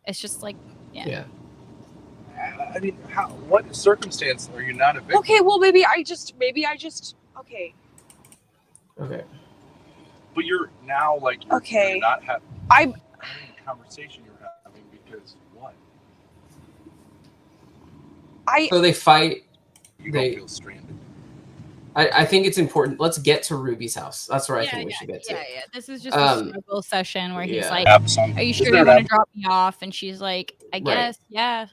It's just like yeah. I mean, what circumstance are you not a victim? Okay, well maybe I just okay. Okay. But you're now like you're not having a conversation you're having because what? So they fight. You don't feel stranded. I think it's important. Let's get to Ruby's house. That's where I think we should get to. Yeah. This is just a struggle session where he's like, Yeah. "Are you sure you want to drop me off?" And she's like, "I guess, yeah."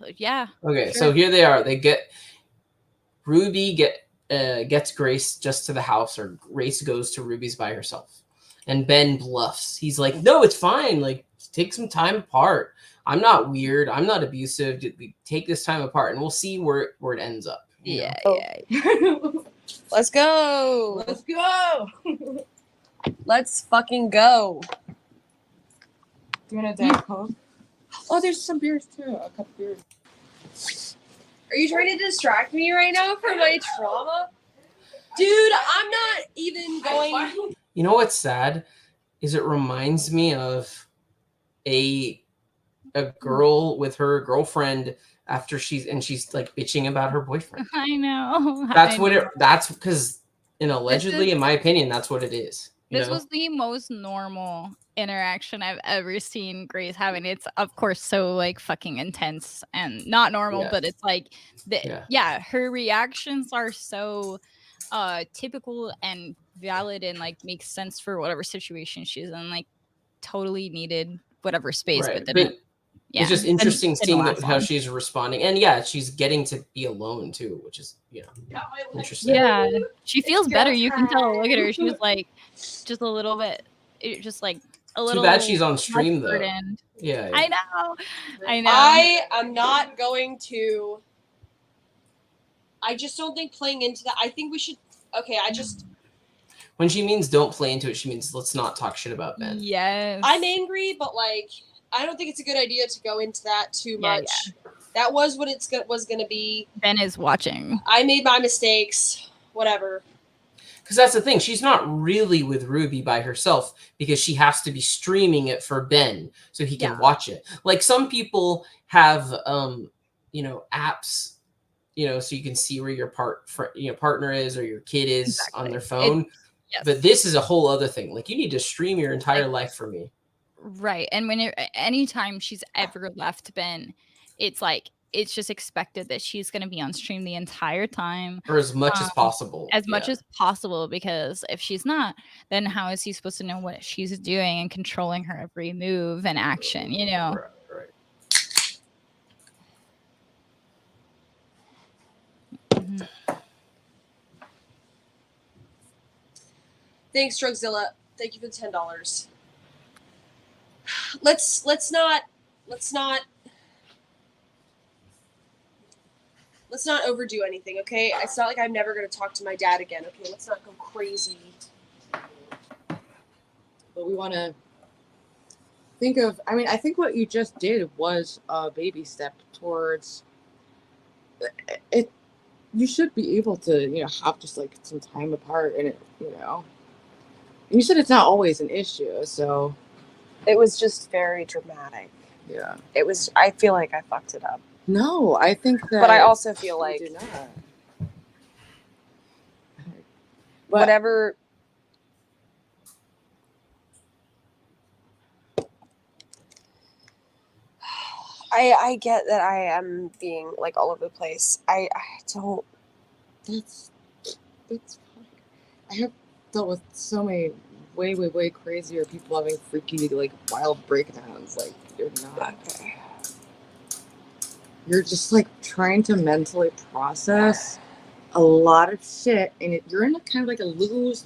Okay, sure. so here they are. They get Ruby gets Grace just to the house, or Grace goes to Ruby's by herself, and Ben bluffs. He's like, "No, it's fine. Like, take some time apart. I'm not weird. I'm not abusive. We take this time apart, and we'll see where it ends up." Yeah. Let's go. Let's go. Let's fucking go. Do you want a Diet Coke? Oh, there's some beers too. A couple beers. Are you trying to distract me right now from my trauma? Dude, I'm not even going. You know what's sad is it reminds me of a girl with her girlfriend after she's like bitching about her boyfriend. I know. That's because allegedly, in my opinion, that's what it is. This was the most normal interaction I've ever seen Grace having. It's of course so like fucking intense and not normal, but it's like her reactions are so typical and valid and like makes sense for whatever situation she's in. Like totally needed whatever space, but didn't. It's just interesting seeing how she's responding, and she's getting to be alone too, which is interesting. Yeah, she feels better. You can tell. Look at her; she's like just a little bit, just like a little. Too bad she's on stream though. Yeah, I know. I am not going to. I just don't think playing into that. I think we should. Okay, When she means don't play into it, she means let's not talk shit about Ben. Yes. I'm angry, but like. I don't think it's a good idea to go into that too much. Yeah. That was what was going to be. Ben is watching. I made my mistakes. Whatever. Because that's the thing. She's not really with Ruby by herself because she has to be streaming it for Ben so he can watch it. Like some people have, apps, so you can see where your partner is or your kid is on their phone. But this is a whole other thing. Like you need to stream your entire life for me. Right. And anytime she's ever left Ben, it's like it's just expected that she's going to be on stream the entire time, or as much as possible. As much as possible, because if she's not, then how is he supposed to know what she's doing and controlling her every move and action? Right. Mm-hmm. Thanks, Drugzilla. Thank you for the $10. Let's not overdo anything, okay? It's not like I'm never going to talk to my dad again, okay? Let's not go crazy. But we want to think of, I think what you just did was a baby step towards it. You should be able to, have just like some time apart and you said it's not always an issue, so. It was just very dramatic. Yeah. I feel like I fucked it up. No, I think that. But I also feel like. You did not. Whatever. I get that I am being like all over the place. I don't. That's fine. I have dealt with so many way crazier people having freaky like wild breakdowns. Like you're not. Okay. You're just like trying to mentally process a lot of shit, and you're in a kind of like a lose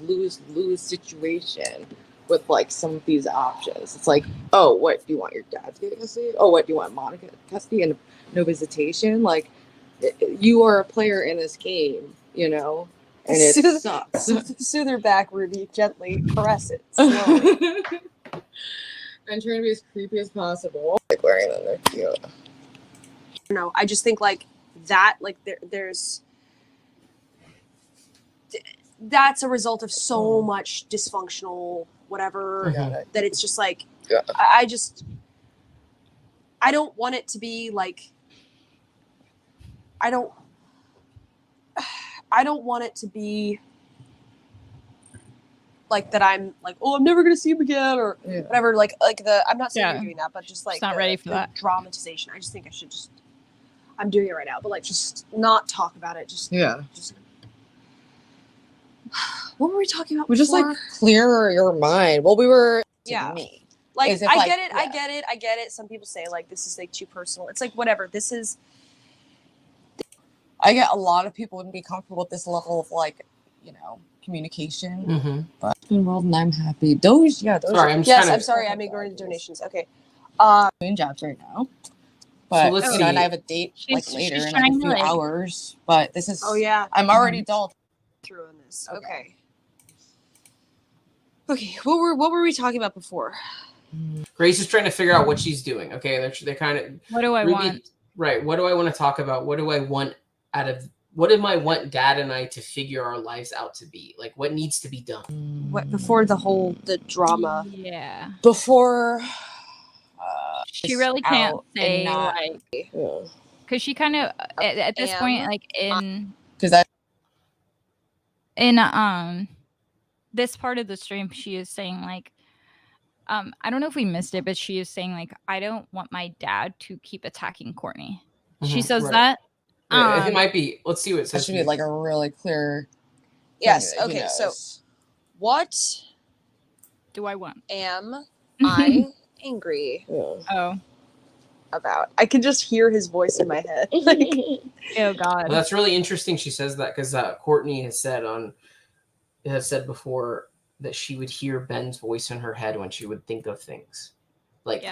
situation with like some of these options. It's like, oh, what do you want your dad to get custody? Oh, what do you want Monica to get custody and no visitation? Like, you are a player in this game, and it sucks. Soothe her back, Ruby. Gently caress it slowly. I'm trying to be as creepy as possible. Like wearing them, they're cute. No, I just think like that, like there's that's a result of so much dysfunctional whatever that it's just like I don't want it to be like I don't want it to be like that I'm like, oh, I'm never gonna see him again or whatever. Like the I'm not saying you're doing that, but just like not ready for that dramatization. I just think I should just I'm doing it right now, but like just not talk about it. Just what were we talking about? We just like clear your mind. Well, we were me. Like As if, I get it. Some people say like this is like too personal. It's like whatever. This is. I get a lot of people wouldn't be comfortable with this level of like, communication. But in the world, and I'm happy. Those. Sorry, I'm sorry. I'm ignoring the donations. Okay. Doing jobs right now. But so let's see. And I have a date later in like a few hours. But this is. I'm already dulled through on this. Okay. Okay. What were we talking about before? Grace is trying to figure out what she's doing. Okay, they're kind of. What do I want? Right. What do I want to talk about? What do I want out of? What am I want Dad and I to figure our lives out to be? Like, what needs to be done? What before the drama? Yeah. Before. She really can't say like, because she kind of at this point like in this part of the stream she is saying like I don't know if we missed it, but she is saying like I don't want my dad to keep attacking Courtney. She says that. It might be. Let's see what it says. That should be like a really clear. Yes. Okay. So, what do I want? Am I angry? About? I can just hear his voice in my head. Like, oh God. Well, that's really interesting. She says that because Courtney has said before that she would hear Ben's voice in her head when she would think of things, like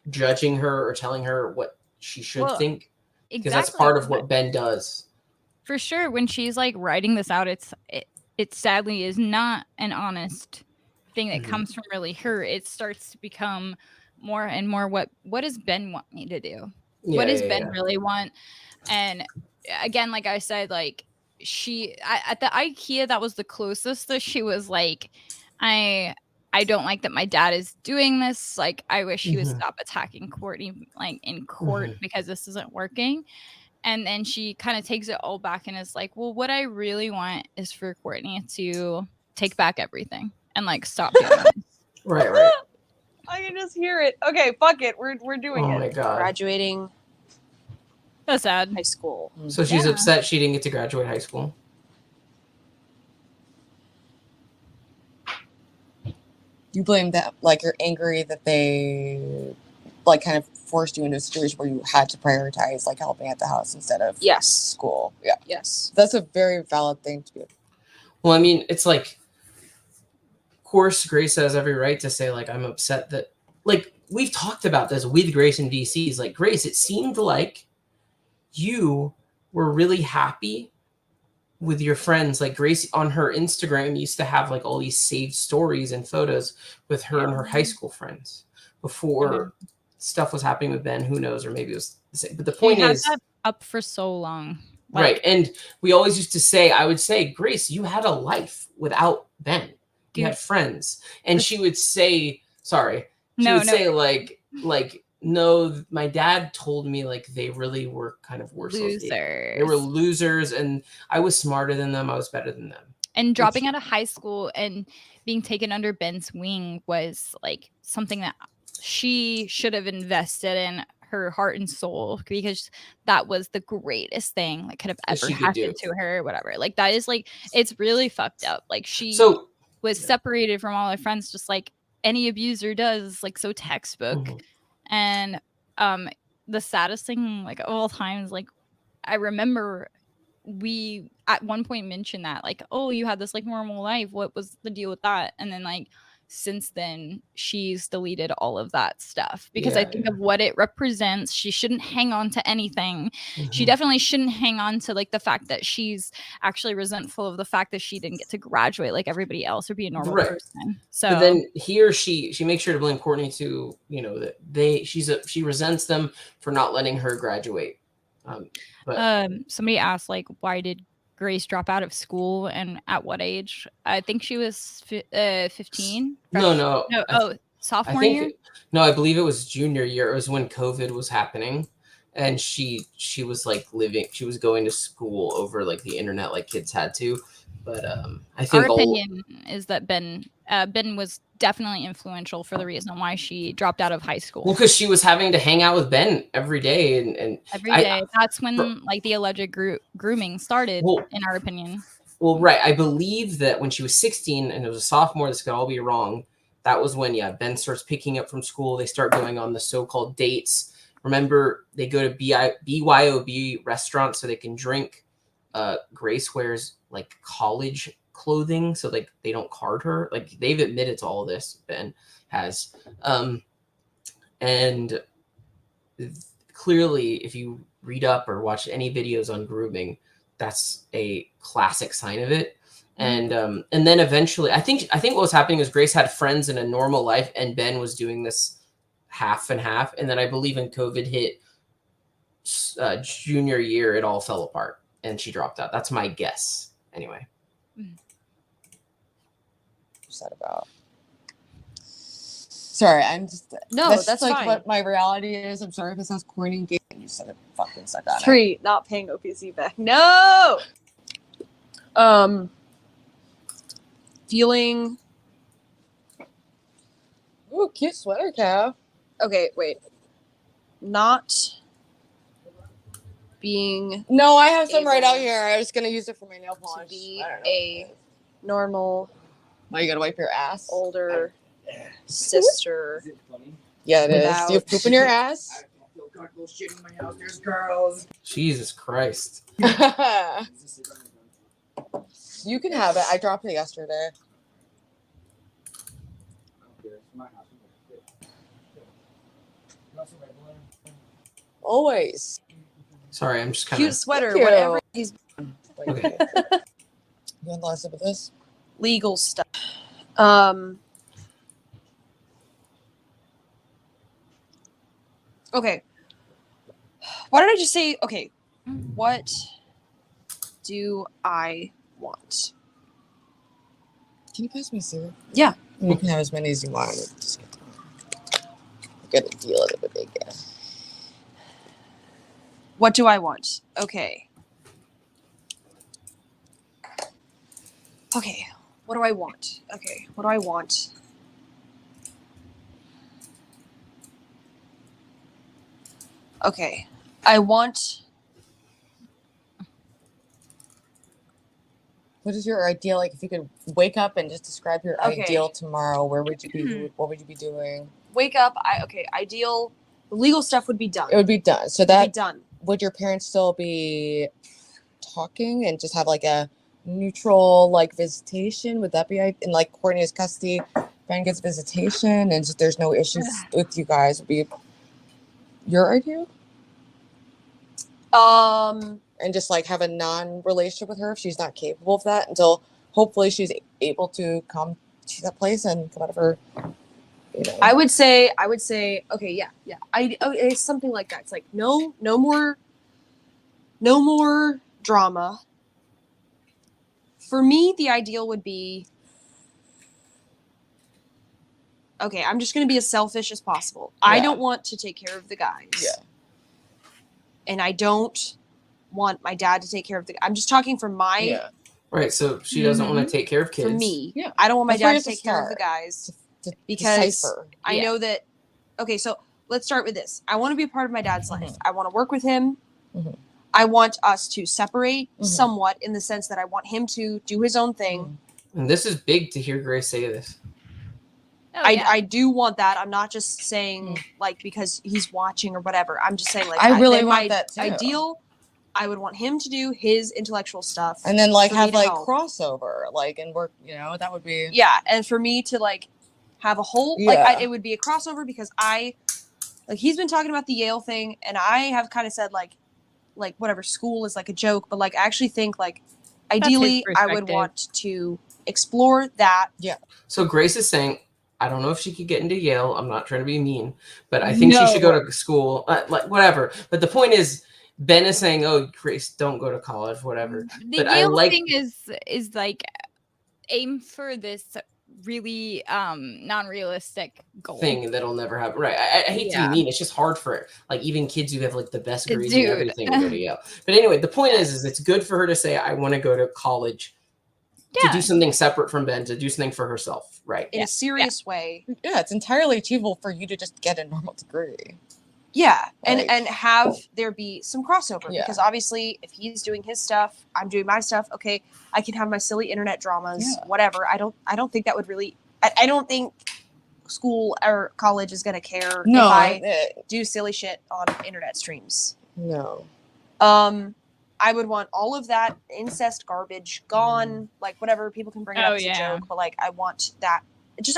judging her or telling her what she should think. Because that's part of what Ben does. For sure. When she's like writing this out, it sadly is not an honest thing that comes from really her. It starts to become more and more what does Ben want me to do? What does Ben really want? And again, like I said, like at the IKEA, that was the closest that she was like, I don't like that my dad is doing this. Like, I wish he would stop attacking Courtney like in court because this isn't working. And then she kind of takes it all back and is like, well, what I really want is for Courtney to take back everything and like stop doing this. Right. I can just hear it. Okay, fuck it. We're doing it. Oh my God. Graduating. That's sad. High school. So she's upset she didn't get to graduate high school. You blame that, like you're angry that they like kind of forced you into a situation where you had to prioritize like helping at the house instead of school. Yeah. Yes. That's a very valid thing to do. Well, I mean, it's like, of course, Grace has every right to say, like, I'm upset that, like, we've talked about this with Grace and VCs. Like, Grace, it seemed like you were really happy with your friends. Like, Grace on her Instagram used to have like all these saved stories and photos with her and her high school friends before stuff was happening with Ben. Who knows? Or maybe it was the same. But the point is, that up for so long. Like, right. And we always used to say, I would say, Grace, you had a life without Ben. You had friends. And she would say, sorry. She would say like, no, my dad told me like they really were kind of worse. Losers. They were losers, and I was smarter than them. I was better than them. And dropping out of high school and being taken under Ben's wing was like something that she should have invested in her heart and soul, because that was the greatest thing that could have ever happened to her, whatever. Like, that is like, it's really fucked up. Like, she was separated from all her friends, just like any abuser does, like, so textbook. And the saddest thing, like, of all times, like, I remember we at one point mentioned that, like, oh, you had this like normal life, what was the deal with that? And then like since then she's deleted all of that stuff because I think of what it represents. She shouldn't hang on to anything. She definitely shouldn't hang on to like the fact that she's actually resentful of the fact that she didn't get to graduate like everybody else or be a normal person. So but then here she makes sure to blame Courtney to, you know, that she resents them for not letting her graduate. But somebody asked like, why did Grace drop out of school and at what age? I think she was 15. No. Sophomore year. No, I believe it was junior year. It was when COVID was happening, and she was like she was going to school over like the internet, like kids had to. But I think our opinion is that Ben was definitely influential for the reason why she dropped out of high school. Well, because she was having to hang out with Ben every day, and every day. That's when like the alleged grooming started, in our opinion. Well, right. I believe that when she was 16 and it was a sophomore, this could all be wrong. That was when, Ben starts picking up from school. They start going on the so-called dates. Remember, they go to BYOB restaurants so they can drink. Grace wears like college clothing so like they don't card her. Like they've admitted to all this. Ben has, and clearly, if you read up or watch any videos on grooming, that's a classic sign of it. And then eventually, I think what was happening is Grace had friends in a normal life, and Ben was doing this half and half. And then I believe when COVID hit junior year, it all fell apart and she dropped out. That's my guess. Anyway. What's that about? Sorry, I'm just that's like fine. What my reality is. I'm sorry if it sounds corny and gay. You said it fucking stuck on 3, not paying OPC back. No. Feeling. Ooh, cute sweater, Cav. Okay, wait. Not being. No, I have some right out here. I was gonna use it for my nail polish. To be a normal. Why you gotta wipe your ass? Older sister. Is it funny? Yeah, it is. Do you have poop in your ass? I feel comfortable shitting in my house. There's girls. Jesus Christ. You can have it. I dropped it yesterday. Always. Sorry, I'm just kind of cute sweater. Whatever he's. Okay. You want the last sip of this? Legal stuff. Okay. Why did I just say, okay, what do I want? Can you pass me a cigarette? Yeah. You can have as many as you want. Just get a deal of it, but they get. What do I want? Okay. Okay. What do I want? Okay. What do I want? Okay. I want. What is your ideal? Like, if you could wake up and just describe your ideal tomorrow, where would you be? What would you be doing? Wake up. Ideal. The legal stuff would be done. It would be done. So that be done. Would your parents still be talking and just have like a neutral like visitation? Would that be in like Courtney's custody? Ben gets visitation and just, there's no issues with you guys. Would be your idea? And just like have a non-relationship with her if she's not capable of that until hopefully she's able to come to that place and come out of her. You know. I would say, okay, yeah. It's something like that. It's like no more drama. For me, the ideal would be, okay, I'm just going to be as selfish as possible. Yeah. I don't want to take care of the guys. Yeah. And I don't want my dad to take care of I'm just talking from my. Yeah. Right. So she doesn't want to take care of kids. For me. Yeah. I don't want my dad to take care of the guys. Because decipher. I know that. Okay, so let's start with this. I want to be a part of my dad's life. I want to work with him. I want us to separate somewhat in the sense that I want him to do his own thing. And this is big to hear Grace say this. I do want that. I'm not just saying like because he's watching or whatever. I'm just saying like I really want that too. Ideal. I would want him to do his intellectual stuff, and then like have like crossover, like and work. You know, that would be yeah. And for me to like have a whole it would be a crossover because he's been talking about the Yale thing, and I have kind of said like whatever, school is like a joke, but like I actually think like ideally I would want to explore that. Yeah. So Grace is saying, I don't know if she could get into Yale. I'm not trying to be mean, but I think she should go to school, like whatever. But the point is, Ben is saying, "Oh, Grace, don't go to college, whatever." The but Yale thing is like aim for this really non-realistic goal thing that'll never happen. Right. I hate to be mean. It's just hard for like even kids who have like the best grades and everything to go to Yale. But anyway, the point is it's good for her to say, I want to go to college to do something separate from Ben, to do something for herself. Right. In a serious way. Yeah, it's entirely achievable for you to just get a normal degree. Yeah, and have there be some crossover because obviously if he's doing his stuff, I'm doing my stuff. Okay, I can have my silly internet dramas, whatever. I don't think that would really. I don't think school or college is gonna care if I do silly shit on internet streams. No. I would want all of that incest garbage gone. Like whatever, people can bring it up as a joke, but like I want that.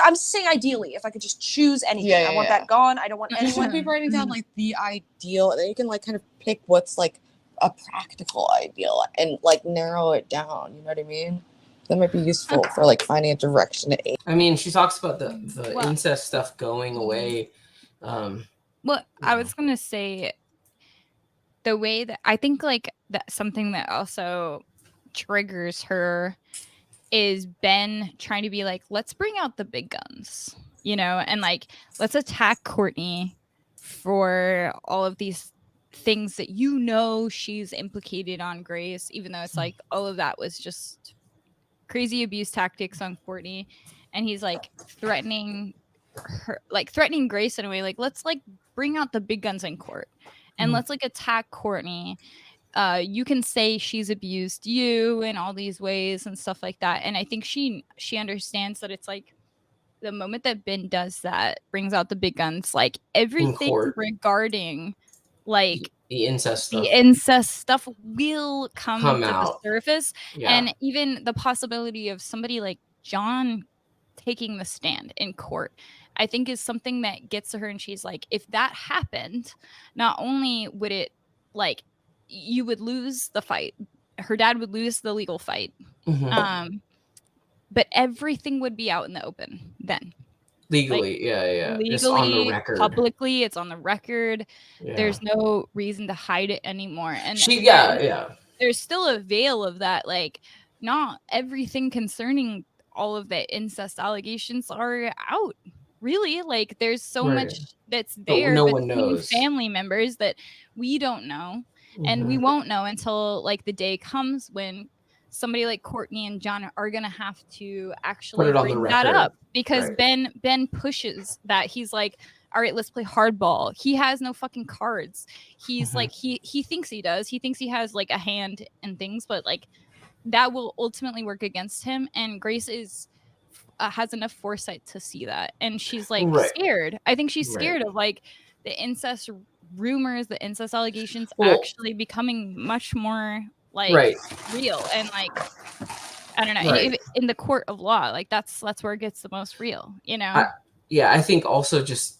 I'm saying ideally, if I could just choose anything, I want that gone. I don't want anyone. Just be writing down like the ideal, and then you can like kind of pick what's like a practical ideal and like narrow it down. You know what I mean? That might be useful for like finding a direction. I mean, she talks about the incest stuff going away. Well, I was gonna say the way that I think like that something that also triggers her is Ben trying to be like, let's bring out the big guns, you know, and like, let's attack Courtney for all of these things that, you know, she's implicated on Grace, even though it's like all of that was just crazy abuse tactics on Courtney. And he's like threatening Grace in a way, like, let's like bring out the big guns in court and let's like attack Courtney. You can say she's abused you in all these ways and stuff like that. And I think she understands that it's like the moment that Ben does that, brings out the big guns, like everything regarding like the incest stuff will come to out. The surface. Yeah. And even the possibility of somebody like John taking the stand in court, I think is something that gets to her. And she's like, if that happened, not only would it like, you would lose the fight. Her dad would lose the legal fight. But everything would be out in the open then. Legally, like, legally, just on the record. Publicly, it's on the record. Yeah. There's no reason to hide it anymore. And there's still a veil of that. Like, not everything concerning all of the incest allegations are out. Really, like there's so much that's there between family members that we don't know. And we won't know until like the day comes when somebody like Courtney and John are gonna have to actually bring that up because Ben pushes that. He's like, all right, let's play hardball. He has no fucking cards. He's like he thinks he does. He thinks he has like a hand in things, but like that will ultimately work against him. And Grace is has enough foresight to see that, and she's like scared. I think she's scared of like the incest rumors, the incest allegations actually becoming much more like real and like I don't know in the court of law, like that's where it gets the most real, you know. I think also just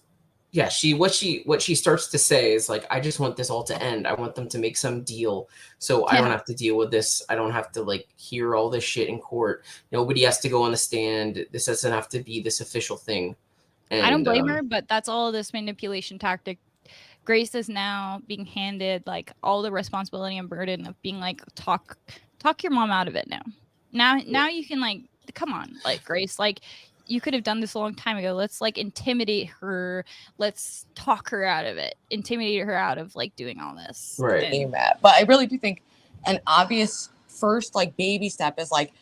what she starts to say is like, I just want this all to end. I want them to make some deal so I don't have to deal with this. I don't have to like hear all this shit in court. Nobody has to go on the stand. This doesn't have to be this official thing. And I don't blame her, but that's all this manipulation tactic. Grace is now being handed like all the responsibility and burden of being like, talk your mom out of it now you can like, come on, like Grace, like you could have done this a long time ago. Let's like intimidate her. Let's talk her out of it. Intimidate her out of like doing all this. Right. But I really do think an obvious first like baby step is like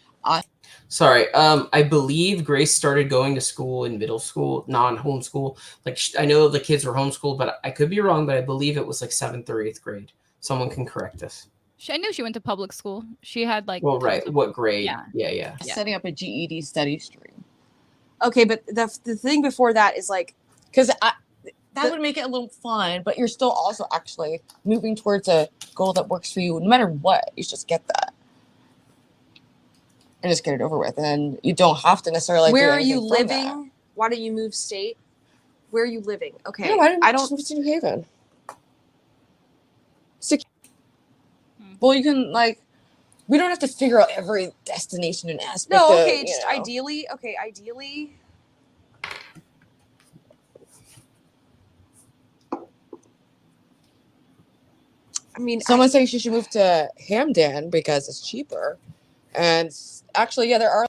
Sorry. I believe Grace started going to school in middle school, non-homeschool. Like I know the kids were homeschooled, but I could be wrong. But I believe it was like 7th or 8th grade. Someone can correct us. I knew she went to public school. She had like. Well, right. What grade? Yeah. Setting up a GED study stream. Okay, but the thing before that is like, because that would make it a little fun, but you're still also actually moving towards a goal that works for you. No matter what, you just get that. And just get it over with, and you don't have to necessarily. Where are you living? Why don't you move state? Where are you living? Okay. Yeah, why didn't I you don't just move to New Haven? Well, you can like. We don't have to figure out every destination and aspect. No, okay, of, just know. ideally. Okay, ideally. I mean, Someone saying she should move to Hamden because it's cheaper, and actually, yeah, there are.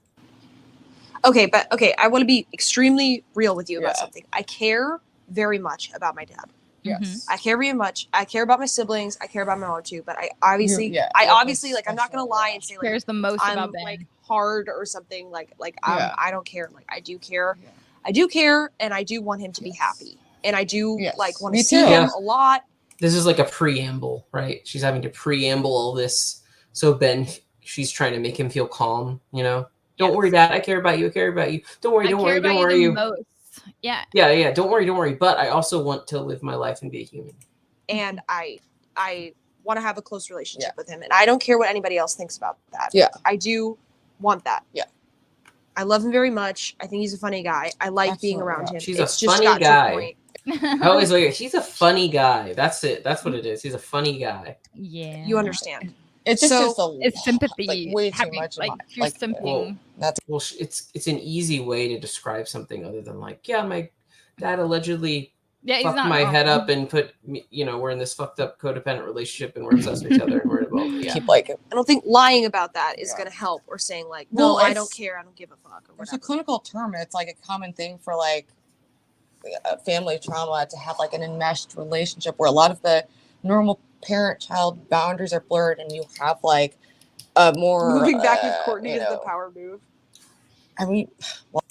Okay, but okay, I want to be extremely real with you about Yeah. something. I care very much about my dad. Yes. I care very much. I care about my siblings. I care about my mom too. But I obviously, Yeah, I yeah, obviously that's like. I'm not gonna lie and say like Cares the most I'm about Ben. like hard or something. Like Yeah. I don't care. Like I do care. Yeah. I do care, and I do want him to be happy, and I do Yes. like want Me to see too. him Yeah. a lot. This is like a preamble, right? She's having to preamble all this. So Ben, she's trying to make him feel calm, you know? Don't Yes. worry, Dad. I care about you. I care about you. Don't worry, I don't care worry, about don't you worry. the most. Yeah. Yeah. Don't worry. But I also want to live my life and be a human. And I want to have a close relationship with him, and I don't care what anybody else thinks about that. Yeah. I do want that. Yeah. I love him very much. I think he's a funny guy. I like being Absolutely, around yeah. him. She's a It's just funny got to a guy. point. I always like it. He's a funny guy. That's it. That's what it is. He's a funny guy. Yeah. You understand. It's just, So, just a It's sympathy. like way too having, much. Like about, you're like, simping. that's Well, it's an easy way to describe something other than like, yeah, my dad allegedly Yeah, he's fucked not my wrong. head up and put me, you know, we're in this fucked up codependent relationship and we're obsessed with each other and we're well, yeah. keep like I don't think lying about that is Yeah. going to help, or saying like, Well, no, I it's- don't care. I don't give a fuck. Or there's whatever. a clinical term. It's like a common thing for like family trauma to have like an enmeshed relationship where a lot of the normal parent-child boundaries are blurred, and you have like a more Moving back with Courtney you is the know, power move. I mean,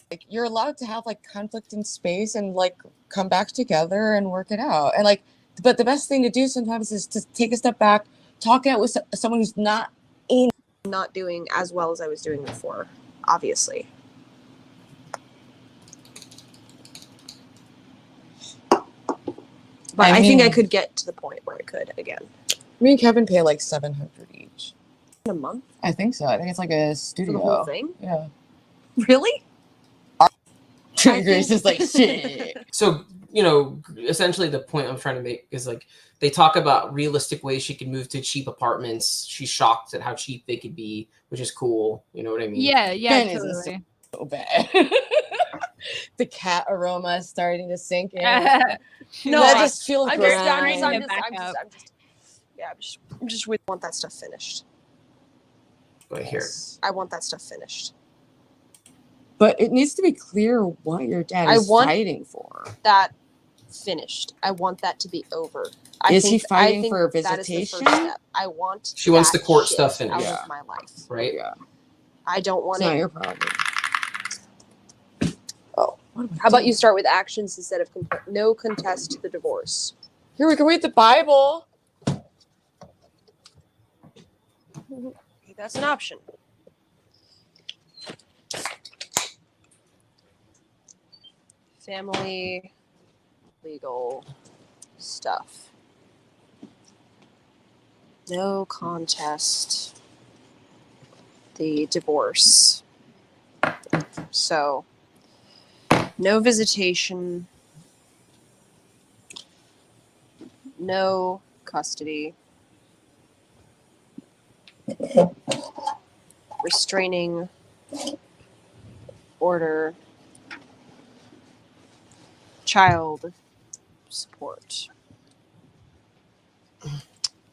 like you're allowed to have like conflict in space and like come back together and work it out. And like, but the best thing to do sometimes is to take a step back, talk out with someone who's not doing as well as I was doing before, obviously. But I think I could get to the point where I could again. Me and Kevin pay like $700 each in a month. I think so. I think it's like a For studio. the whole thing? Yeah. Really? Grace is like shit. So, you know, essentially the point I'm trying to make is like they talk about realistic ways she could move to cheap apartments. She's shocked at how cheap they could be, which is cool. You know what I mean? Yeah, Ben is totally. so bad. The cat aroma is starting to sink in. No, that just feels I'm great. just, I'm just with want that stuff finished. Go here. I want that stuff finished. But it needs to be clear what your dad is fighting for. That finished. I want that to be over. Is he fighting for that is the visitation? first step. I want. She wants that the court shit stuff finished. out Yeah. of my life. Right? Yeah. I don't want It's not it. your problem. How about you start with actions instead of no contest to the divorce? Here, we can read the Bible. Okay, that's an option. Family, legal stuff. No contest. The divorce. So, no visitation. No custody. Restraining order. Child support.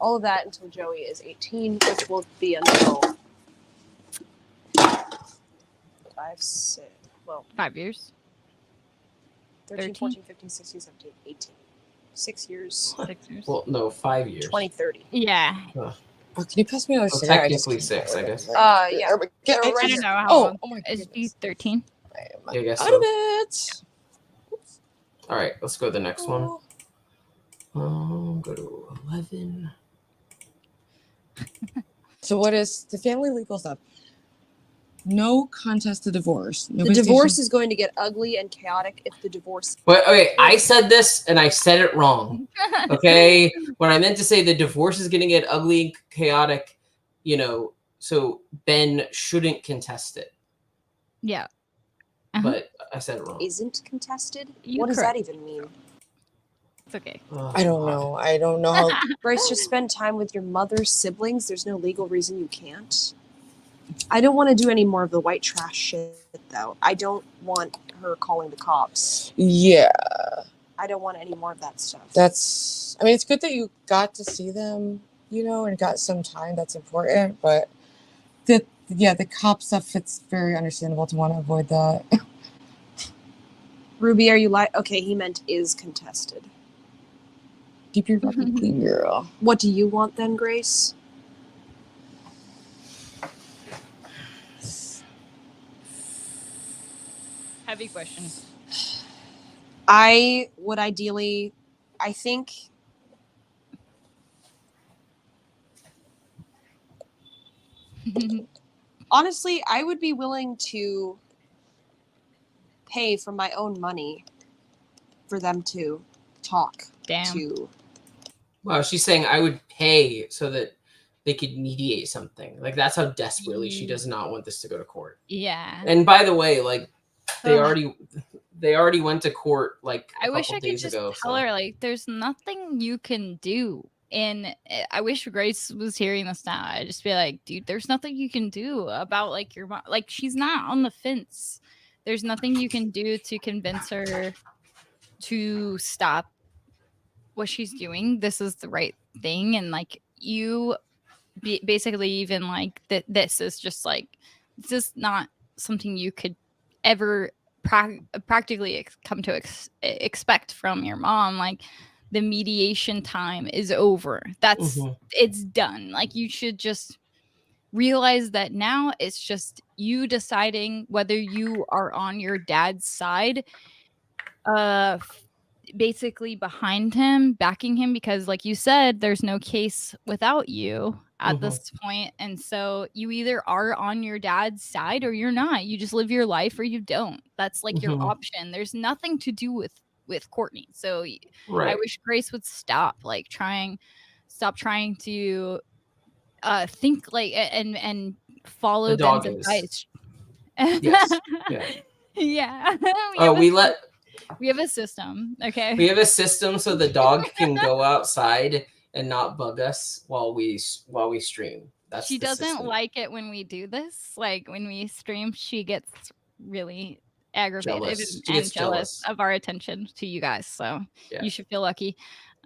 All of that until Joey is 18, which will be until 5 years. 13, 14, 15, 16, 17, 18. 6 years. 6 years. Well, no, 5 years. 2030. Yeah. Oh, can you pass me another Well, cigarette? technically 6, I guess. Yeah. I don't know how long. Oh my Is goodness. he 13? I guess Out so. of it. All right, let's go to the next one. Go to 11. So what is the family legal stuff? No contest to divorce. No The divorce is going to get ugly and chaotic if the divorce. But okay, I said this and I said it wrong. Okay, when I meant to say the divorce is going to get ugly and chaotic, you know, so Ben shouldn't contest it. Yeah. but I said it wrong. Isn't contested? You What does correct. that even mean? It's okay. Oh, I don't God. know. I don't know how. Bryce, just spend time with your mother's siblings. There's no legal reason you can't. I don't want to do any more of the white trash shit, though. I don't want her calling the cops. Yeah, I don't want any more of that stuff. that's. I mean, it's good that you got to see them, you know, and got some time. That's important. But the cop stuff. It's very understandable to want to avoid that. Ruby, are you okay, he meant is contested. Keep your record clean, girl. What do you want then, Grace? Heavy question. I would ideally, I think, honestly, I would be willing to pay from my own money for them to talk to. Wow, she's saying I would pay so that they could mediate something. Like that's how desperately she does not want this to go to court. Yeah. And by the way, like they already went to court like a I wish couple I could days just ago. tell her like there's nothing you can do. And I wish Grace was hearing this now. I'd just be like, dude, there's nothing you can do about like your mom. Like she's not on the fence. There's nothing you can do to convince her to stop what she's doing. This is the right thing. And like you basically even like that this is just like this is not something you could ever practically come to expect from your mom. Like the mediation time is over. That's it's done. Like you should just realize that now it's just you deciding whether you are on your dad's side basically behind him, backing him, because like you said, there's no case without you at this point. And so you either are on your dad's side or you're not. You just live your life or you don't. That's like your option. There's nothing to do with Courtney. So I wish Grace would stop trying to think like and follow Ben's advice. Yes. Yeah. Yeah. We have a system, okay? We have a system so the dog can go outside and not bug us while we stream. That's she doesn't like it when we do this. Like when we stream, she gets really aggravated and jealous of our attention to you guys. So you should feel lucky.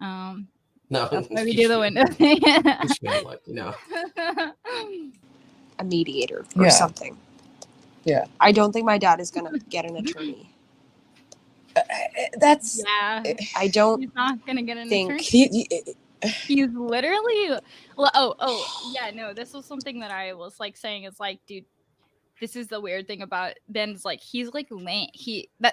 No, that's why we do the window thing. You should feel lucky. No. A mediator or something. Yeah. I don't think my dad is gonna get an attorney. That's I don't. He's not gonna get an think attorney. He's literally. Yeah. No, this was something that I was like saying. Is like, dude, this is the weird thing about Ben's. Like, he's like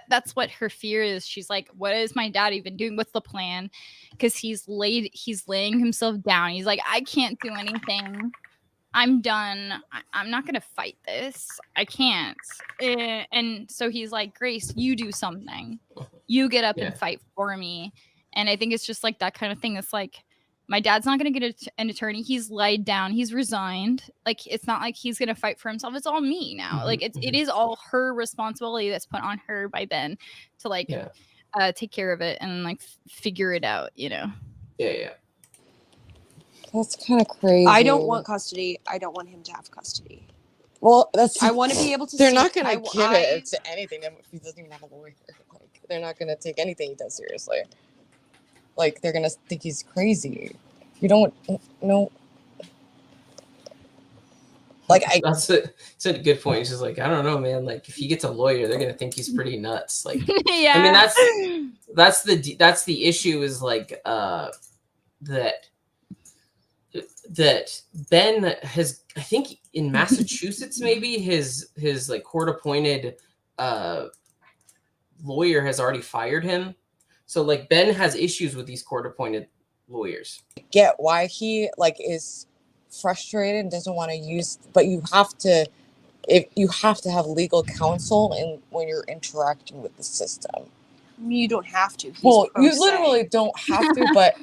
that's what her fear is. She's like, what is my dad even doing? What's the plan? Because he's laying himself down. He's like, I can't do anything. I'm done. I'm not going to fight this. I can't. And so he's like, Grace, you do something. You get up and fight for me. And I think it's just like that kind of thing. It's like, my dad's not going to get an attorney. He's laid down. He's resigned. Like, it's not like he's going to fight for himself. It's all me now. Like, it is all her responsibility that's put on her by Ben to take care of it and like figure it out, you know? Yeah. That's kind of crazy. I don't want custody. I don't want him to have custody. Well, I want to be able to. They're not going to give it to anything if he doesn't even have a lawyer. Like, they're not going to take anything he does seriously. Like, they're going to think he's crazy. You don't know. Like, That's a good point. It's just like, I don't know, man. Like, if he gets a lawyer, they're gonna think he's pretty nuts. Like, yeah. I mean, that's the issue is like that Ben has, I think in Massachusetts, maybe his like court appointed lawyer has already fired him. So like Ben has issues with these court appointed lawyers. Get why he like is frustrated and doesn't want to use, but you have to have legal counsel and when you're interacting with the system. You don't have to. You literally don't have to, but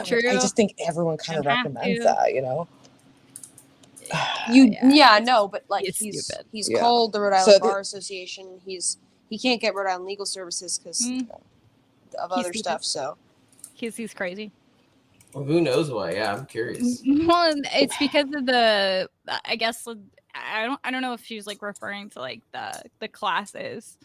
True. I just think everyone kind of recommends that, you know? no, but like he's called the Rhode Island Bar Association. He can't get Rhode Island legal services because of other stuff. So he's crazy. Well, who knows why? Yeah, I'm curious. Well, it's because of the. I guess I don't know if she's like referring to like the classes,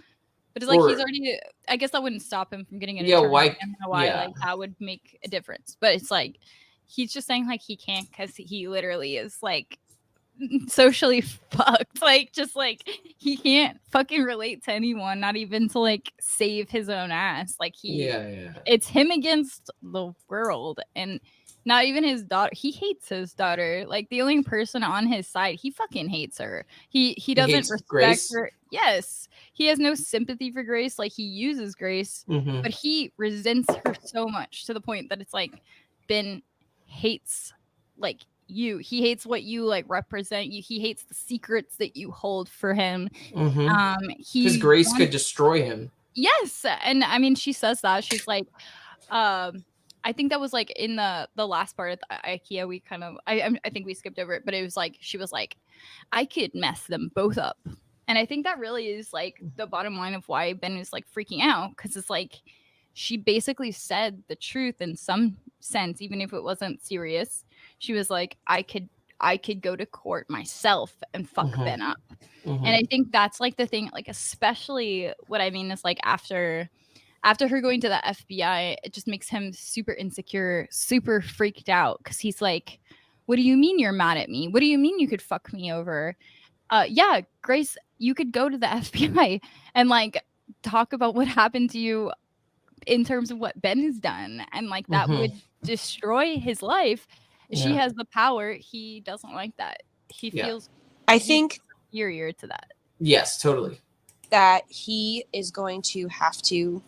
but it's like he's already. I guess that wouldn't stop him from getting an attorney. Why? I don't know why like that would make a difference, but it's like he's just saying like he can't because he literally is like socially fucked, like just like he can't fucking relate to anyone, not even to like save his own ass. Like it's him against the world, and not even his daughter. He hates his daughter. Like the only person on his side, he fucking hates her. He doesn't respect Grace? her. Yes, he has no sympathy for Grace. Like he uses Grace, but he resents her so much to the point that it's like Ben hates like you. He hates what you like represent. He hates the secrets that you hold for him. Because Grace could destroy him. Yes, and I mean she says that she's like, I think that was like in the last part of the IKEA. We kind of I think we skipped over it, but it was like she was like, I could mess them both up, and I think that really is like the bottom line of why Ben is like freaking out, because it's like she basically said the truth in some sense, even if it wasn't serious. She was like, I could go to court myself and fuck Ben up. And I think that's like the thing, like especially what I mean is like after her going to the FBI, it just makes him super insecure, super freaked out, because he's like, what do you mean you're mad at me? What do you mean you could fuck me over? Yeah, Grace, you could go to the FBI and like talk about what happened to you in terms of what Ben has done, and like that would destroy his life. She has the power. He doesn't like that. He feels I think superior to that. Yes, totally. That he is going to have to,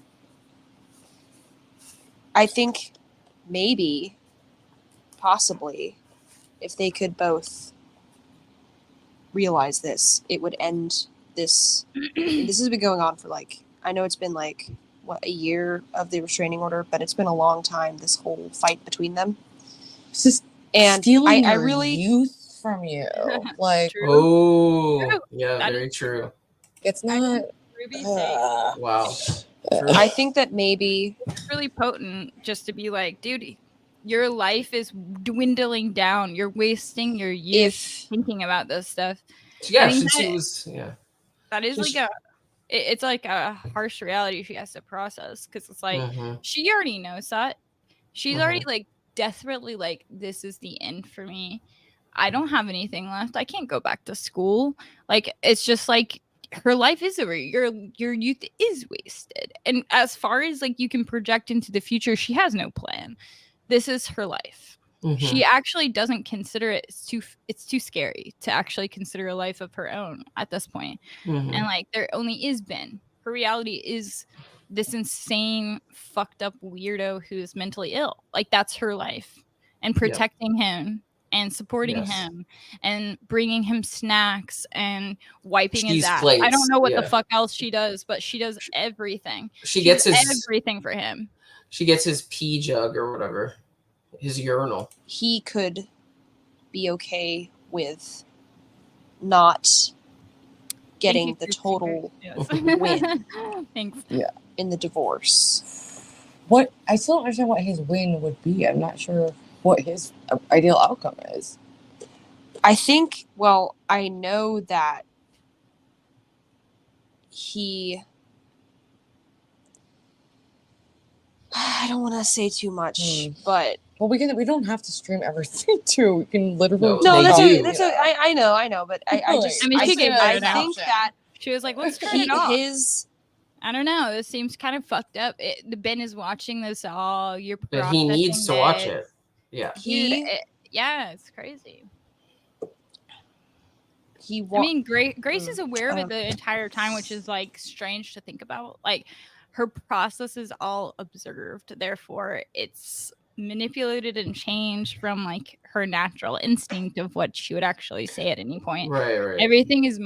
I think maybe possibly if they could both realize this, it would end this. This has been going on for like, I know it's been like what, a year of the restraining order, but it's been a long time, this whole fight between them. It's just and stealing I your really youth from you. Like, Very true. It's not. Wow. I think that maybe it's really potent just to be like, dude, your life is dwindling down. You're wasting your youth thinking about this stuff. Yeah, since he was that is like it's like a harsh reality she has to process, because it's like she already knows that. She's already like desperately like, this is the end for me. I don't have anything left. I can't go back to school. Like it's just like her life is over. Your youth is wasted. And as far as like you can project into the future, she has no plan. This is her life. She actually doesn't consider it. It's too scary to actually consider a life of her own at this point. And like there only is Ben. Her reality is this insane, fucked up weirdo who's mentally ill. Like that's her life, and protecting him and supporting him and bringing him snacks and wiping his ass. Plates. I don't know what the fuck else she does, but she does everything. She gets everything for him. She gets his pee jug or whatever, his urinal. He could be okay with not getting the total win in the divorce. What I still don't understand what his win would be. I'm not sure what his ideal outcome is. I think, well, I know that I don't want to say too much, but we don't have to stream everything too. We can literally I know, but I think that she was like, let's turn it off. I don't know. This seems kind of fucked up. The Ben is watching this all. But he needs to watch it. Yeah. It's crazy. I mean, Grace is aware of it the entire time, which is like strange to think about. Like her process is all observed. Therefore, it's manipulated and changed from like her natural instinct of what she would actually say at any point. Right. Everything is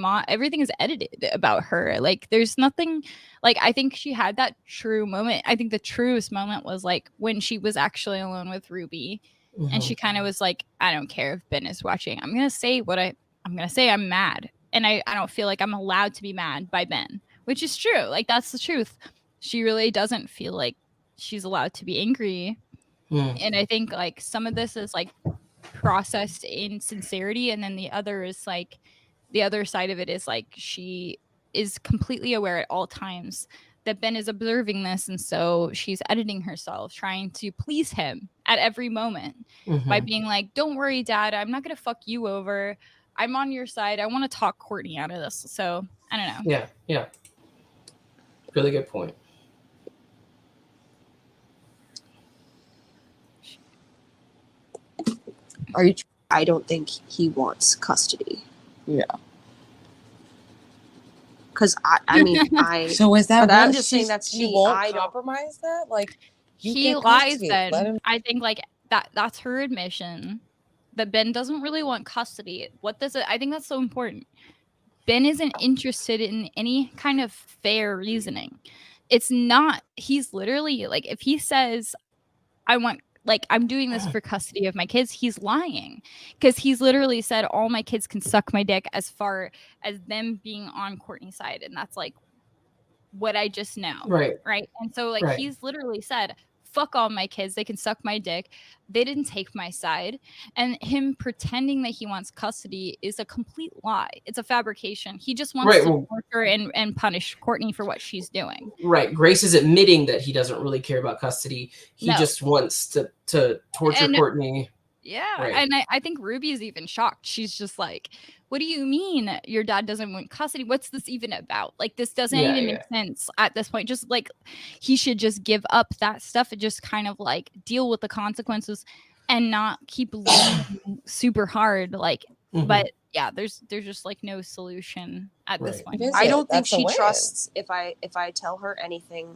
edited about her. Like there's nothing. Like I think she had that true moment. I think the truest moment was like when she was actually alone with Ruby, and she kind of was like, I don't care if Ben is watching. I'm gonna say what I'm gonna say I'm mad, and I don't feel like I'm allowed to be mad by Ben, which is true. Like that's the truth. She really doesn't feel like she's allowed to be angry, and I think like some of this is like processed in sincerity, and then the other is like the other side of it is like she is completely aware at all times that Ben is observing this, and so she's editing herself, trying to please him at every moment by being like, "Don't worry, Dad, I'm not gonna fuck you over. I'm on your side. I want to talk Courtney out of this." So I don't know. Yeah. Really good point. I don't think he wants custody. Yeah. Because I mean, So is that? But I'm what just saying she's- that's she me. won't I don't. compromise that. Like you He get lies custody, then. let him- I think like that's her admission that Ben doesn't really want custody. What does it? I think that's so important. Ben isn't interested in any kind of fair reasoning. It's not, he's literally like, if he says, I want, like, I'm doing this for custody of my kids, he's lying. Because he's literally said, all my kids can suck my dick as far as them being on Courtney's side. And that's like what I just know. Right. And so, like, he's literally said, fuck all my kids, they can suck my dick, they didn't take my side. And him pretending that he wants custody is a complete lie. It's a fabrication. He just wants to torture and punish Courtney for what she's doing. Right. Grace is admitting that he doesn't really care about custody. He just wants to torture Courtney. Yeah. Right. And I think Ruby is even shocked. She's just like, what do you mean your dad doesn't want custody? What's this even about? Like, this doesn't even make sense at this point. Just like, he should just give up that stuff and just kind of like deal with the consequences and not keep leaning super hard. Like, but yeah, there's just like no solution at this point. I don't think she trusts if I tell her anything.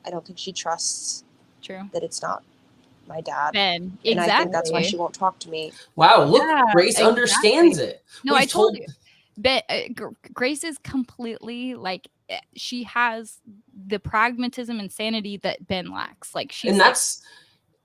I don't think she trusts that it's not my dad. Ben, and I think that's why she won't talk to me. Wow, look, Grace understands it. No, I told you. But Grace is completely like, she has the pragmatism and sanity that Ben lacks. Like she's, and that's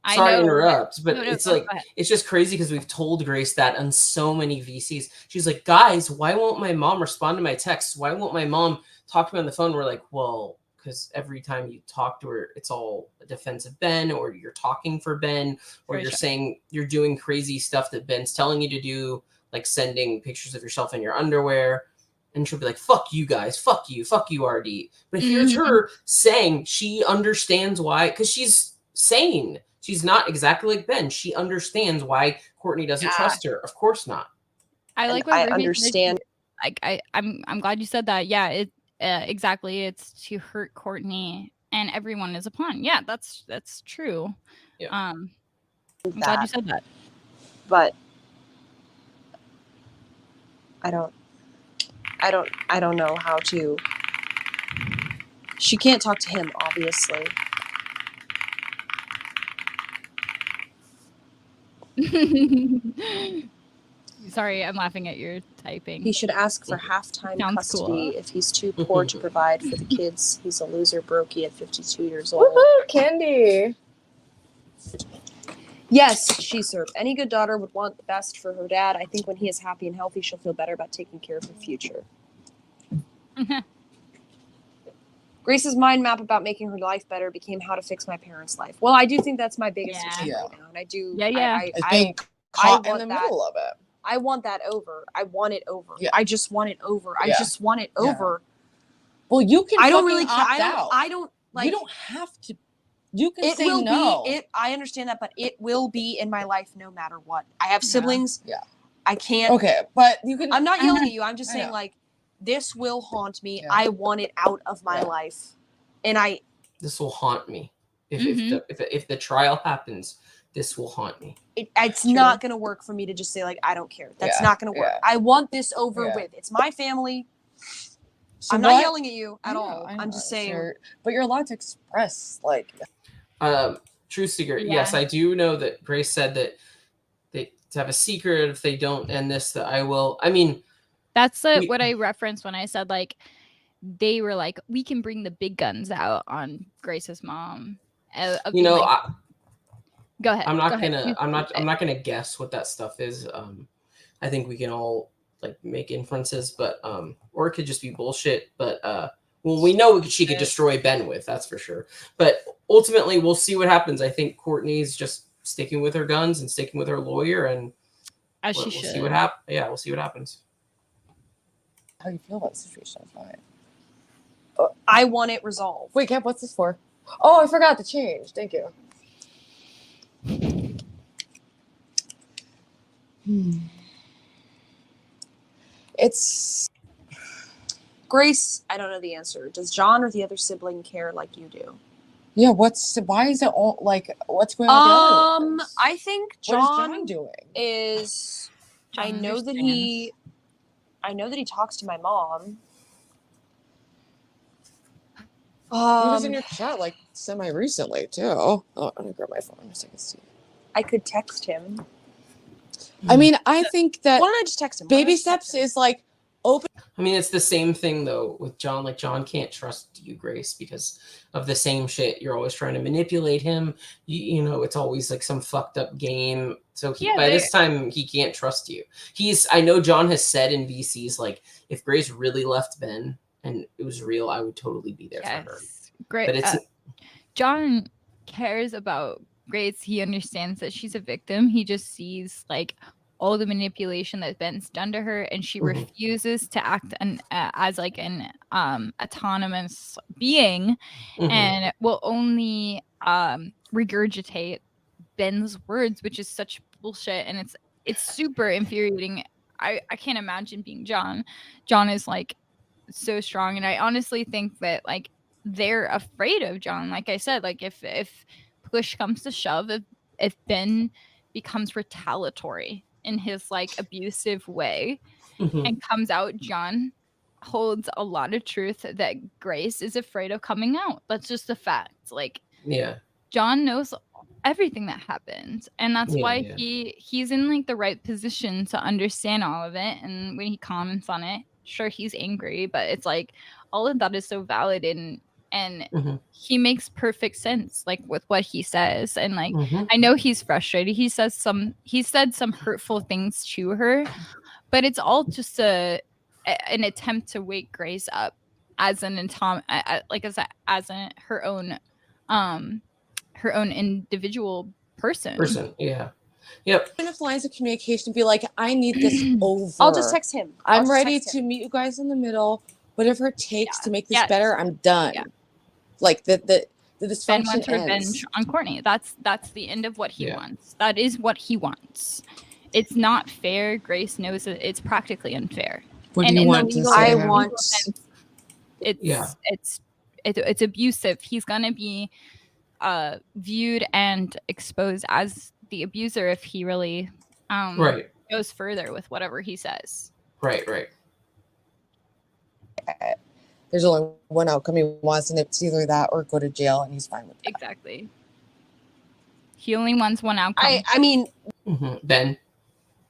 like, sorry to I know, interrupt, but it's like it's just crazy because we've told Grace that on so many VCs. She's like, guys, why won't my mom respond to my texts? Why won't my mom talk to me on the phone? We're like, well, because every time you talk to her, it's all a defense of Ben, or you're talking for Ben, or you're saying you're doing crazy stuff that Ben's telling you to do, like sending pictures of yourself in your underwear. And she'll be like, fuck you guys, fuck you, RD. But here's her saying she understands why, because she's sane. She's not exactly like Ben. She understands why Courtney doesn't trust her. Of course not. I like what I Ruby understand. Said. Like I'm glad you said that. Yeah, it exactly. It's to hurt Courtney, and everyone is a pawn. Yeah, that's true. Yeah. I'm glad you said that. But I don't know how to. She can't talk to him, obviously. Sorry, I'm laughing at your typing. He should ask for half-time Sounds custody cool. if he's too poor to provide for the kids. He's a loser brokey at 52 years old. Woohoo, Candy. Yes, she served. Any good daughter would want the best for her dad. I think when he is happy and healthy, she'll feel better about taking care of her future. Grace's mind map about making her life better became how to fix my parents' life. Well, I do think that's my biggest issue right now. And I do. Yeah. I think caught in the middle of it. I want that over. I want it over. Yeah. I just want it over. I just want it over. Well, you can. I don't really care. I don't like. You don't have to. You can it say will no. be it. I understand that, but it will be in my life no matter what. I have siblings. Yeah. I can't. Okay, but you can. I'm not yelling at you. I'm just saying, like, this will haunt me. Yeah. I want it out of my life, and This will haunt me. If the trial happens, this will haunt me. It's not going to work for me to just say, like, I don't care. That's not going to work. I want this over with. It's my family. So I'm not yelling at you at all. I know, I'm just saying. But you're allowed to express, like. Truth secret. Yes, I do know that Grace said that they to have a secret if they don't end this, that I will. I mean, that's what I referenced when I said, like, they were like, we can bring the big guns out on Grace's mom. You know, like, go ahead. I'm not gonna guess what that stuff is. I think we can all like make inferences, but or it could just be bullshit. But well, we know she could destroy Ben with, that's for sure. But ultimately, we'll see what happens. I think Courtney's just sticking with her guns and sticking with her lawyer, and as we'll she should. see what happens. Yeah, we'll see what happens. How do you feel about the situation? Fine. I want it resolved. Wait, Cap, what's this for? Oh, I forgot to change. Thank you. It's Grace, I don't know the answer. Does John or the other sibling care like you do? yeah. Why is it all like? What's going on? With the other ones? I think What is John John doing? is. I John know that he talks to my mom. He was in your chat like semi recently too. Oh, I'm gonna grab my phone so I can see. I could text him. I mean, I think that Why don't I just text him? baby steps is like open. I mean, it's the same thing though with John. Like John can't trust you, Grace, because of the same shit. You're always trying to manipulate him. You know, it's always like some fucked up game. So by this time, he can't trust you. I know John has said in VCs, like, if Grace really left Ben and it was real, I would totally be there for her. Great. But it's John cares about Grace. He understands that she's a victim. He just sees like all the manipulation that Ben's done to her, and she refuses to act as like an autonomous being, and will only regurgitate Ben's words, which is such bullshit, and it's super infuriating. I can't imagine being John. John is like so strong, and I honestly think that like they're afraid of John. Like I said, like if push comes to shove, if Ben becomes retaliatory in his like abusive way and comes out, John holds a lot of truth that Grace is afraid of coming out. That's just a fact. Like, yeah, John knows everything that happened, and that's why he's in like the right position to understand all of it. And when he comments on it, sure, he's angry, but it's like all of that is so valid, and he makes perfect sense like with what he says. And like I know he's frustrated. He said some hurtful things to her, but it's all just an attempt to wake Grace up as an her own individual person. Yeah. Yep. Enough lines of communication to be like, I need this over. I'll just text him. I'm ready to meet you guys in the middle. Whatever it takes to make this better, I'm done. Yeah. Like the dysfunction Ben wants ends. revenge on Courtney. That's the end of what he wants. That is what he wants. It's not fair. Grace knows that it's practically unfair. What do you want to say? It's abusive. He's gonna be viewed and exposed as the abuser if he really goes further with whatever he says. Right. There's only one outcome he wants, and it's either that or go to jail, and he's fine with that. Exactly. He only wants one outcome. I mean, Ben.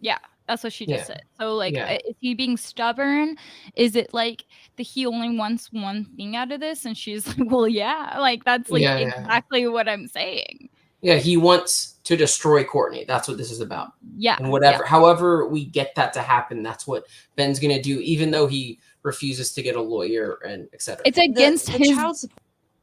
Yeah, that's what she just said. So, like, is he being stubborn? Is it like that he only wants one thing out of this? And she's like, well, yeah. Like, that's like exactly what I'm saying. Yeah, he wants to destroy Courtney. That's what this is about. Yeah. And however we get that to happen, that's what Ben's going to do, even though he refuses to get a lawyer and etc. It's against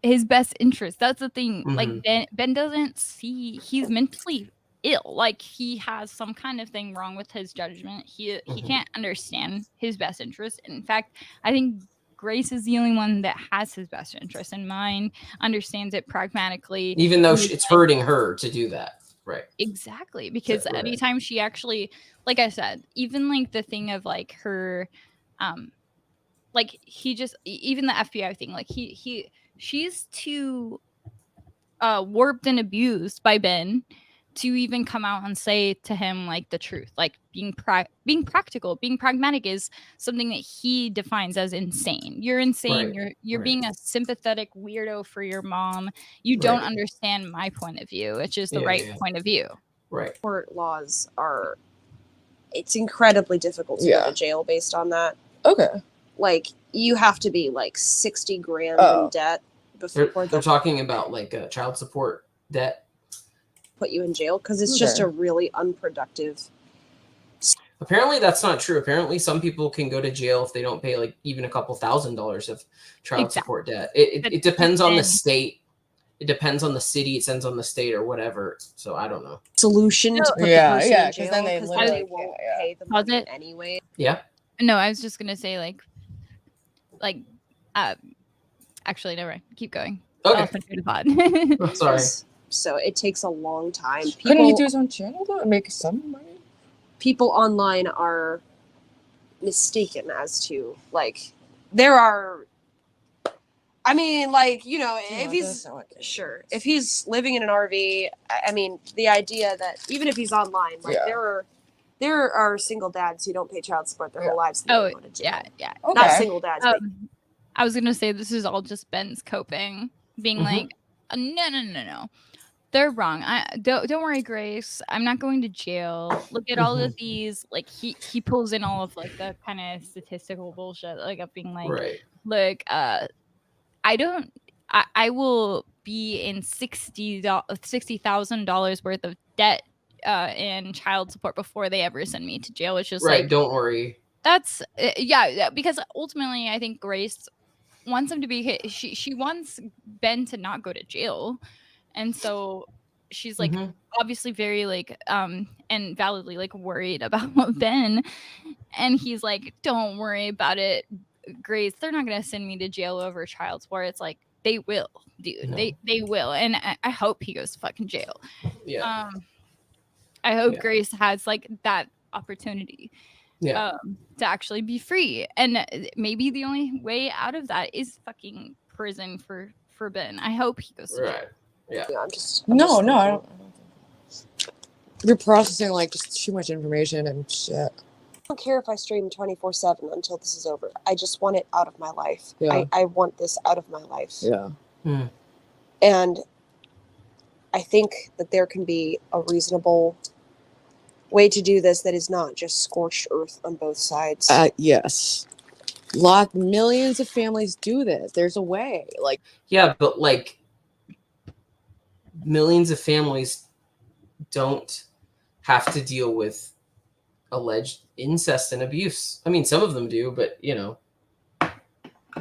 his best interest. That's the thing. Like, Ben doesn't see he's mentally ill. Like, he has some kind of thing wrong with his judgment. He can't understand his best interest. In fact, I think Grace is the only one that has his best interest in mind, understands it pragmatically. Even though it's hurting her to do that. Right. Exactly. Because anytime she actually, like I said, even like the thing of like her, like he just, even the FBI thing, like she's too warped and abused by Ben to even come out and say to him like the truth. Like being practical, being pragmatic is something that he defines as insane. You're insane. You're being a sympathetic weirdo for your mom. You don't understand my point of view. It's just the point of view. Right. Court laws are. It's incredibly difficult to go to jail based on that. Okay. Like you have to be like 60 grand in debt before they're talking about like child support debt. Put you in jail because it's just a really unproductive. Apparently that's not true. Apparently some people can go to jail if they don't pay like even a couple $1,000s of child support debt. It depends on the state. It depends on the city. It depends on the state or whatever. So I don't know. Solution to put the person in jail because they won't pay the money anyway. Yeah. No, I was just gonna say actually, never mind. Keep going. Okay. I lost my train of thought. Oh, sorry. So it takes a long time. Couldn't he do his own channel though and make some money? People online are mistaken as to like there are. I mean, like, you know, if he's if he's living in an RV, I mean, the idea that even if he's online, like there are single dads who don't pay child support their whole lives. Oh, yeah. Not single dads. I was gonna say this is all just Ben's coping, being like, no. They're wrong. Don't worry, Grace. I'm not going to jail. Look at all of these. Like he pulls in all of like the kind of statistical bullshit, like of being like, look, I will be in $60,000 worth of debt in child support before they ever send me to jail. It's just like, don't worry. That's because ultimately I think Grace wants him to be. She wants Ben to not go to jail. And so she's like obviously very like and validly like worried about Ben, and he's like, don't worry about it, Grace, they're not gonna send me to jail over child support. It's like they will, dude. No. They will, and I hope he goes to fucking jail. I hope Grace has like that opportunity to actually be free, and maybe the only way out of that is fucking prison for Ben. I hope he goes to jail. I'm no, I don't think you're processing like just too much information and shit. I don't care if I stream 24/7 until this is over. I just want it out of my life. Yeah. I want this out of my life. Yeah. And I think that there can be a reasonable way to do this that is not just scorched earth on both sides. Yes. Millions of families do this. There's a way. Like but like millions of families don't have to deal with alleged incest and abuse. I mean, some of them do, but you know,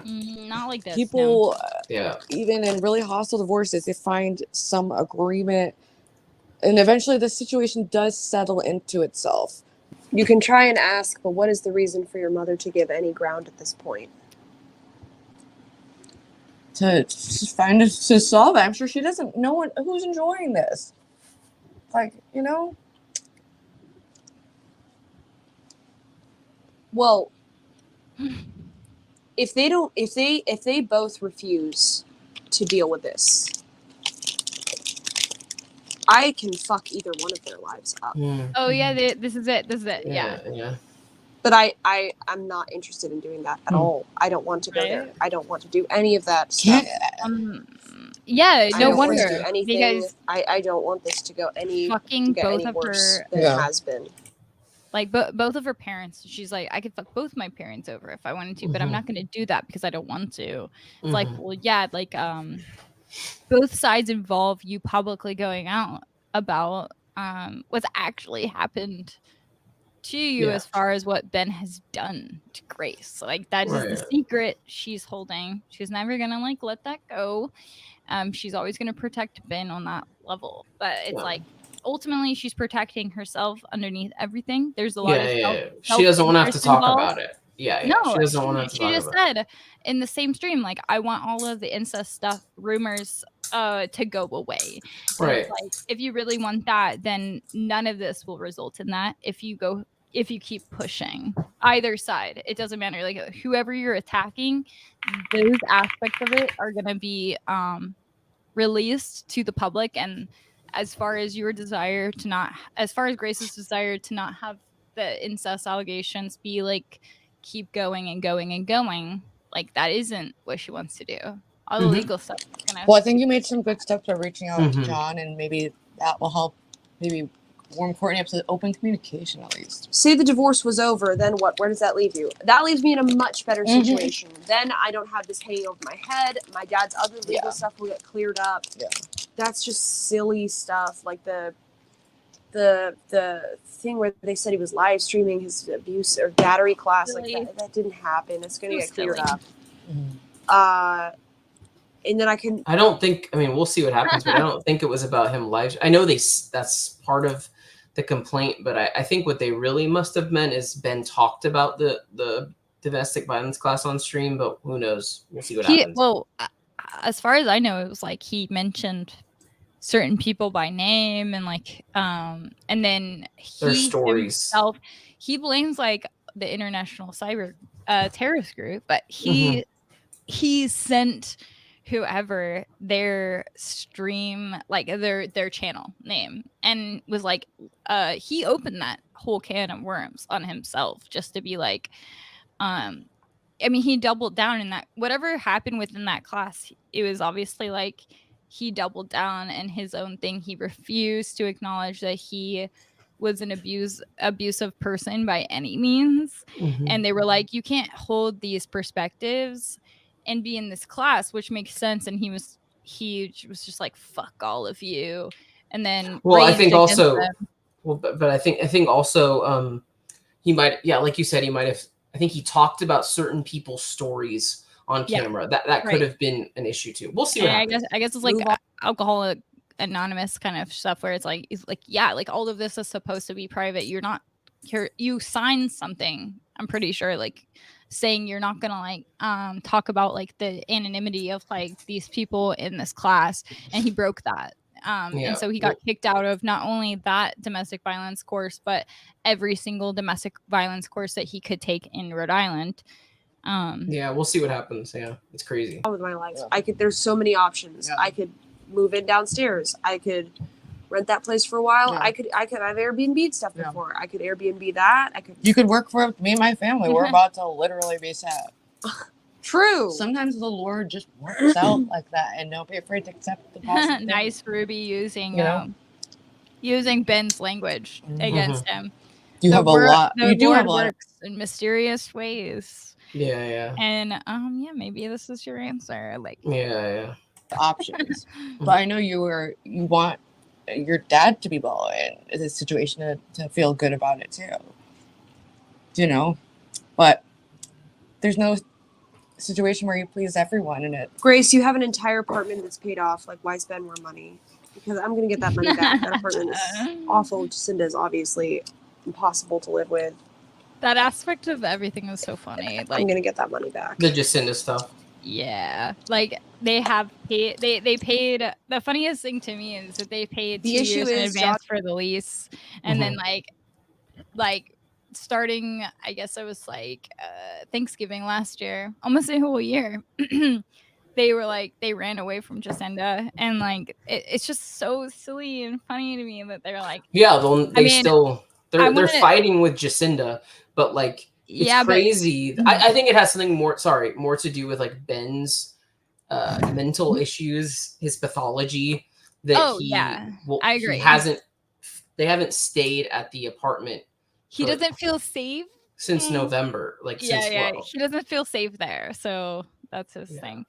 not like this. People, even in really hostile divorces, they find some agreement, and eventually the situation does settle into itself. You can try and ask, but what is the reason for your mother to give any ground at this point? To solve it. I'm sure she doesn't. No one who's enjoying this. Like, you know. Well, if they both refuse to deal with this, I can fuck either one of their lives up. Oh yeah, this is it. Yeah. But I'm not interested in doing that at all. I don't want to go there. I don't want to do any of that stuff. No wonder. Do anything. Because I don't want this to go any worse than it has been. Like both of her parents, she's like, I could fuck both my parents over if I wanted to, but I'm not going to do that because I don't want to. It's like, well, yeah, like both sides involve you publicly going out about what's actually happened to you as far as what Ben has done to Grace. Like that is the secret she's holding. She's never gonna like let that go. She's always gonna protect Ben on that level. But it's like ultimately she's protecting herself underneath everything. There's a lot of she doesn't want to have to talk about it. No, she doesn't want to. She just said in the same stream, like, I want all of the incest stuff, rumors, to go away. Right. Like, if you really want that, then none of this will result in that. If you keep pushing either side, it doesn't matter. Like whoever you're attacking, those aspects of it are gonna be released to the public. And as far as Grace's desire to not have the incest allegations be like keep going and going and going, like that isn't what she wants to do. All the legal stuff. Well, I think you made some good steps by reaching out to John, and maybe that will help. Maybe warm Courtney up to open communication at least. Say the divorce was over, then what? Where does that leave you? That leaves me in a much better situation. Then I don't have this hanging over my head. My dad's other legal stuff will get cleared up. Yeah. That's just silly stuff. Like the the thing where they said he was live streaming his abuse or battery class, like that didn't happen. It's gonna get cleared up. And then I don't think. I mean, we'll see what happens, but I don't think it was about him live. I know that's part of the complaint, but I think what they really must have meant is Ben talked about the domestic violence class on stream, but who knows? We'll see what happens. Well, as far as I know, it was like he mentioned certain people by name and like and then Their stories. himself, he blames like the international cyber terrorist group, but he sent whoever their stream, like their channel name, and was like he opened that whole can of worms on himself just to be like I mean, he doubled down in that. Whatever happened within that class, it was obviously like he doubled down in his own thing. He refused to acknowledge that he was an abusive person by any means. And they were like, you can't hold these perspectives and be in this class, which makes sense. And he was just like, fuck all of you. And then I think also, but I think also he might, like you said, he might have. I think he talked about certain people's stories on camera. That could have been an issue too. We'll see what happens. I guess it's like Alcoholic Anonymous kind of stuff where it's like like all of this is supposed to be private. You're not you signed something. I'm pretty sure like saying you're not gonna like talk about like the anonymity of like these people in this class, and he broke that. And so he got kicked out of not only that domestic violence course, but every single domestic violence course that he could take in Rhode Island. We'll see what happens. Yeah, it's crazy. With my life, there's so many options. I could move in downstairs. I could rent that place for a while. I could I've Airbnb'd stuff before. I could Airbnb that. You could work for me and my family. We're about to literally be set. True. Sometimes the Lord just works out like that, and don't be afraid to accept the positive. Nice Ruby using using Ben's language against him. You have a lot. You do have a lot in mysterious ways. Yeah. And maybe this is your answer. Like options. But I know you want your dad to be well in this situation to feel good about it too. You know, but there's no situation where you please everyone in it. Grace, you have an entire apartment that's paid off. Like, why spend more money? Because I'm gonna get that money back. That apartment is awful. Jacinda's obviously impossible to live with. That aspect of everything was so funny. Like, I'm gonna get that money back. The Jacinda stuff. Yeah, like they have paid. They paid. The funniest thing to me is that they paid 2 years in advance for the lease, and then like starting, I guess it was like Thanksgiving last year, almost a whole year. They were like, they ran away from Jacinda, and like it's just so silly and funny to me that they're like, they're fighting with Jacinda, but like it's crazy. I think it has something more to do with like Ben's mental issues, his pathology. I agree. They haven't stayed at the apartment. He doesn't feel safe since November. He doesn't feel safe there, so that's his thing.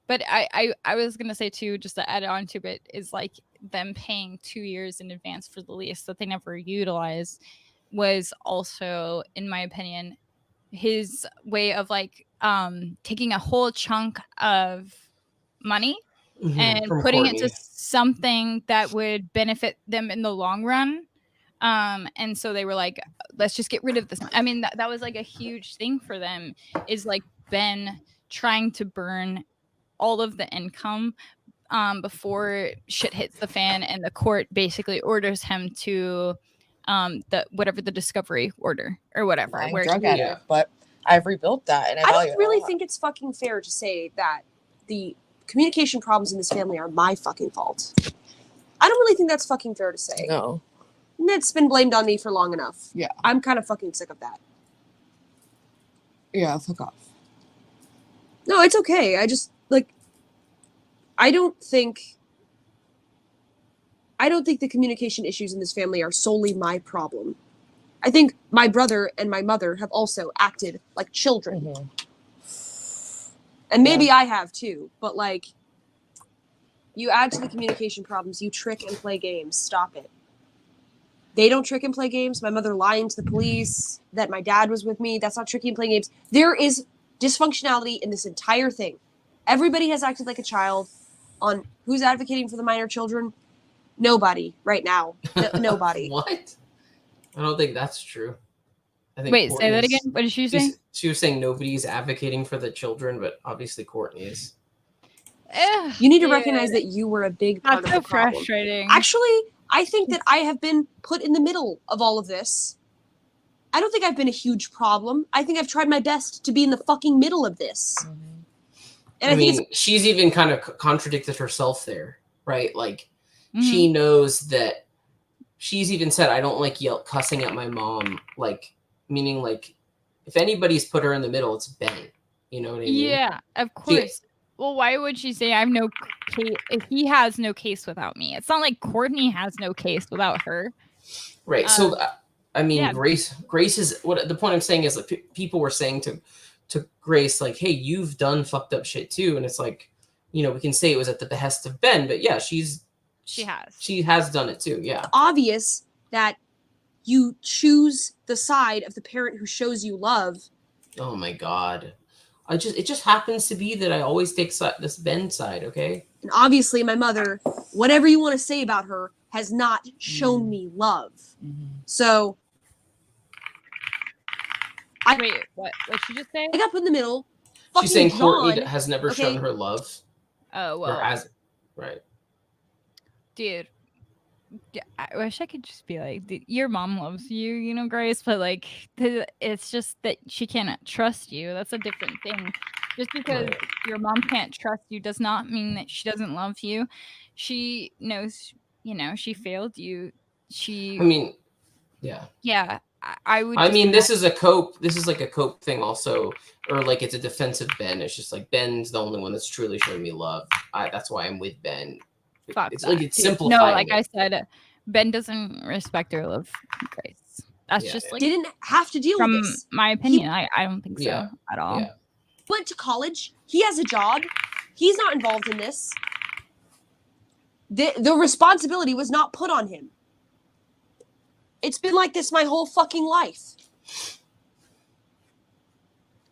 But I was gonna say too, just to add on to it, is like them paying 2 years in advance for the lease that they never utilized was also, in my opinion, his way of like taking a whole chunk of money and putting it to something that would benefit them in the long run. And so they were like, let's just get rid of this. I mean, that was like a huge thing for them, is like Ben trying to burn all of the income before shit hits the fan, and the court basically orders him to the discovery order or whatever. Drug addict, but I've rebuilt that, and I don't really think it's fucking fair to say that the communication problems in this family are my fucking fault. I don't really think that's fucking fair to say. No. It's been blamed on me for long enough. Yeah. I'm kind of fucking sick of that. Yeah, fuck off. No, it's okay. I just, I don't think the communication issues in this family are solely my problem. I think my brother and my mother have also acted like children. Mm-hmm. And maybe I have too, but you add to the communication problems, you trick and play games. Stop it. They don't trick and play games. My mother lying to the police that my dad was with me. That's not tricky and playing games. There is dysfunctionality in this entire thing. Everybody has acted like a child. On who's advocating for the minor children? Nobody right now. Nobody. What? I don't think that's true. I think Wait, say that again. What did she say? She was saying nobody's advocating for the children, but obviously Courtney is. You need to recognize that you were a big part That's of the so problem. frustrating. Actually, I think that I have been put in the middle of all of this. I don't think I've been a huge problem. I think I've tried my best to be in the fucking middle of this. And I mean, she's even kind of contradicted herself there, right? Like, Mm-hmm. she knows that she's even said, I don't like cussing at my mom. Like, meaning, like, if anybody's put her in the middle, it's Ben. You know what I mean? Yeah, of course. Well, why would she say I have no case if he has no case without me? It's not like Courtney has no case without her. Right. So, I mean, yeah. Grace is what the point I'm saying is, like, people were saying to Grace, like, hey, you've done fucked up shit too. And it's like, you know, we can say it was at the behest of Ben, but yeah, she has done it too. Yeah. Obvious that you choose the side of the parent who shows you love. Oh my God. It just happens to be that I always take this Ben side. Okay. And obviously my mother, whatever you want to say about her, has not shown me love. So Wait, what she just say? I got put in the middle. She's saying John, Courtney has never shown her love. Oh, well. Or has, right. Dude, I wish I could just be like, your mom loves you, you know, Grace, but like, it's just that she cannot trust you. That's a different thing. Just because your mom can't trust you does not mean that she doesn't love you. She knows, you know, she failed you. I mean, yeah. Yeah, I would. I mean, this is like a cope thing also, or like it's a defensive Ben. It's just like Ben's the only one that's truly showing me love. That's why I'm with Ben. Fuck it's that, like it's dude. simplifying. No, like I said, Ben doesn't respect or love Grace. That's just like didn't have to deal from with this. my opinion. I don't think so at all. Yeah. Went to college. He has a job. He's not involved in this. The responsibility was not put on him. It's been like this my whole fucking life.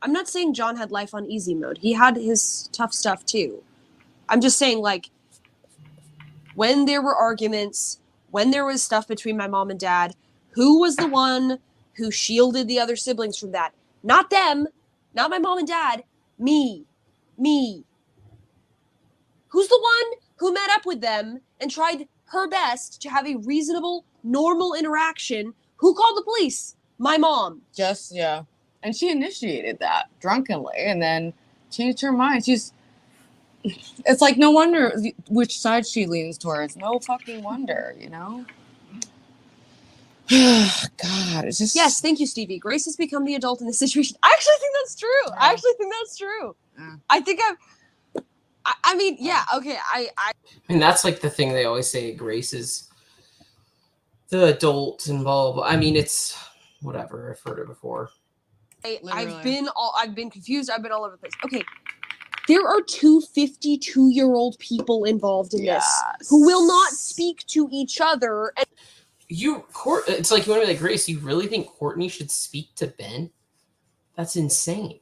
I'm not saying John had life on easy mode. He had his tough stuff too. I'm just saying, like, when there were arguments, when there was stuff between my mom and dad, who was the one who shielded the other siblings from that? Not them. Not my mom and dad. Me. Who's the one who met up with them and tried her best to have a reasonable, normal interaction? Who called the police? My mom. Yeah. And she initiated that drunkenly and then changed her mind. It's like no wonder which side she leans towards. No fucking wonder, you know? God, it's just... Yes, thank you, Stevie. Grace has become the adult in this situation. I actually think that's true. I think I mean, yeah, okay. I mean, that's like the thing they always say, Grace is the adult and blah, blah, blah. I mean, it's whatever. I've heard it before. I've been confused. I've been all over the place. Okay. There are two 52-year-old people involved in this who will not speak to each other. And it's like you want to be like, Grace, you really think Courtney should speak to Ben? That's insane.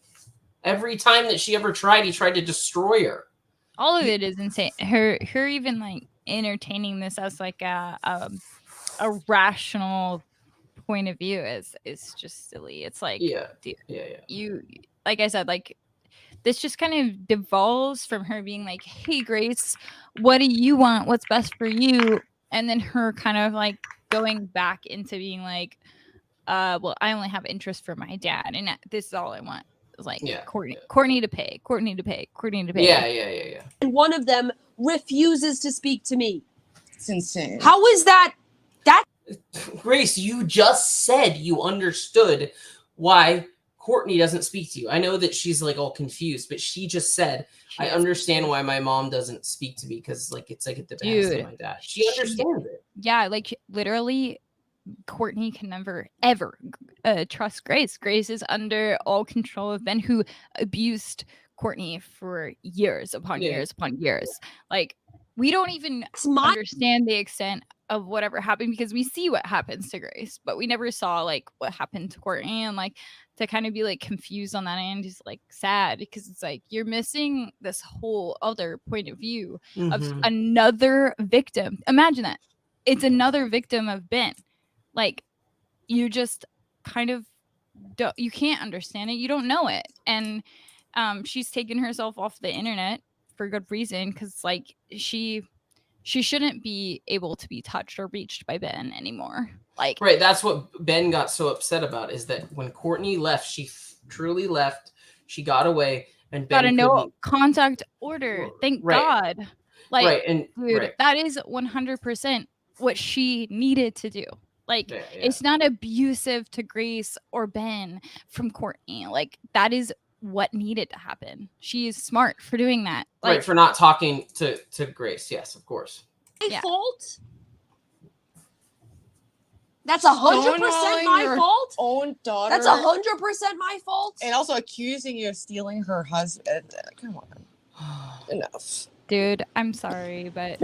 Every time that she ever tried, he tried to destroy her. All of it is insane. Her even like entertaining this as like a rational point of view is just silly. It's like, dude, you, like I said, like this just kind of devolves from her being like, hey Grace, what do you want? What's best for you? And then her kind of like going back into being like, well, I only have interest for my dad, and this is all I want. It's like Courtney to pay. Yeah. And one of them refuses to speak to me. It's insane. How is that? Grace, you just said you understood why Courtney doesn't speak to you. I know that she's like all confused, but she just said, I understand why my mom doesn't speak to me because like it's like at the behest of my dad. She understands it. Yeah, like literally Courtney can never ever trust Grace. Grace is under all control of Ben, who abused Courtney for years upon years upon years. Like we don't even understand the extent of whatever happened, because we see what happens to Grace, but we never saw like what happened to Courtney, and like to kind of be like confused on that end is like sad, because it's like you're missing this whole other point of view of another victim. Imagine that. It's another victim of Ben. Like, you just kind of you can't understand it. You don't know it. And she's taken herself off the internet for good reason, because like she shouldn't be able to be touched or reached by Ben anymore. Like, right, that's what Ben got so upset about, is that when Courtney left, she truly left. She got away, and Ben got a no couldn't- contact order. Thank God. Like, right, and dude, that is 100% what she needed to do. Like, it's not abusive to Grace or Ben from Courtney. Like, that is what needed to happen. She is smart for doing that. Like, right, for not talking to Grace. Yes, of course. My fault? That's 100% my fault? Own daughter. That's 100% my fault? And also accusing you of stealing her husband. Come on. Enough. Dude, I'm sorry, but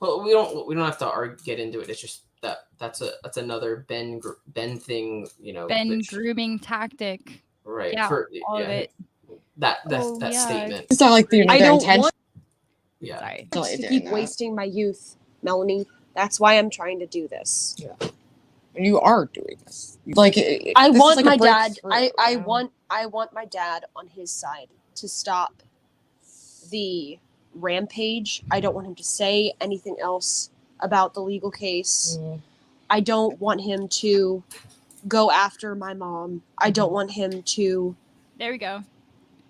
well, we don't have to get into it. It's just that's another Ben thing, you know. Ben grooming tactic. Right. Yeah, all of it. That statement. It's not like I don't want Sorry. to keep wasting my youth, Melanie. That's why I'm trying to do this. Yeah. And you are doing this. Like, I want like my dad. I want. want my dad on his side to stop the rampage. I don't want him to say anything else about the legal case. I don't want him to go after my mom. I don't want him to. There we go.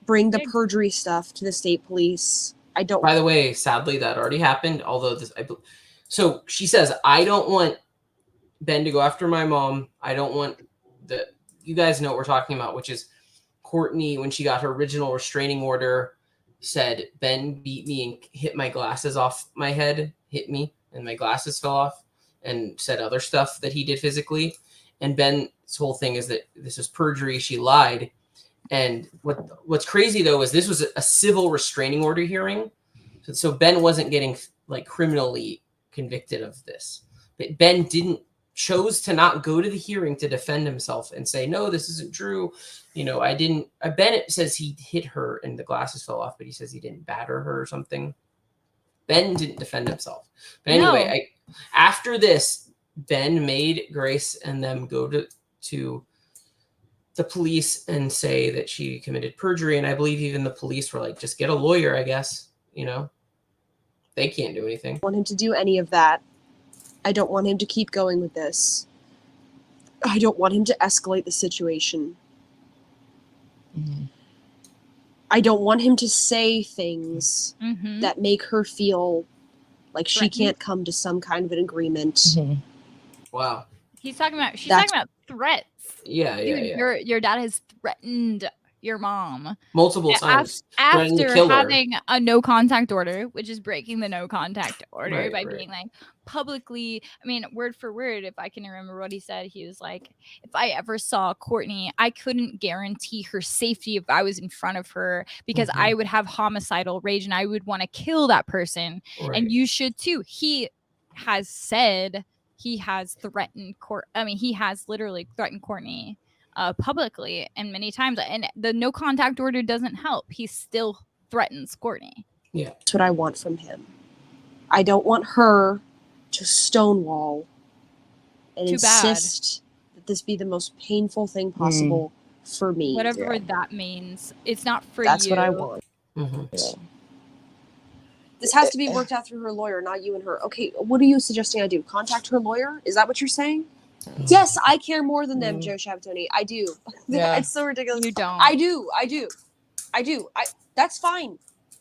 Bring the perjury stuff to the state police. I don't. By the way, sadly, that already happened. Although so she says, I don't want Ben to go after my mom. I don't want you guys know what we're talking about, which is Courtney, when she got her original restraining order, said Ben beat me and hit my glasses off my head, hit me, and my glasses fell off, and said other stuff that he did physically. And Ben's whole thing is that this is perjury. She lied. And what's crazy though is this was a civil restraining order hearing, so Ben wasn't getting like criminally convicted of this. But Ben chose to not go to the hearing to defend himself and say, no, this isn't true. You know, I didn't. Ben says he hit her and the glasses fell off, but he says he didn't batter her or something. Ben didn't defend himself. But anyway, after this, Ben made Grace and them go to the police and say that she committed perjury. And I believe even the police were like, just get a lawyer, I guess. You know, they can't do anything. I don't want him to do any of that. I don't want him to keep going with this. I don't want him to escalate the situation. I don't want him to say things that make her feel like she can't come to some kind of an agreement. Wow. She's talking about threats. Yeah, Dude, your dad has threatened your mom multiple times after having a no contact order, which is breaking the no contact order by being like publicly. I mean, word for word, if I can remember what he said, he was like, if I ever saw Courtney, I couldn't guarantee her safety if I was in front of her, because I would have homicidal rage and I would want to kill that person. And you should too. He has said he has threatened he has literally threatened Courtney publicly and many times, and the no contact order doesn't help. He still threatens Courtney. Yeah, that's what I want from him. I don't want her to stonewall and insist that this be the most painful thing possible for me. Whatever that means, it's not for that's you. That's what I want. This has to be worked out through her lawyer, not you and her. Okay, what are you suggesting I do? Contact her lawyer? Is that what you're saying? Yes, I care more than them, Joe Shabatoni. I do. Yeah. It's so ridiculous. You don't. I do. That's fine.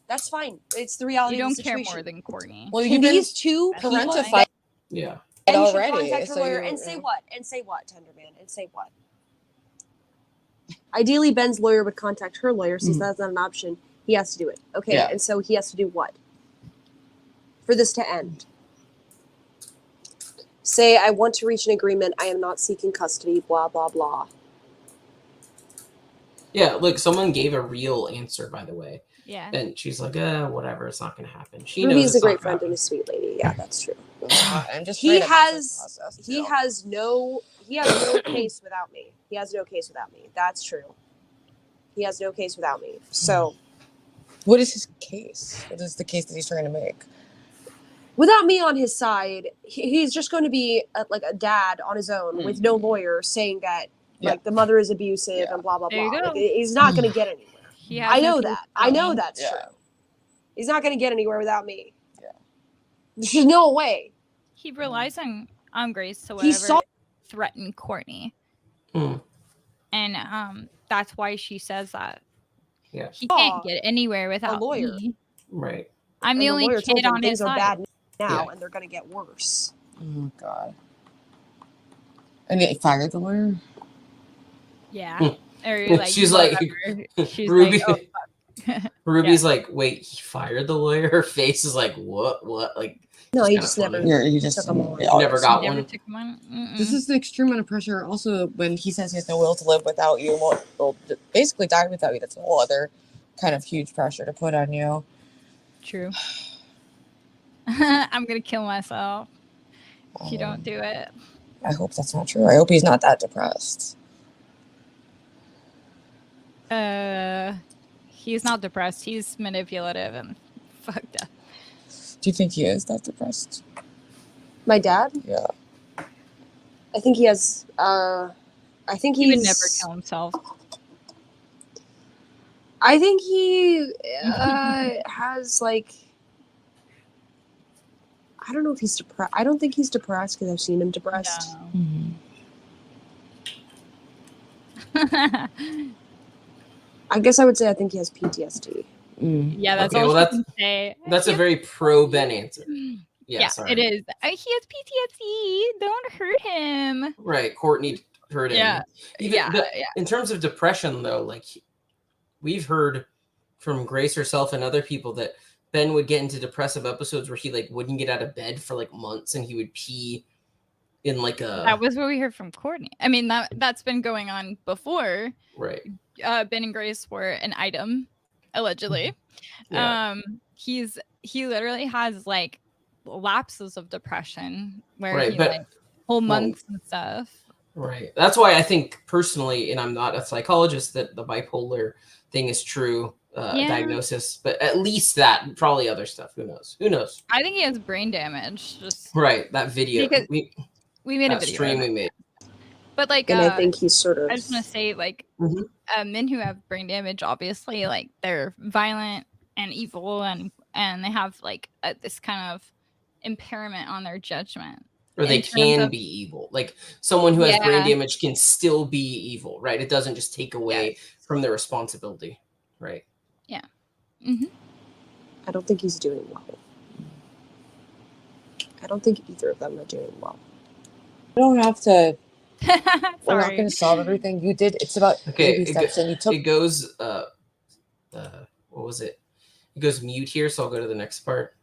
That's fine. It's the reality you of the don't care situation. more than Courtney. Well, Can these two parentified. Yeah. And you should already. contact her So lawyer and say what? And say what, Tenderman? And say what? Ideally, Ben's lawyer would contact her lawyer. Since that's not an option, he has to do it. Okay, and so he has to do what? For this to end. Say, I want to reach an agreement. I am not seeking custody, blah, blah, blah. Yeah, look, someone gave a real answer, by the way. Yeah. And she's like, whatever, it's not going to happen. She Ruby knows is it's a great not gonna friend and happen. a sweet lady. Yeah, that's true. And just He straight up mental has process, he too. has no case without me. He has no case without me. That's true. He has no case without me. So What is his case? What is the case that he's trying to make? without me on his side, he's just going to be like a dad on his own with no lawyer saying that like the mother is abusive and blah blah There you blah. go. Like, he's not going to get anywhere. He has I no know case that. I without know me. that's true. He's not going to get anywhere without me. Yeah. There's no way. He relies on Grace to He whatever saw- threaten Courtney. Hmm. And that's why she says that. Yeah. He can't get anywhere without lawyer. me. Right. I'm And the the only lawyer told kid him on his things are side. bad now, Yeah. and they're going to get worse. Oh, God. And he fired the lawyer? Yeah. Or like She's whatever. She's Ruby. like, oh, fuck. Ruby's like, wait, he fired the lawyer? Her face is like, what? Like, No, he kinda just funny. never. He just took him on. Never got Never one. took one. This is the extreme amount of pressure. Also, when he says he has no will to live without you, well, basically die without you, that's a whole other kind of huge pressure to put on you. True. I'm gonna kill myself if you don't do it. I hope that's not true. I hope he's not that depressed. He's not depressed. He's manipulative and fucked up. Do you think he is that depressed? My dad? Yeah. I think he has. I think He he's. would never kill himself. I think he has like. I don't know if he's depressed. I don't think he's depressed because I've seen him depressed. I guess I would say I think he has PTSD. Yeah, that's Okay, all well, she can say. That's a very pro Ben answer. Yeah, sorry. it is. He has PTSD. Don't hurt him. Right, Courtney hurt him. Yeah, But in terms of depression, though, like we've heard from Grace herself and other people that Ben would get into depressive episodes where he like wouldn't get out of bed for like months and he would pee in like a. That was what we heard from Courtney. I mean, that's been going on before. Right. Ben and Grace were an item, allegedly. Yeah. He literally has like lapses of depression where Right, he but- like whole months and stuff. Right. That's why I think personally, and I'm not a psychologist, that the bipolar thing is true diagnosis, but at least that, probably other stuff. Who knows? I think he has brain damage. Just Right. That video. because we made a video. Stream of we it. made. But like, And I think he's sort of. I just want to say, like, Mhm. men who have brain damage, obviously, like they're violent and evil, and they have like this kind of impairment on their judgment. Or they in terms can of- be evil. Like someone who has brain Yeah. damage can still be evil, right? It doesn't just take away from their responsibility, right? Yeah. Mm-hmm. I don't think he's doing well. I don't think either of them are doing well. We don't have to. We're not Sorry. going to solve everything. You did. It's about Okay, baby steps, and you took. It goes what was it? It goes mute here, so I'll go to the next part.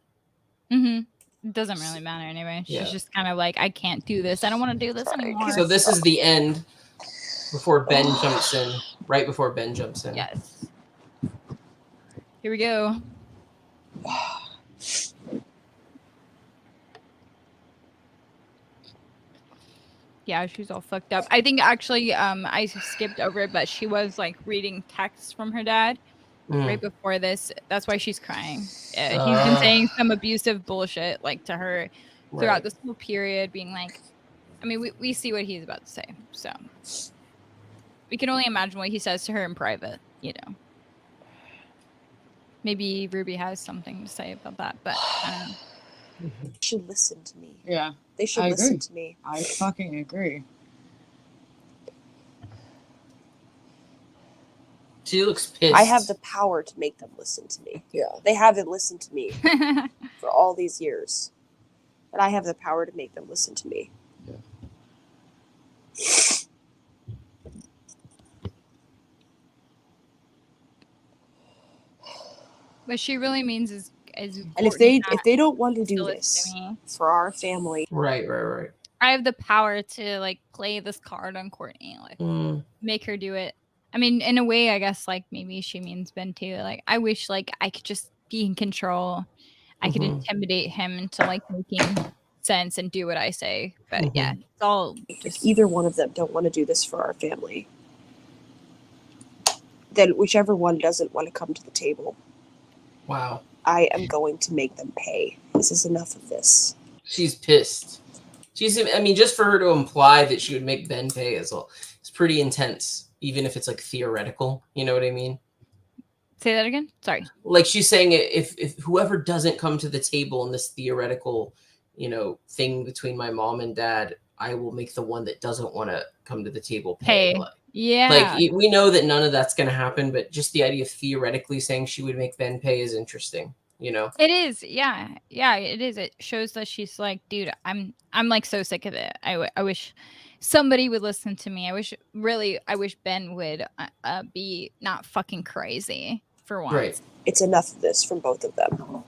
Mm-hmm. It doesn't really matter anyway. She's Yeah. just kind of like, I can't do this. I don't want to do this anymore. So this is the end before Ben jumps in, right before Ben jumps in. Yes. Here we go. Yeah, she's all fucked up. I think actually, I skipped over it, but she was like reading texts from her dad right before this. That's why she's crying. He's been saying some abusive bullshit like to her throughout Right. this whole period, being like, I mean, we see what he's about to say, so we can only imagine what he says to her in private, you know. Maybe Ruby has something to say about that, but I don't know. They should listen to me. Yeah, They should I listen agree. to me. I fucking agree. She looks pissed. I have the power to make them listen to me. Yeah. They haven't listened to me for all these years. But I have the power to make them listen to me. What she really means is And if they don't want to do still this listen to me. for our family, Right. I have the power to like play this card on Courtney, like Mm. make her do it. I mean, in a way, I guess like maybe she means Ben too. Like, I wish like I could just be in control. I could intimidate him into like making sense and do what I say. But yeah, it's all If either one of them don't want to do this for our family, then whichever one doesn't want to come to the table, Wow. I am going to make them pay. This is enough of this. She's pissed. I mean, just for her to imply that she would make Ben pay as well, it's pretty intense, even if it's like theoretical. You know what I mean? Say that again. Sorry. Like she's saying, if whoever doesn't come to the table in this theoretical, thing between my mom and dad, I will make the one that doesn't want to come to the table pay. Yeah. Like we know that none of that's going to happen, but just the idea of theoretically saying she would make Ben pay is interesting. It is. Yeah. It is. It shows that she's like, dude, I'm like so sick of it. I wish somebody would listen to me. I wish Ben would be not fucking crazy for once. Right. It's enough of this from both of them.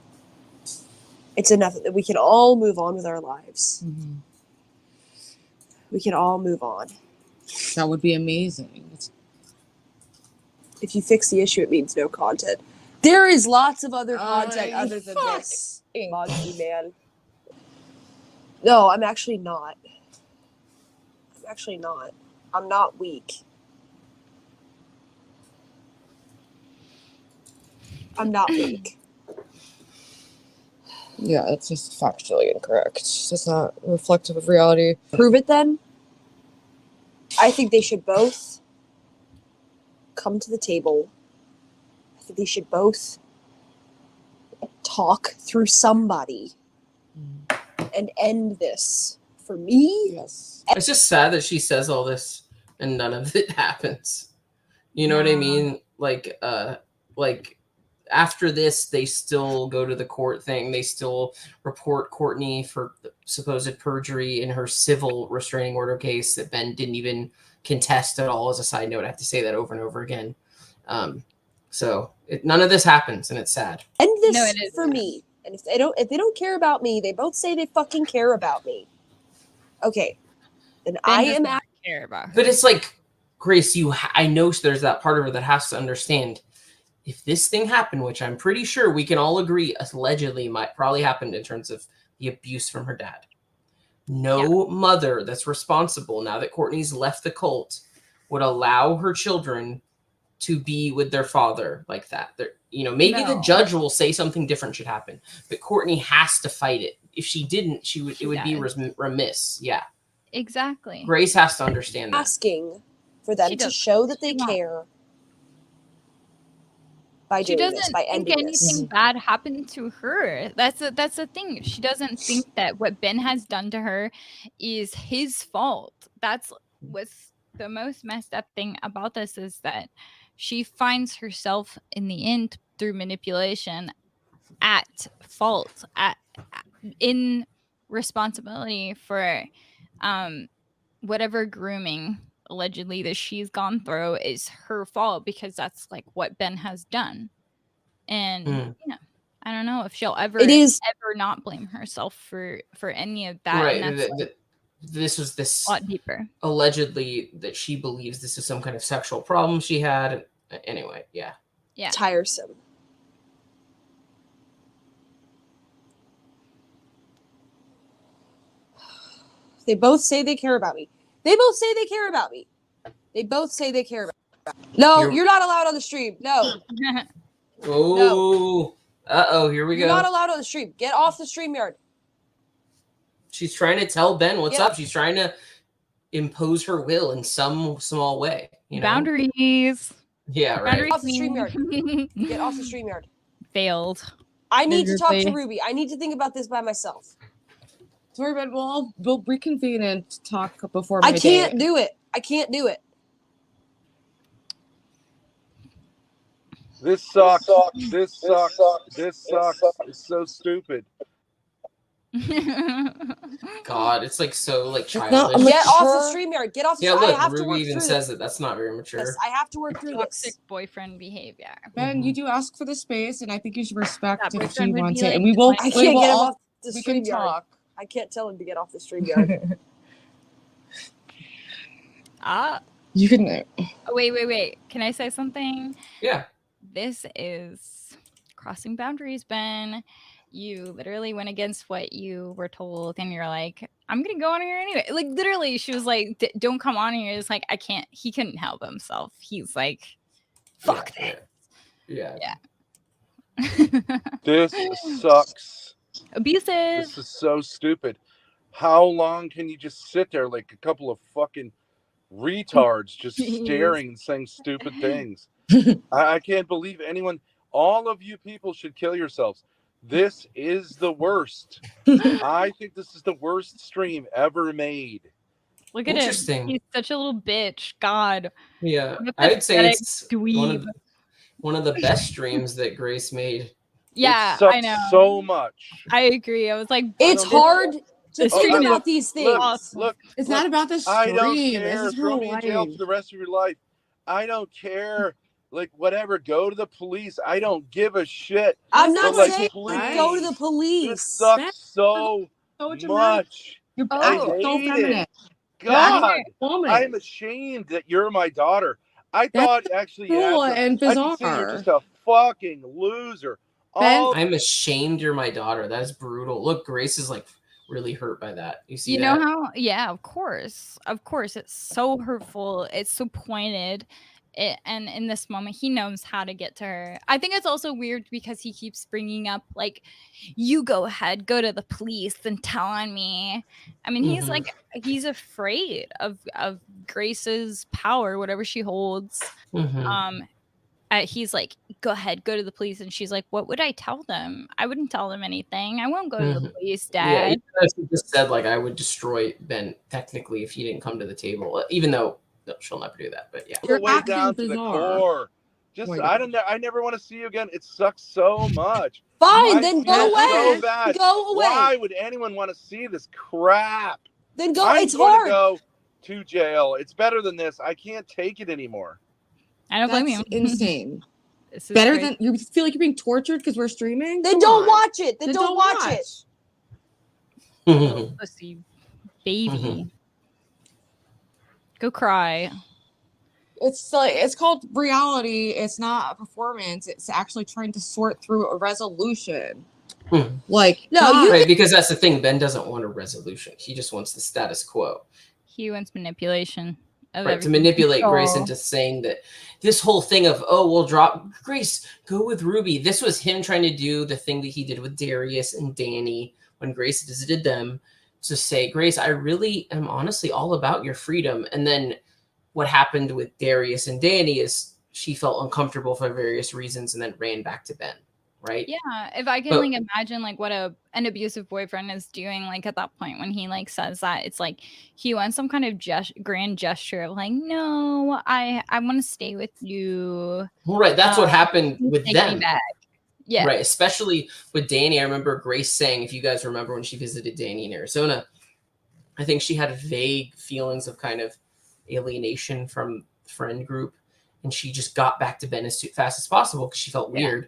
It's enough that we can all move on with our lives. Mm-hmm. We can all move on. That would be amazing. If you fix the issue, it means no content. There is lots of other content other than this. Monkey man. No, I'm actually not. I'm not weak. I'm not weak. Yeah, that's just factually incorrect. It's not reflective of reality. Prove it then. I think they should both come to the table. I think they should both talk through somebody and end this. For me, yes. It's just sad that she says all this and none of it happens. You know what I mean? Like after this, they still go to the court thing. They still report Courtney for supposed perjury in her civil restraining order case that Ben didn't even contest at all. As a side note, I have to say that over and over again. So none of this happens, and it's sad. End this for me. And if they don't care about me, they both say they fucking care about me. Okay, then I am care about her. But it's like, Grace, I know there's that part of her that has to understand. If this thing happened, which I'm pretty sure we can all agree allegedly might probably happened in terms of the abuse from her dad. No mother that's responsible now that Courtney's left the cult would allow her children to be with their father like that. Maybe the judge will say something different should happen, but Courtney has to fight it. If she didn't, it would be remiss. Yeah. Exactly. Grace has to understand that. Asking for them to show that they care. She doesn't think anything bad happened to her. That's the thing. She doesn't think that what Ben has done to her is his fault. That's what's the most messed up thing about this, is that she finds herself in the end through manipulation at fault, in responsibility for whatever grooming allegedly that she's gone through is her fault, because that's like what Ben has done. And I don't know if she'll ever not blame herself for any of that. Right. And that's this was this a lot deeper. Allegedly that she believes this is some kind of sexual problem she had. Anyway, yeah. Tiresome. They both say they care about me. No, you're not allowed on the stream. No. Oh. Uh-oh, here we go. You're not allowed on the stream. Get off the StreamYard. She's trying to tell Ben what's up. She's trying to impose her will in some small way. Boundaries. Yeah, right. Off the StreamYard. Get off the StreamYard. Failed. I need to talk to Ruby. I need to think about this by myself. Sorry, but we'll reconvene and talk before. I can't do it. This sucks. This sucks. It's so stupid. God, it's like so like childish. Get off the StreamYard. Get off the StreamYard. Yeah, look, I have to Ruby work even says that that's not very mature. Yes, I have to work through toxic boyfriend behavior. Ben, you do ask for the space, and I think you should respect That if she boyfriend would wants be it. like And we will. I can't get him off the We can StreamYard. talk. I can't tell him to get off the StreamYard. You can. Oh, wait. Can I say something? Yeah. This is crossing boundaries, Ben. You literally went against what you were told, and you're like, I'm gonna go on here anyway. Like, literally, she was like, don't come on here. It's like, I can't. He couldn't help himself. He's like, fuck that. Yeah. This sucks. Abusive. This is so stupid. How long can you just sit there like a couple of fucking retards just staring and saying stupid things? I can't believe anyone. All of you people should kill yourselves. This is the worst. I think this is the worst stream ever made. Look at him. He's such a little bitch. God. Yeah, I'd say it's one of the best streams that Grace made. Yeah, it sucks I know. So much. I agree. I was like, it's hard to think about these things. Look, it's not about the stream. I don't care. This is Throw me in jail life. for the rest of your life. I don't care. Like, whatever. Go to the police. I don't give a shit. I'm not like, saying go to the police. This sucks so much. You're I so hate feminine. it. God, I'm ashamed that you're my daughter. I thought actually, cool and bizarre. I can see you're just a fucking loser. I'm ashamed you're my daughter. That is brutal. Look, Grace is like really hurt by that. You see, know how? Yeah, of course. It's so hurtful. It's so pointed. And in this moment, he knows how to get to her. I think it's also weird because he keeps bringing up like, you go ahead, go to the police and tell on me. I mean, he's like, he's afraid of Grace's power, whatever she holds. He's like, go ahead, go to the police. And she's like, what would I tell them? I wouldn't tell them anything. I won't go to the police, Dad. Yeah, he just said like, I would destroy Ben technically if he didn't come to the table, even though she'll never do that. But yeah, you're way down to the core. Just I never want to see you again. It sucks so much. Fine, then go away. So bad. Go away. Why would anyone want to see this crap? Then go. I'm it's going hard. To go to jail. It's better than this. I can't take it anymore. I don't blame you. Insane. Better than you feel like you're being tortured because we're streaming. Then don't watch it. Then don't watch it. Pussy baby. Go cry. It's like it's called reality. It's not a performance. It's actually trying to sort through a resolution. Like right, because that's the thing. Ben doesn't want a resolution. He just wants the status quo. He wants manipulation. Right, to manipulate Grace into saying that this whole thing of, we'll drop Grace, go with Ruby. This was him trying to do the thing that he did with Darius and Danny when Grace visited them, to say, Grace, I really am honestly all about your freedom. And then what happened with Darius and Danny is she felt uncomfortable for various reasons and then ran back to Ben. Right. Yeah. If I can like imagine like what an abusive boyfriend is doing, like at that point when he like says that, it's like he wants some kind of grand gesture of like, no, I want to stay with you. Right. That's what happened with them. Yeah. Right. Especially with Danny. I remember Grace saying, if you guys remember when she visited Danny in Arizona, I think she had vague feelings of kind of alienation from the friend group. And she just got back to Ben as fast as possible because she felt weird.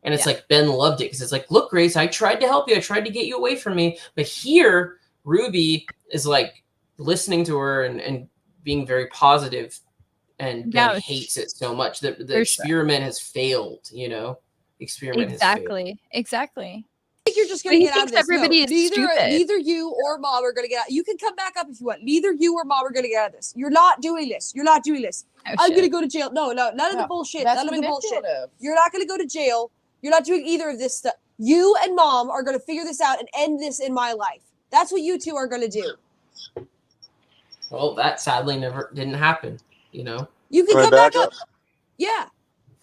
And it's like Ben loved it because it's like, look, Grace, I tried to help you. I tried to get you away from me. But here, Ruby is like listening to her and being very positive, and Ben hates it so much. The experiment has failed, you know? Experiment has failed. Exactly. I think you're just going to get out of this. Everybody is stupid. Neither you or Mom are going to get out. You can come back up if you want. Neither you or Mom are going to get out of this. You're not doing this. You're not doing this. I'm going to go to jail. No, none of the bullshit. None of the bullshit. You're not going to go to jail. You're not doing either of this stuff. You and Mom are going to figure this out and end this in my life. That's what you two are going to do. Well, that sadly didn't happen, you know? You can come back up. Yeah.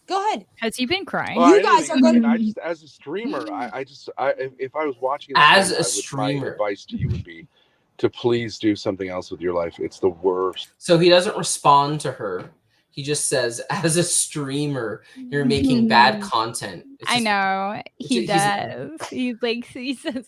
Go ahead. Has he been crying? Well, you guys are going to... as a streamer, if I was watching as a streamer, my advice to you would be to please do something else with your life. It's the worst. So he doesn't respond to her. He just says, as a streamer, you're making bad content. I know. He does. He says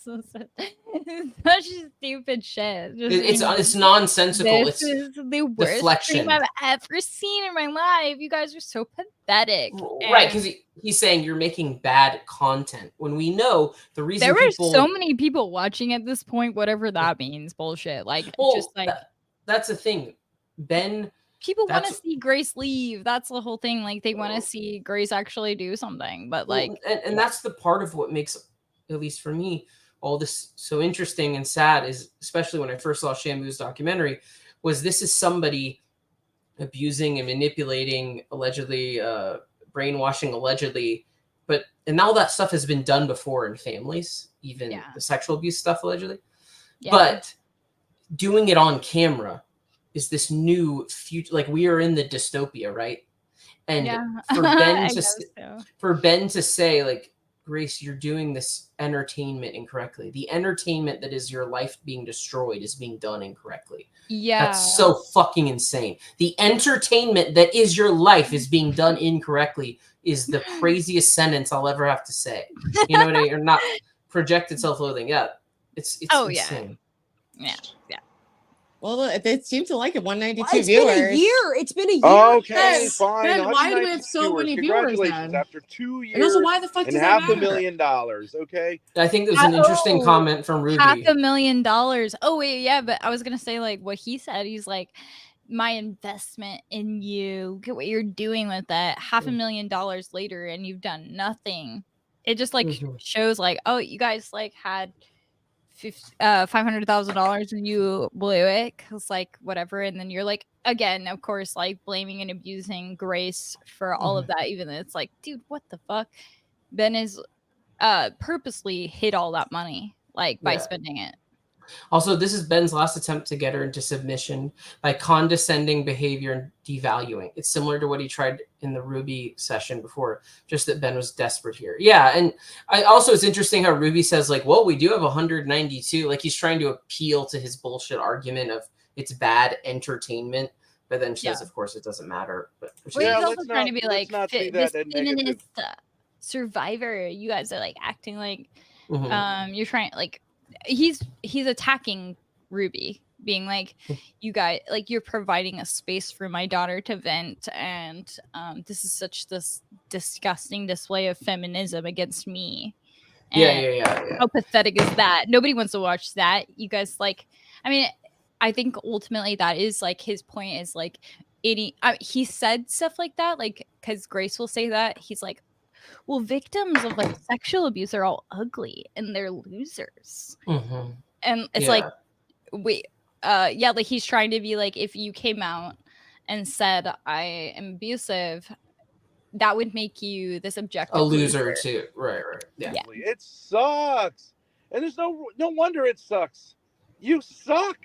such stupid shit. It's nonsensical. This is the worst stream I've ever seen in my life. You guys are so pathetic. Right, because he's saying you're making bad content when we know the reason there were so many people watching at this point, whatever that means. Bullshit. Like, just like that's the thing. Ben people want to That's- see Grace leave. That's the whole thing. Like they want to see Grace actually do something. But like, and that's the part of what makes, at least for me, all this so interesting and sad is, especially when I first saw Shamu's documentary, was this is somebody abusing and manipulating, allegedly, brainwashing, allegedly, and all that stuff has been done before in families, even the sexual abuse stuff, allegedly. Yeah. But doing it on camera is this new future. Like we are in the dystopia, right? And for Ben to say, like, Grace, you're doing this entertainment incorrectly. The entertainment that is your life being destroyed is being done incorrectly. Yeah. That's so fucking insane. The entertainment that is your life is being done incorrectly is the craziest sentence I'll ever have to say. You know what I mean? Or not projected self-loathing. Yeah. It's insane. Yeah. Well, they seem to like it. 192 It's viewers. Been a year. It's been a year. Okay, fine. Ben, why do we have so many viewers Congratulations. then? After 2 years And also, why the fuck and does that matter? $500,000, okay? I think there's an interesting comment from Ruby. $500,000. Oh, wait, yeah, but I was going to say, like, what he said. He's like, my investment in you, look at what you're doing with that. $500,000 later, and you've done nothing. It just, like, shows, like, oh, you guys, like, had $500,000 and you blew it because like whatever, and then you're like, again, of course, like blaming and abusing Grace for all of that, even though it's like, dude, what the fuck? Ben is purposely hid all that money like by spending it. Also, this is Ben's last attempt to get her into submission by condescending behavior and devaluing. It's similar to what he tried in the Ruby session before, just that Ben was desperate here. Yeah, and it's interesting how Ruby says, like, well, we do have 192. Like, he's trying to appeal to his bullshit argument of it's bad entertainment. But then she says, of course, it doesn't matter. But he's also trying to be like, this feminist survivor. You guys are, like, acting like you're trying, like, he's attacking Ruby, being like, you guys, like, you're providing a space for my daughter to vent, and this is such this disgusting display of feminism against me. And how pathetic is that? Nobody wants to watch that. You guys, like, I mean, I think ultimately that is like his point is like he said stuff like that, like, because Grace will say that he's like, well, victims of like sexual abuse are all ugly and they're losers. And it's like, wait, like he's trying to be like, if you came out and said I am abusive, that would make you this objective loser too. Right. Yeah. It sucks. And there's no wonder it sucks. You suck.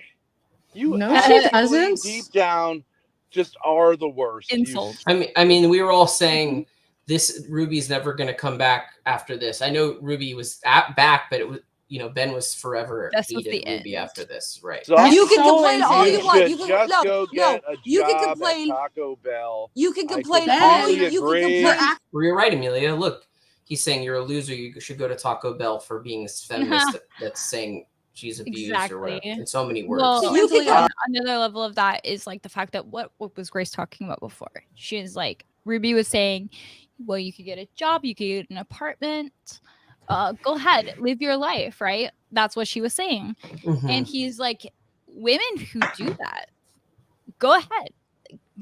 You doesn't. Deep down just are the worst. Insults. I mean, we were all saying this Ruby's never going to come back after this. I know Ruby was back, but it was, you know, Ben was forever hated Ruby after this, right? So you can complain all you want. You can go get a you job can complain. At Taco Bell. You can complain all you can complain. You're right, Amelia. Look, he's saying you're a loser. You should go to Taco Bell for being this feminist that's saying she's abused or whatever, in so many words. Well, you can another level of that is like the fact that what was Grace talking about before? She is like, Ruby was saying, well, you could get a job, you could get an apartment. Go ahead, live your life, right? That's what she was saying. And he's like, women who do that, go ahead,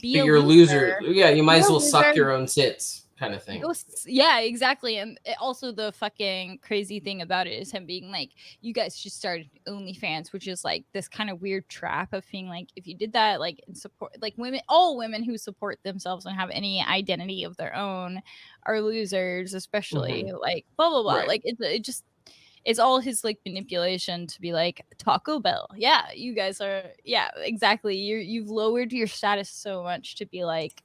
be a loser. Yeah, you might as well suck your own tits, kind of thing. Yeah, exactly. And also the fucking crazy thing about it is him being like, you guys should start OnlyFans, which is like this kind of weird trap of being like, if you did that, like, in support, like all women who support themselves and have any identity of their own are losers, especially like blah blah blah. Right. Like it's all his like manipulation to be like, Taco Bell, yeah, you guys are, yeah, exactly, you've lowered your status so much to be like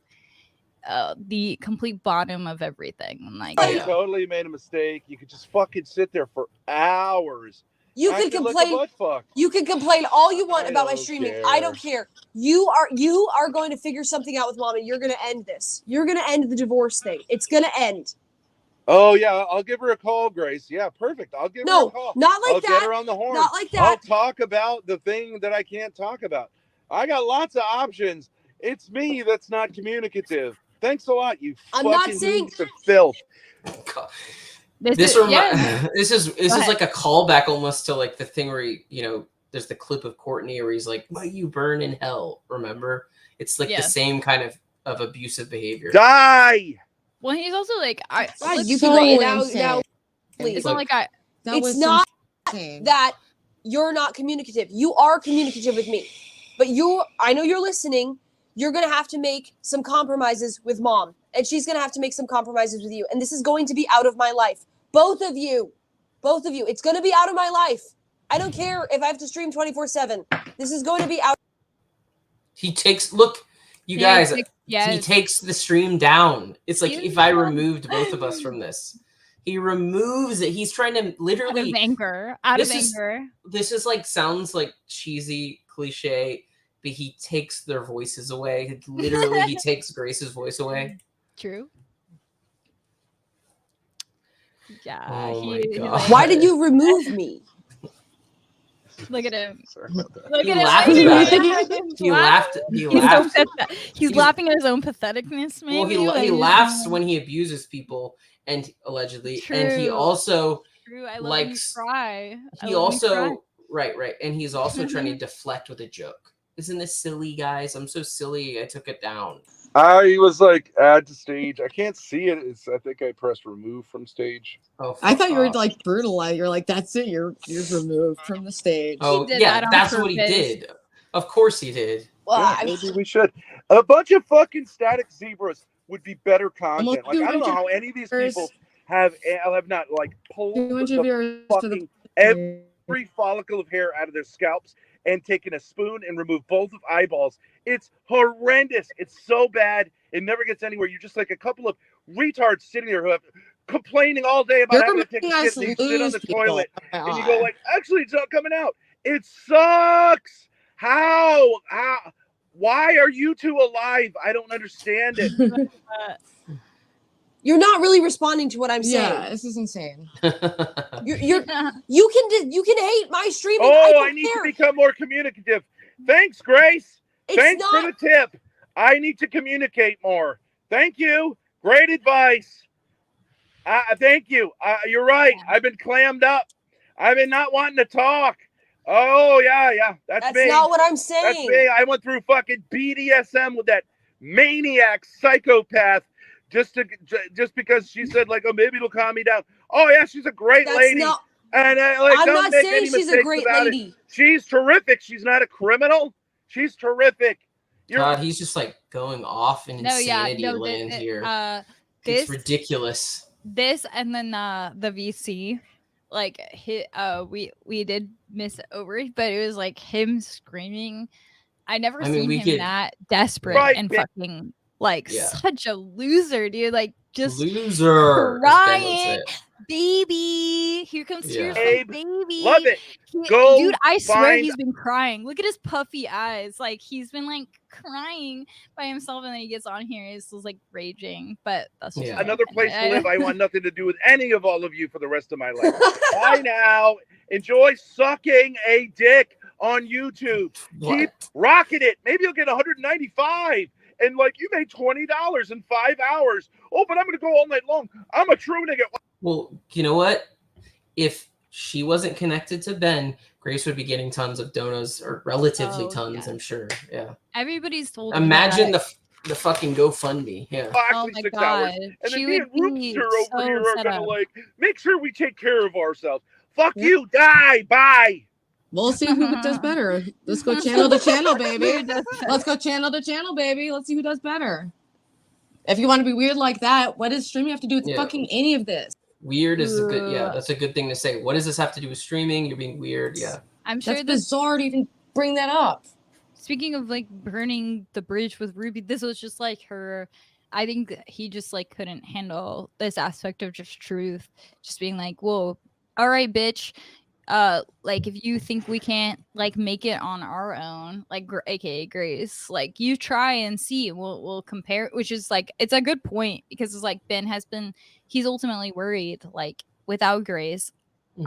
the complete bottom of everything. And like, I totally made a mistake. You could just fucking sit there for hours. You can complain. You can complain all you want about my streaming. I don't care. You are going to figure something out with mom, and you're going to end this. You're going to end the divorce thing. It's going to end. Oh yeah, I'll give her a call, Grace. Yeah, perfect. I'll give her a call. Not like that. I'll get her on the horn. Not like that. I'll talk about the thing that I can't talk about. I got lots of options. It's me that's not communicative. Thanks a lot, you fucking piece of filth. This is like a callback almost to like the thing where there's the clip of Courtney where he's like, "Might you burn in hell?" Remember? It's like the Yes. same kind of abusive behavior. Die. Well, he's also like, You So can now insane. it's not like I. That it's was not insane. that you're not communicative. You are communicative with me, but I know you're listening. You're gonna have to make some compromises with mom, and she's gonna have to make some compromises with you, and this is going to be out of my life. Both of you, it's gonna be out of my life. I don't care if I have to stream 24/7. This is going to be out. He takes you guys. He takes the stream down. It's like if I removed both of us from this. He removes it. He's trying to literally out of anger. This is like sounds like cheesy cliche, but he takes their voices away. Literally, he takes Grace's voice away. True. Yeah. Oh my God. Like, why did you remove me? Look at him. Look at him. He laughed. He's laughing at his own patheticness, maybe. Well, he laughs when he abuses people, and allegedly, and he also likes. He also right, and he's also trying to deflect with a joke. Isn't this silly, guys? I'm so silly. I took it down. I was like, add to stage. I can't see it. I think I pressed remove from stage. Oh, I thought you were like brutalized. You're like, that's it. You're removed from the stage. Oh, yeah, that's what he did. Of course he did. Well, yeah, maybe we should. A bunch of fucking static zebras would be better content. Like, I don't know how any of these people have not like pulled the fucking every follicle of hair out of their scalps and taken a spoon and removed both of eyeballs. It's horrendous. It's so bad. It never gets anywhere. You're just like a couple of retards sitting there who have complaining all day about having to take a shit, and you sit on the toilet and you go like, actually, it's not coming out. It sucks. How? Why are you two alive? I don't understand it. You're not really responding to what I'm saying. Yeah, this is insane. You can hate my streaming. Oh, I need to become more communicative. Thanks, Grace. Thanks for the tip. I need to communicate more. Thank you. Great advice. Thank you. You're right. I've been clammed up. I've been not wanting to talk. Oh, yeah. That's me. That's not what I'm saying. That's me. I went through fucking BDSM with that maniac psychopath just because she said, like, oh, maybe it'll calm me down. Oh, yeah, she's a great lady. And I'm not saying she's a great lady. She's terrific. She's not a criminal. She's terrific. God, he's just like going off in insanity land here. It's ridiculous. This and then the VC, like we did miss it over, but it was like him screaming. I never seen him that desperate and fucking like such a loser, dude. Like just loser crying. Baby, here comes tears from baby. Love it. Dude, I swear he's been crying. Look at his puffy eyes. Like he's been like crying by himself, and then he gets on here. He's just like raging. But that's just another place to live. I want nothing to do with any of all of you for the rest of my life. Bye now. Enjoy sucking a dick on YouTube. Keep rocking it. Maybe you'll get 195. And like you made $20 in 5 hours. Oh, but I'm gonna go all night long. I'm a true nigga. Well, you know what? If she wasn't connected to Ben, Grace would be getting tons of donos, or relatively tons, I'm sure. Yeah. Everybody's told. Imagine the fucking GoFundMe. Yeah. Oh my God. And then me and Roopster over here are gonna like make sure we take care of ourselves. Fuck you, die, bye. We'll see who does better. Let's go channel to channel, baby. Let's go channel to channel, baby. Let's see who does better. If you want to be weird like that, what does streaming have to do with fucking any of this? Weird is a good, that's a good thing to say. What does this have to do with streaming? You're being weird, yeah. I'm sure that's bizarre to even bring that up. Speaking of like burning the bridge with Ruby, this was just like her. I think he just like couldn't handle this aspect of just truth, just being like, "Whoa, all right, bitch." Like if you think we can't like make it on our own, like aka Grace, like you try and see, we'll compare, which is like it's a good point because it's like Ben has been, he's ultimately worried like without Grace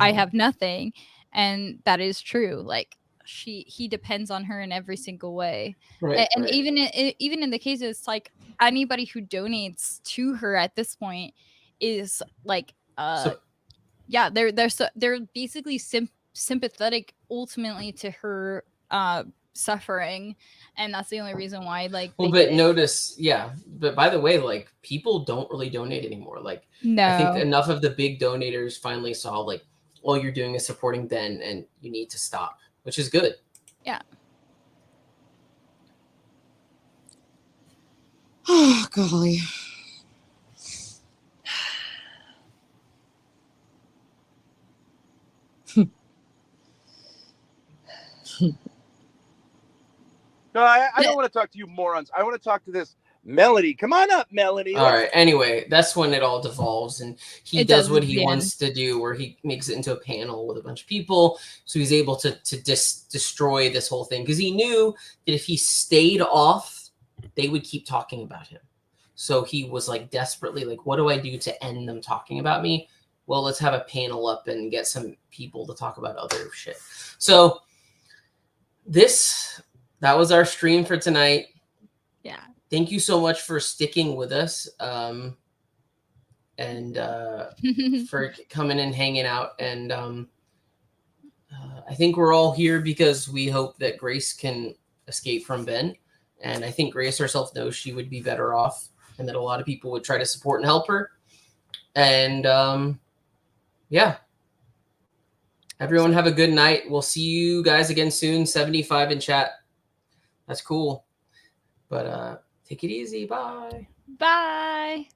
I have nothing, and that is true. Like he depends on her in every single way, and even in the case it's like anybody who donates to her at this point is like yeah, they're basically sympathetic ultimately to her suffering, and that's the only reason why like well, but notice, but by the way, like people don't really donate anymore. Like I think enough of the big donators finally saw like all you're doing is supporting Ben and you need to stop, which is good. Yeah. Oh golly. No, I don't want to talk to you morons. I want to talk to this Melody. Come on up, Melody. All right. Anyway, that's when it all devolves, and he does what he wants to do, where he makes it into a panel with a bunch of people, so he's able to destroy this whole thing because he knew that if he stayed off, they would keep talking about him. So he was like desperately like, what do I do to end them talking about me? Well, let's have a panel up and get some people to talk about other shit. So that was our stream for tonight. Yeah. Thank you so much for sticking with us and for coming and hanging out. And I think we're all here because we hope that Grace can escape from Ben. And I think Grace herself knows she would be better off and that a lot of people would try to support and help her. And yeah. Everyone have a good night. We'll see you guys again soon. 75 in chat. That's cool. But take it easy. Bye. Bye.